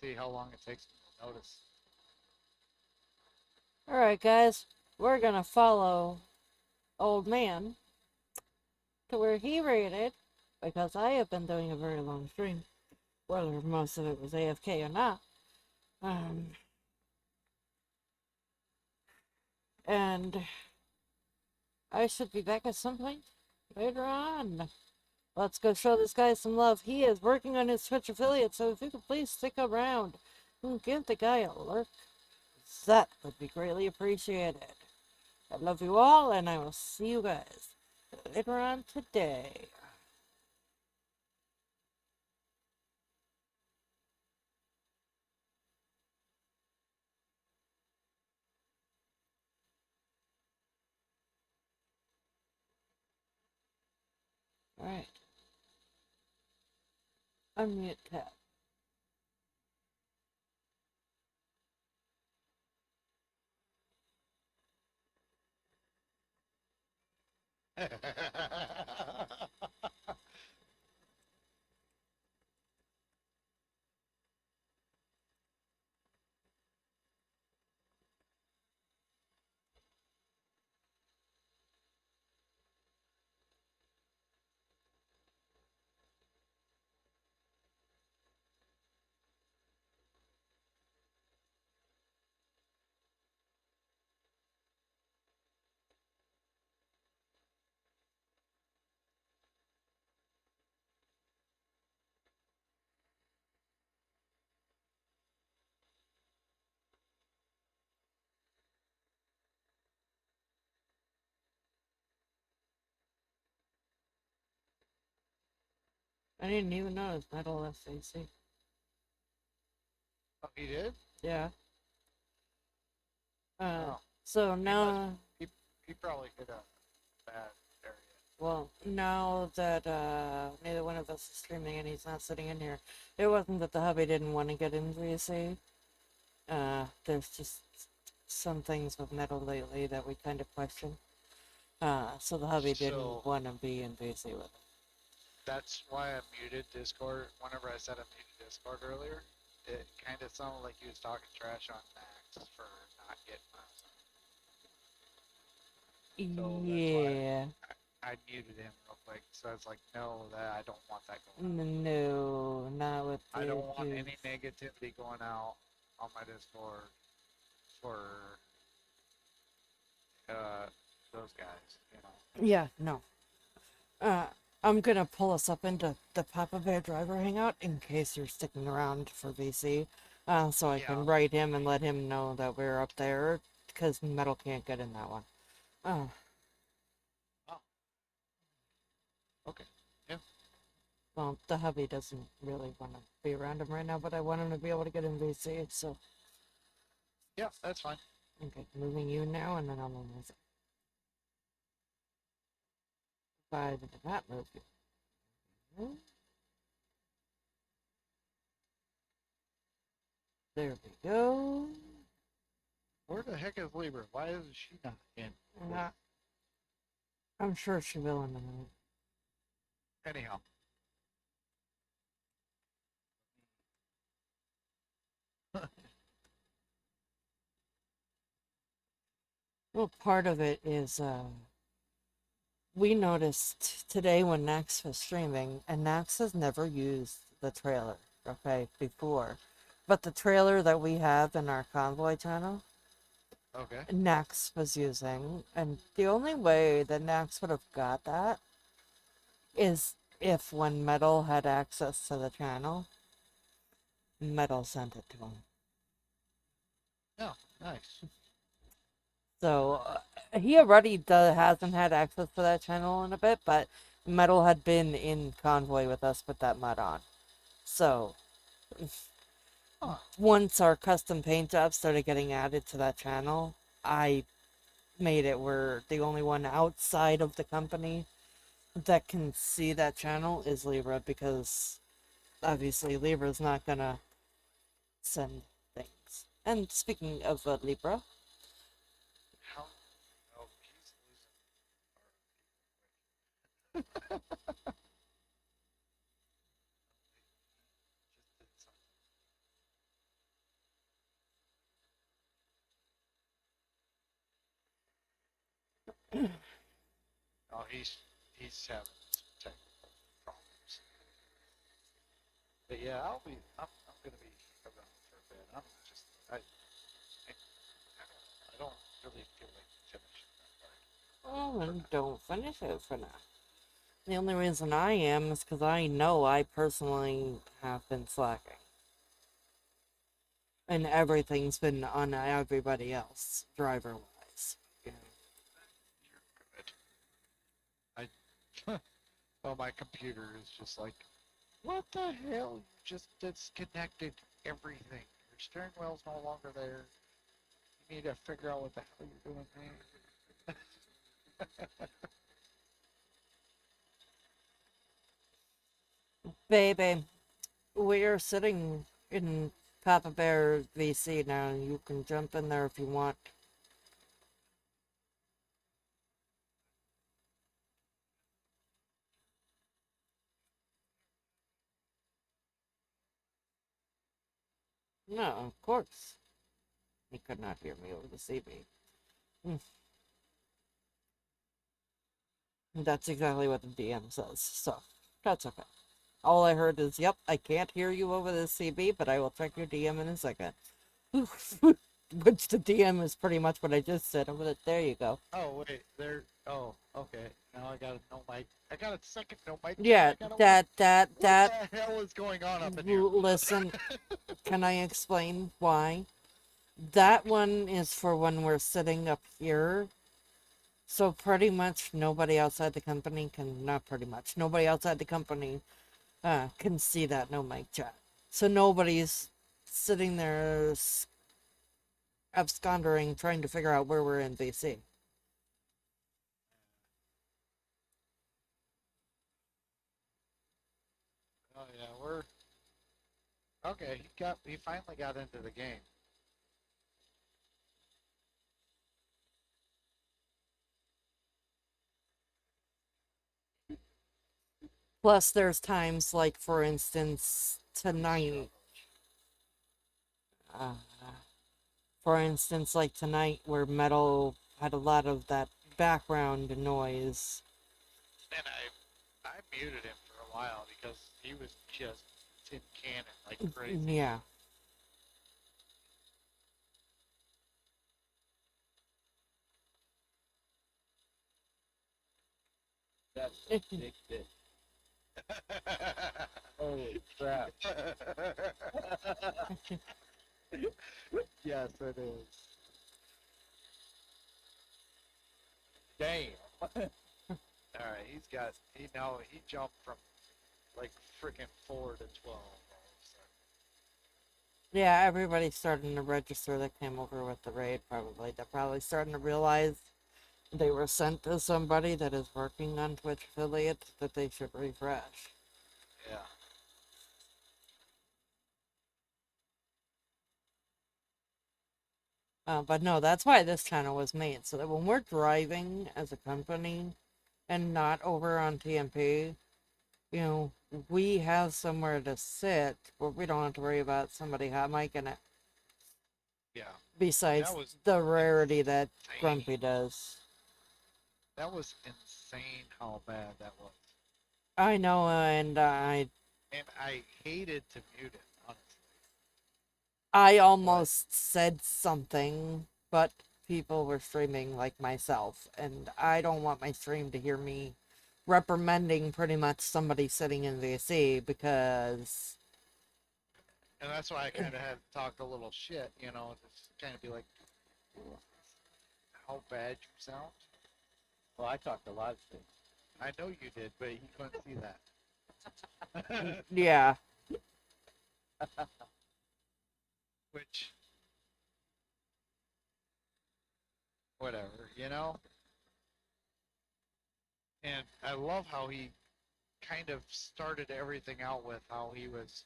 See how long it takes me to notice. Alright, guys, we're gonna follow Old Man to where he rated, because I have been doing a very long stream, whether most of it was AFK or not. And I should be back at some point later on. Let's go show this guy some love. He is working on his Twitch affiliate, so if you could please stick around and give the guy a lurk, that would be greatly appreciated. I love you all, and I will see you guys later on today. Alright. Unmute tab. I didn't even notice metal SAC. Oh, he did? Yeah. Oh. So now, He probably hit a bad area. well, now that neither one of us is streaming and he's not sitting in here, it wasn't that the hubby didn't want to get in VC. There's just some things with metal lately that we kind of question. So the hubby didn't want to be in VC with him. That's why I muted Discord. Whenever I said I muted Discord earlier, it kind of sounded like he was talking trash on Max for not getting us. So Yeah. that's why I muted him real quick. So I was like, no, that I don't want that going on. No, not with the I don't want issues. any negativity going out on my Discord for those guys, you know. Yeah, no. I'm gonna pull us up into the Papa Bear driver hangout in case you're sticking around for VC. So I can write him and let him know that we're up there, because Metal can't get in that one. Oh. Okay. Yeah. Well, the hubby doesn't really want to be around him right now, but I want him to be able to get in VC, so. Yeah, that's fine. Okay, moving you now, and then I'll move myself. Why did that move you? There we go. Where the heck is Libra? Why isn't she not in? I'm sure she will in a minute. Anyhow. Well, part of it is, we noticed today when Nax was streaming, and Nax has never used the trailer, okay, before. But the trailer that we have in our convoy channel, Okay. Nax was using, and the only way that Nax would have got that is if when Metal had access to the channel, Metal sent it to him. Oh, nice. So he already hasn't had access to that channel in a bit, but Metal had been in convoy with us with that mud on. So once our custom paint jobs started getting added to that channel, I made it where the only one outside of the company that can see that channel is Libra, because obviously Libra's not gonna send things. And speaking of Libra, How? Oh, he's losing. Oh, he's having some technical problems. But yeah, I'm gonna be around for a bit. I don't really feel like finishing that part. Oh, and don't finish it for now. The only reason I am is because I know I personally have been slacking. And everything's been on everybody else, driver wise. You know. You're good. Well, my computer is just like, what the hell? You just disconnected everything. Your steering wheel's no longer there. You need to figure out what the hell you're doing there. Baby, we're sitting in Papa Bear VC now. You can jump in there if you want. No, of course. He could not hear me over the CB. That's exactly what the DM says, so that's okay. All I heard is, yep, I can't hear you over the CB, but I will check your DM in a second. Which the DM is pretty much what I just said. But there you go. Oh wait, there. Oh, okay. Now I got a no mic. I got a second no mic. Yeah, What that the hell is going on up in here? listen, can I explain why? That one is for when we're sitting up here. So pretty much nobody outside the company can, not pretty much, nobody outside the company can see that no mic chat. So nobody's sitting there absconding trying to figure out where we're in BC. Oh yeah, we're okay. He finally got into the game. Plus, there's times like, for instance, tonight. Uh, for instance, like tonight, where Metal had a lot of that background noise. And I muted him for a while because he was just tin cannon like crazy. Yeah. That's a big dick. Holy crap. Yes, it is. Damn. All right, he jumped from like freaking 4 to 12. Yeah, everybody's starting to register that came over with the raid, probably. They're probably starting to realize they were sent to somebody that is working on Twitch affiliate that they should refresh. Yeah. But no, that's why this channel was made, so that when we're driving as a company and not over on TMP, you know, we have somewhere to sit where we don't have to worry about somebody hot micing it. Yeah. Besides That was the rarity that insane. Grumpy does. That was insane how bad that was. I know, and And I hated to mute it, honestly. I almost said something, but people were streaming like myself, and I don't want my stream to hear me reprimanding pretty much somebody sitting in VC because And that's why I kind of had to talk a little shit, just kind of be like, how bad you sound. Well, I talked a lot of shit. I know you did, but he couldn't see that. yeah. Which, whatever. And I love how he kind of started everything out with how he was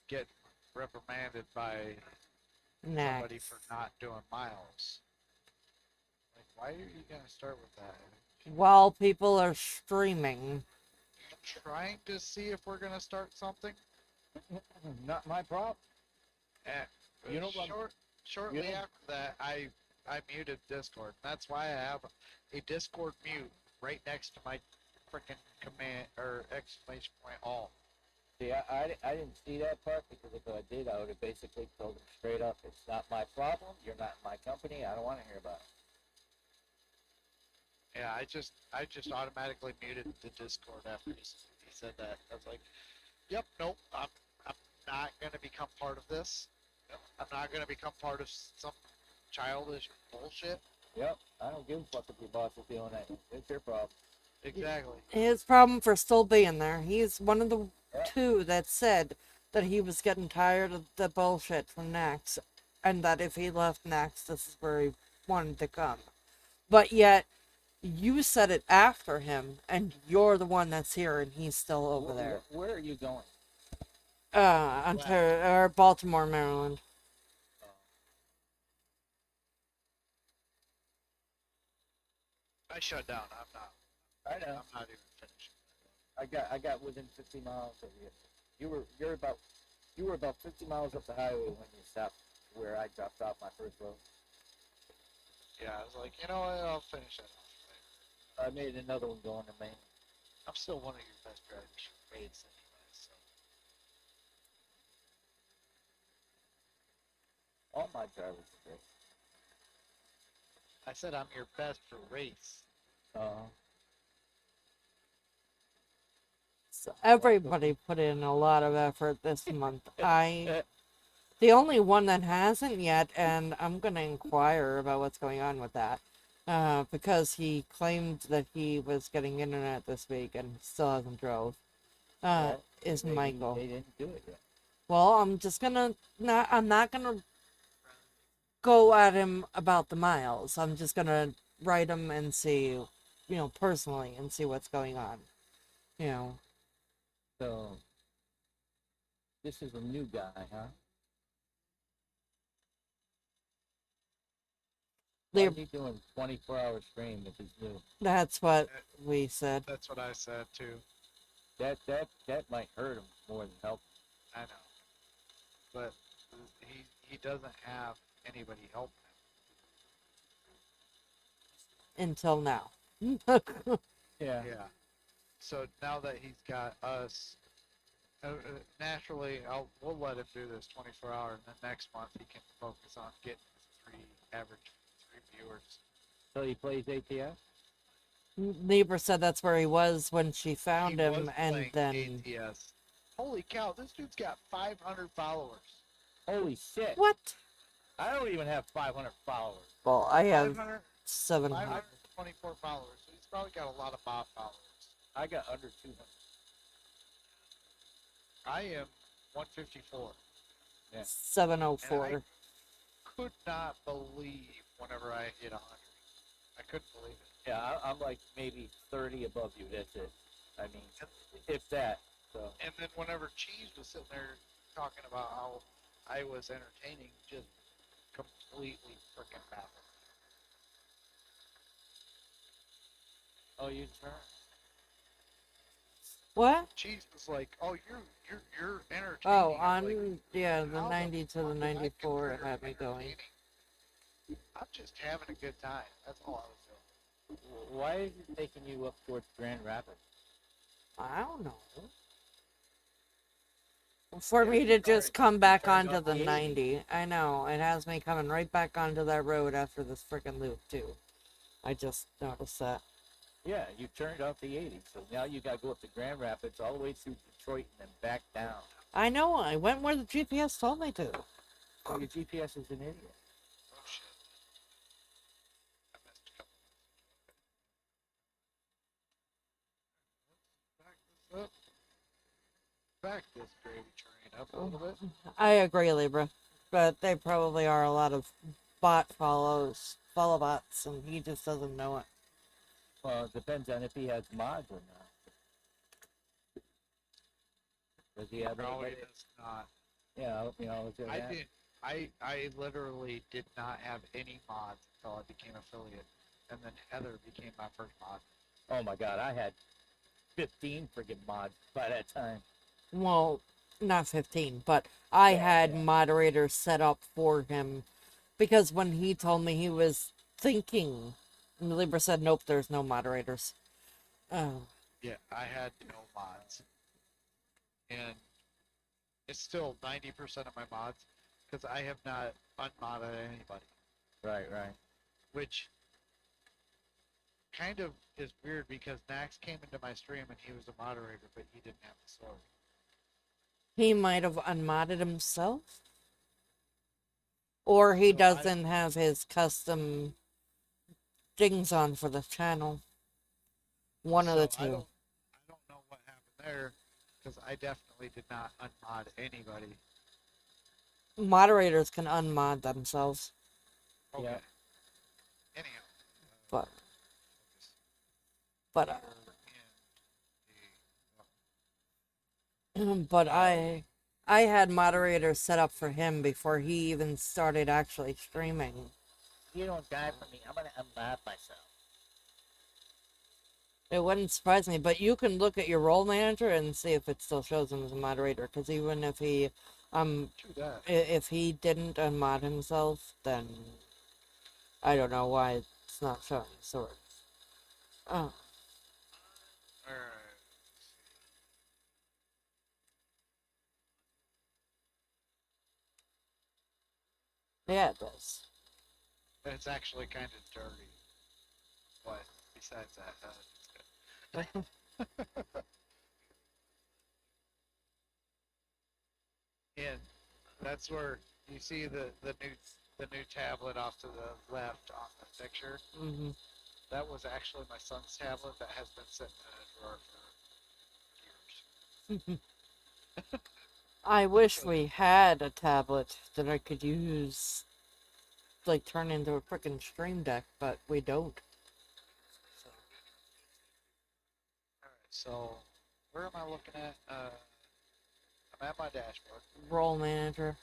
getting reprimanded by somebody Next. for not doing miles. Like, why are you gonna start with that? While people are streaming. Trying to see if we're gonna start something. Not my problem. And You know what? shortly after that, I I muted Discord. That's why I have a Discord mute right next to my freaking command or exclamation point all. See, I didn't see that part because if I did, I would have basically told him straight up, it's not my problem. You're not in my company. I don't want to hear about it. Yeah, I just automatically muted the Discord after he said that. I was like, yep, nope, I'm not gonna become part of this. I'm not gonna become part of some childish bullshit. Yep, I don't give a fuck if your boss is doing that. It's your problem. Exactly. His problem for still being there. He's one of the Yeah. two that said that he was getting tired of the bullshit from Next, and that if he left Next, this is where he wanted to come. But yet, you said it after him, and you're the one that's here, and he's still over there. Where are you going? Ontario or Baltimore, Maryland. I shut down. I'm not. I know. I'm not even finishing. I got within 50 miles of you. You were about 50 miles up the highway when you stopped where I dropped off my first load. Yeah, I was like, you know what? I'll finish that off later. I made another one going to Maine. I'm still one of your best drivers for raids anyway, so. All my drivers are great. I said I'm your best for race. So everybody put in a lot of effort this month. The only one that hasn't yet, and I'm gonna inquire about what's going on with that, because he claimed that he was getting internet this week and still hasn't drove. Is Michael. They didn't do it yet. Well, I'm just gonna not. I'm not gonna go at him about the miles. I'm just gonna write him and see, personally, and see what's going on. So, this is a new guy, huh? Why They're- is he doing 24-hour stream if he's new? That's what we said. That's what I said too. That might hurt him more than help him. I know, but he doesn't have anybody helping Until now. Yeah. him. Yeah. So now that he's got us, naturally, we'll let him do this 24 hour, and then next month he can focus on getting average three viewers. So he plays ATS? Lieber said that's where he was when she found He him, was and playing then ATS. Holy cow! This dude's got 500 followers. Holy shit. what? I don't even have 500 followers. Well, I have 500, 700. 524 followers. So he's probably got a lot of Bob followers. I got under 200. I am 154. Yeah. 704. Could not believe whenever I hit 100. I couldn't believe it. Yeah, I'm like maybe 30 above you. That's it. I mean, if that. So. And then whenever Cheese was sitting there talking about how I was entertaining, just completely freaking baffled. Oh, you turn? What? Cheese was like, "Oh, you're entertaining." Oh, I'm on like, the "How 90 to the fuck did I 94 consider had me going. entertaining?" I'm just having a good time. That's all I was doing. Why is it taking you up towards Grand Rapids? I don't know. For me to just come back turned onto off the the 80. 90, I know, it has me coming right back onto that road after this freaking loop, too. I just noticed that. Yeah, you turned off the 80, so now you got to go up to Grand Rapids all the way through Detroit and then back down. I know, I went where the GPS told me to. So your GPS is an idiot. Oh shit! I missed a couple. Back this up. Back this gravy train up a little bit. I agree, Libra, but they probably are a lot of follow bots, and he just doesn't know it. Well, it depends on if he has mods or not. Does he have No, anybody? it does not. Yeah, I was gonna I ask. did. I literally did not have any mods until I became affiliate, and then Heather became my first mod. Oh my god, I had 15 friggin' mods by that time. Well, not 15, but I Yeah, had yeah. moderators set up for him Because when he told me he was thinking, and Libra said, nope, there's no moderators. Oh, Yeah, I had no mods, and it's still 90% of my mods because I have not unmodded anybody, Right, right. which kind of is weird because Nax came into my stream and he was a moderator, but he didn't have the sword. he might have unmodded himself. Or he So doesn't have his custom things on for the channel. One of the I two. don't know what happened there because I definitely did not unmod anybody. Moderators can unmod themselves. Okay. Yeah. Anyhow, But, focus. but, We're but I had moderators set up for him before he even started actually streaming. You don't die for me. I'm gonna unmod myself. It wouldn't surprise me, but you can look at your role manager and see if it still shows him as a moderator. Because even if he, to that. if he didn't unmod himself, then I don't know why it's not showing swords. Oh, Alright. yeah, it does. It's actually kind of dirty. But besides that, it's good. And that's where you see the new tablet off to the left on the picture. Hmm. That was actually my son's tablet that has been sitting in a drawer for years. I wish we had a tablet that I could use, like turn into a freaking stream deck, but we don't. So, alright, so where am I looking at? I'm at my dashboard. Role manager.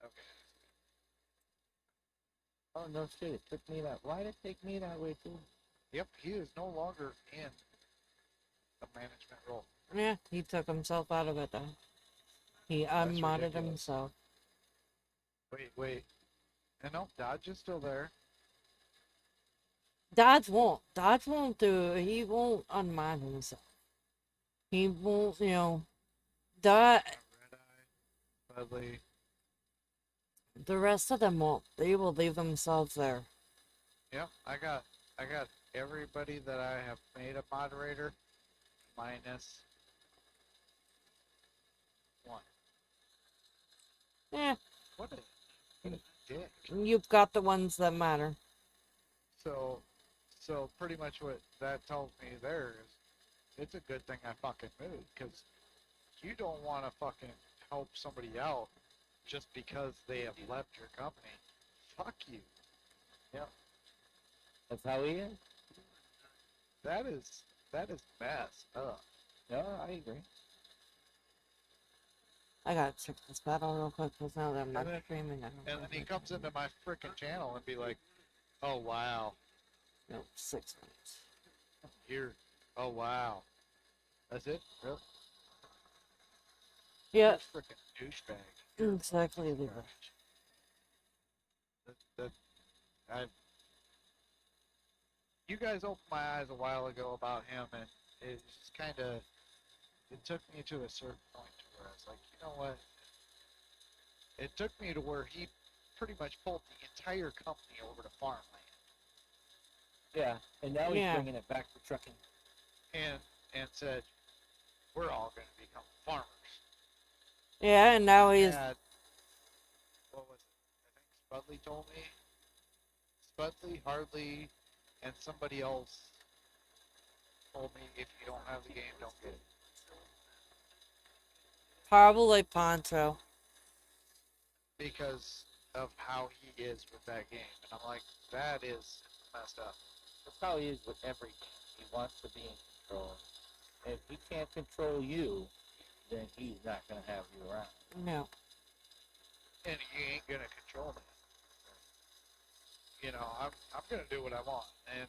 Okay. Oh no shit! It took me that. Why did it take me that way too? Yep, he is no longer in the management role. Yeah, he took himself out of it though. He That's unmodded ridiculous. himself. Wait. And no, Dodge is still there. Dodge won't. Dodge won't do. He won't unmod himself. He won't. You know. Dodge. Red Eye, Budley. The rest of them won't. They will leave themselves there. Yep, I got everybody that I have made a moderator minus one. Yeah, What a dick. you've got the ones that matter. So pretty much what that tells me there is it's a good thing I fucking moved because you don't want to fucking help somebody out just because they have left your company. Fuck you. Yep. That's how he is. That is messed up. No, I agree. I gotta check this battle real quick because now that I'm not And then- streaming, I don't And then he comes into my freaking channel and be like, "Oh wow, No, 6 minutes. you're, oh wow, that's it, really? Yeah, You're a freaking douchebag." You're exactly. fucking Leroy. trash. That I, you guys opened my eyes a while ago about him, and it just kind of, it took me to a certain point to where I was like, you know what? It took me to where he pretty much pulled the entire company over to farmland, Yeah, and now he's Yeah. bringing it back to trucking. and said, we're all going to become farmers. Yeah, and now he's. Had, what was it? I think Spudley told me. Spudley, Hardly, and somebody else told me if you don't have the game, don't get it. Probably Poncho. Because of how he is with that game. And I'm like, that is messed up. That's how he is with every game. He wants to be in control. If he can't control you, then he's not gonna have you around. No. And he ain't gonna control me. You know, I'm gonna do what I want. And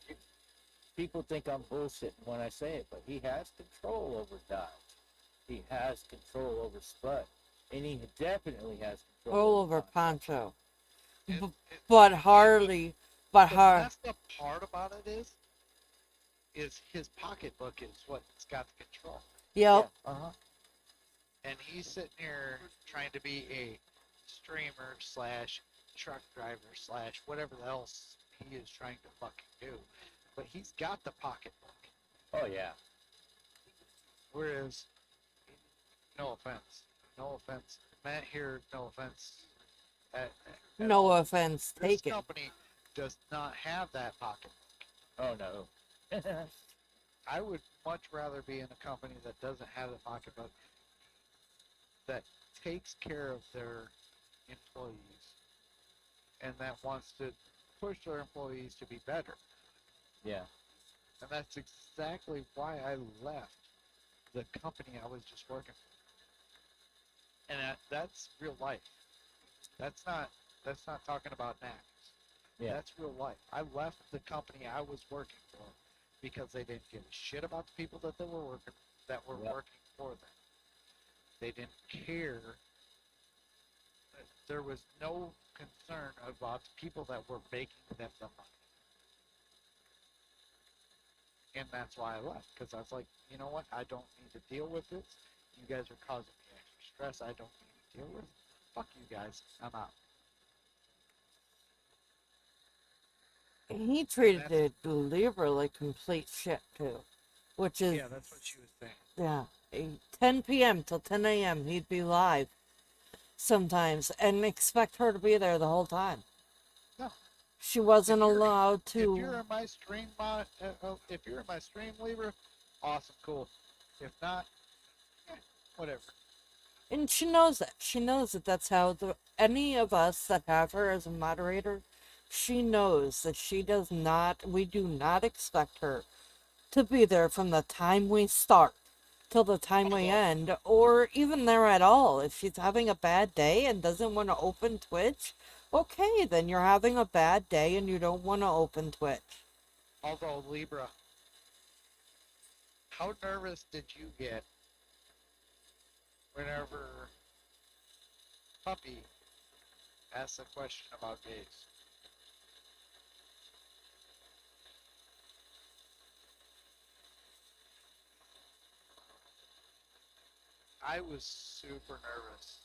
People think I'm bullshitting when I say it, but he has control over Dodge. He has control over Spud. And he definitely has control All over Poncho. Poncho. And, B- and But Harley, but the Har, messed up part about it is his pocketbook is what's got the control. yep, Yeah. Uh-huh. And he's sitting here trying to be a streamer slash truck driver slash whatever else he is trying to fucking do. But he's got the pocketbook. Oh, yeah. Whereas, no offense, Matt here, no offense. At no all. offense This taken. company does not have that pocketbook. Oh, no. I would much rather be in a company that doesn't have the pocketbook, that takes care of their employees, and that wants to push their employees to be better. Yeah. And that's exactly why I left the company I was just working for. And that's real life. That's not talking about naps. Yeah. That's real life. I left the company I was working for because they didn't give a shit about the people that were Yep. working for them. They didn't care. There was no concern about the people that were making them the money. And that's why I left, because I was like, you know what? I don't need to deal with this. You guys are causing me extra stress I don't need to deal with. Fuck you guys. I'm out. He treated Libra like complete shit too, which is Yeah, that's what she was saying. yeah, 10 p.m. till 10 a.m. He'd be live sometimes and expect her to be there the whole time. No. She wasn't If you're- allowed If you're to. in my stream, if you're in my stream, Libra, awesome, cool. If not, whatever. And she knows that. She knows that that's how any of us that have her as a moderator, she knows that we do not expect her to be there from the time we start till the time we Although- end, or even there at all. If she's having a bad day and doesn't want to open Twitch, okay, then you're having a bad day and you don't want to open Twitch. Although, Libra, how nervous did you get whenever Puppy asked a question about gays? I was super nervous.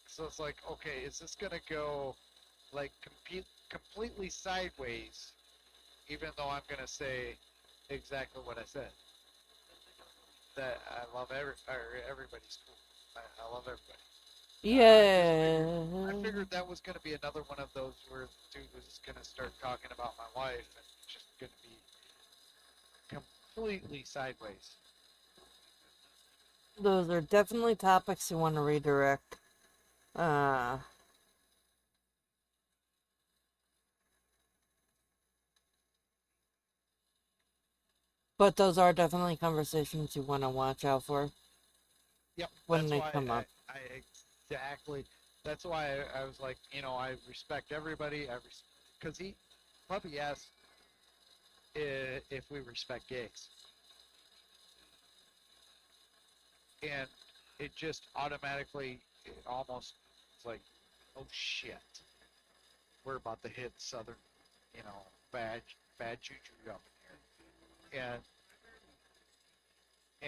So it's like, okay, is this gonna go like completely sideways? Even though I'm gonna say exactly what I said, that I love everybody's cool. I love everybody. Yeah. I figured that was gonna be another one of those where the dude was gonna start talking about my wife and just gonna be completely sideways. Those are definitely topics you want to redirect. Uh, but those are definitely conversations you want to watch out for Yep, when that's they why come up. I exactly. That's why I was like, I respect everybody. Because he probably asked if we respect gays, and it just automatically, it almost it's like, oh shit, we're about to hit southern, bad juju up in here,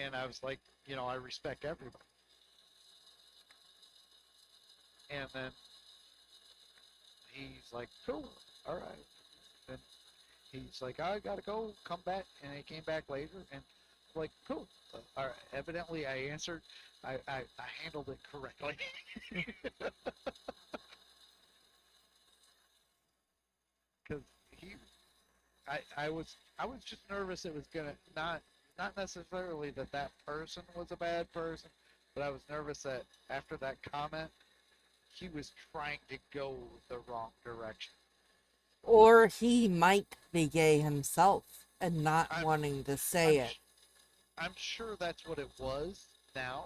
and I was like, I respect everybody, and then he's like, cool, all right. Then he's like, I gotta go, come back, and he came back later, and like, cool. Evidently, I answered, I handled it correctly. Because I was just nervous it was gonna not necessarily that person was a bad person, but I was nervous that after that comment, he was trying to go the wrong direction. Or he might be gay himself and not I'm wanting to I'm say it. I'm sure that's what it was now,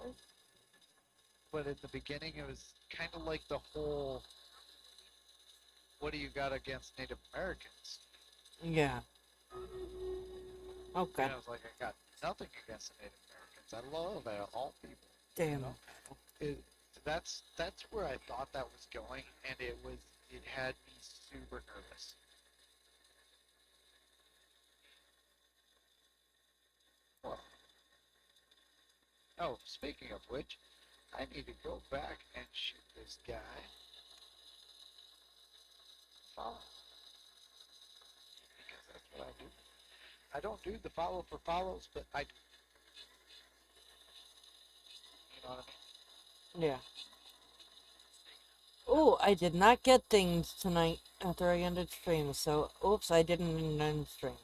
but in the beginning it was kind of like the whole what do you got against Native Americans? Yeah. Okay. And I was like, I got nothing against the Native Americans. I love all people. Damn. know? That's where I thought that was going, and it had me super nervous. Well, oh, speaking of which, I need to go back and shoot this guy. Follow. Because that's what I do. I don't do the follow for follows, but I do. You know what I mean? Yeah. Oh, I did not get things tonight after I ended stream, so oops, I didn't end stream.